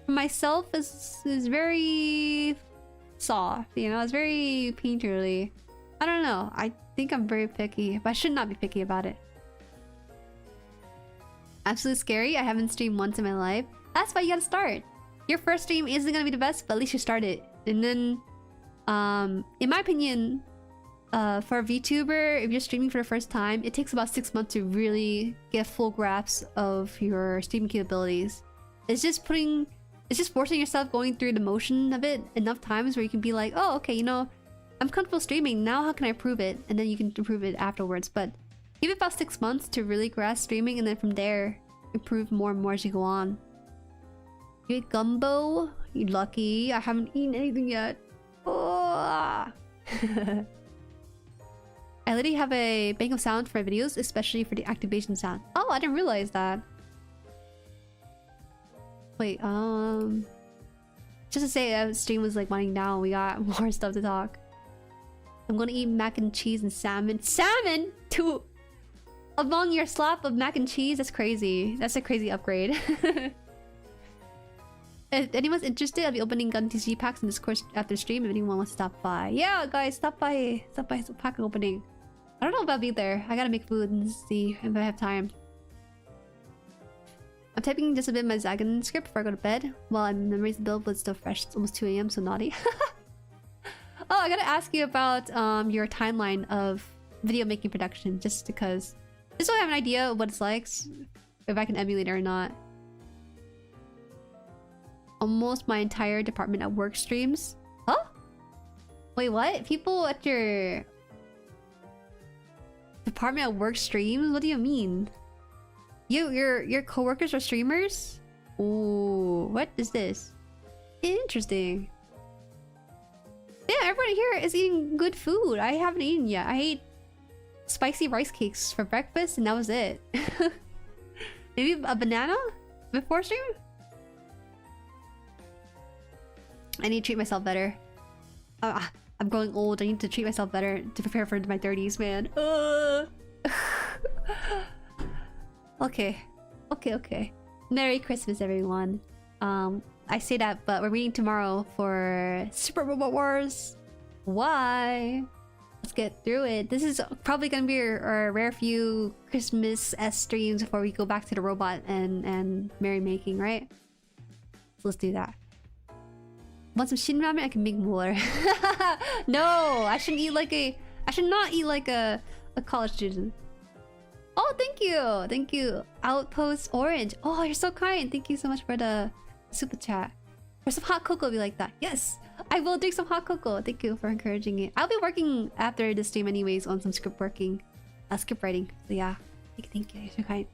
for myself is very soft, you know. It's very painterly. I don't know. I think I'm very picky, but I should not be picky about it. Absolutely scary. I haven't streamed once in my life. That's why you gotta start. Your first stream isn't gonna be the best, but at least you started. And then, in my opinion, for a VTuber, if you're streaming for the first time, it takes about 6 months to really get full grasp of your streaming capabilities. It's just forcing yourself going through the motion of it enough times where you can be like, oh, okay, you know, I'm comfortable streaming, now how can I improve it? And then you can improve it afterwards. But give it about 6 months to really grasp streaming, and then from there, improve more and more as you go on. You ate gumbo? You lucky. I haven't eaten anything yet. Oh. I literally have a bank of sounds for my videos, especially for the activation sound. Oh, I didn't realize that. Wait, just to say, the stream was like winding down. We got more stuff to talk. I'm gonna eat mac and cheese and salmon. Salmon? Among your slap of mac and cheese? That's crazy. That's a crazy upgrade. If anyone's interested, I'll be opening gun TCG packs in Discord after stream if anyone wants to stop by. Yeah, guys, stop by. Stop by some pack opening. I don't know if I'll be there. I gotta make food and see if I have time. I'm typing just a bit of my Zagan script before I go to bed while I'm memorizing the build, but it's still fresh. It's almost 2 AM, so naughty. Oh, I gotta ask you about your timeline of video making production, just because. Just so I have an idea of what it's like, if I can emulate it or not. Almost my entire department at work streams. Huh? Wait, what? People at your department at work streams? What do you mean? Your coworkers are streamers? Ooh, what is this? Interesting. Yeah, everyone here is eating good food. I haven't eaten yet. I ate spicy rice cakes for breakfast and that was it. Maybe a banana before stream? I need to treat myself better. I'm growing old. I need to treat myself better to prepare for my 30s, man. Okay. Merry Christmas, everyone. I say that, but we're meeting tomorrow for Super Robot Wars. Why? Let's get through it. This is probably gonna be our rare few Christmas-esque streams before we go back to the robot and merrymaking, right? So let's do that. Want some shin ramen? I can make more. No, I should not eat like a college student. Oh, thank you. Outpost Orange. Oh, you're so kind. Thank you so much for the super chat. For some hot cocoa, be like that. Yes, I will drink some hot cocoa. Thank you for encouraging it. I'll be working after the stream anyways on some script writing. So yeah, thank you. You're so kind.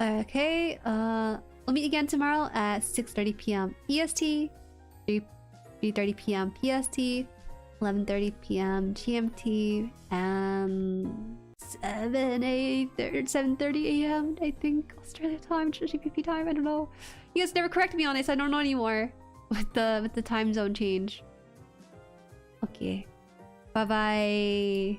Okay, we'll meet again tomorrow at 6:30 p.m. EST, 3:30 p.m. PST, 11:30 p.m. GMT, and 7:30 a.m. I think Australia time, GPP time. I don't know. You guys never correct me on this. I don't know anymore with the time zone change. Okay. Bye.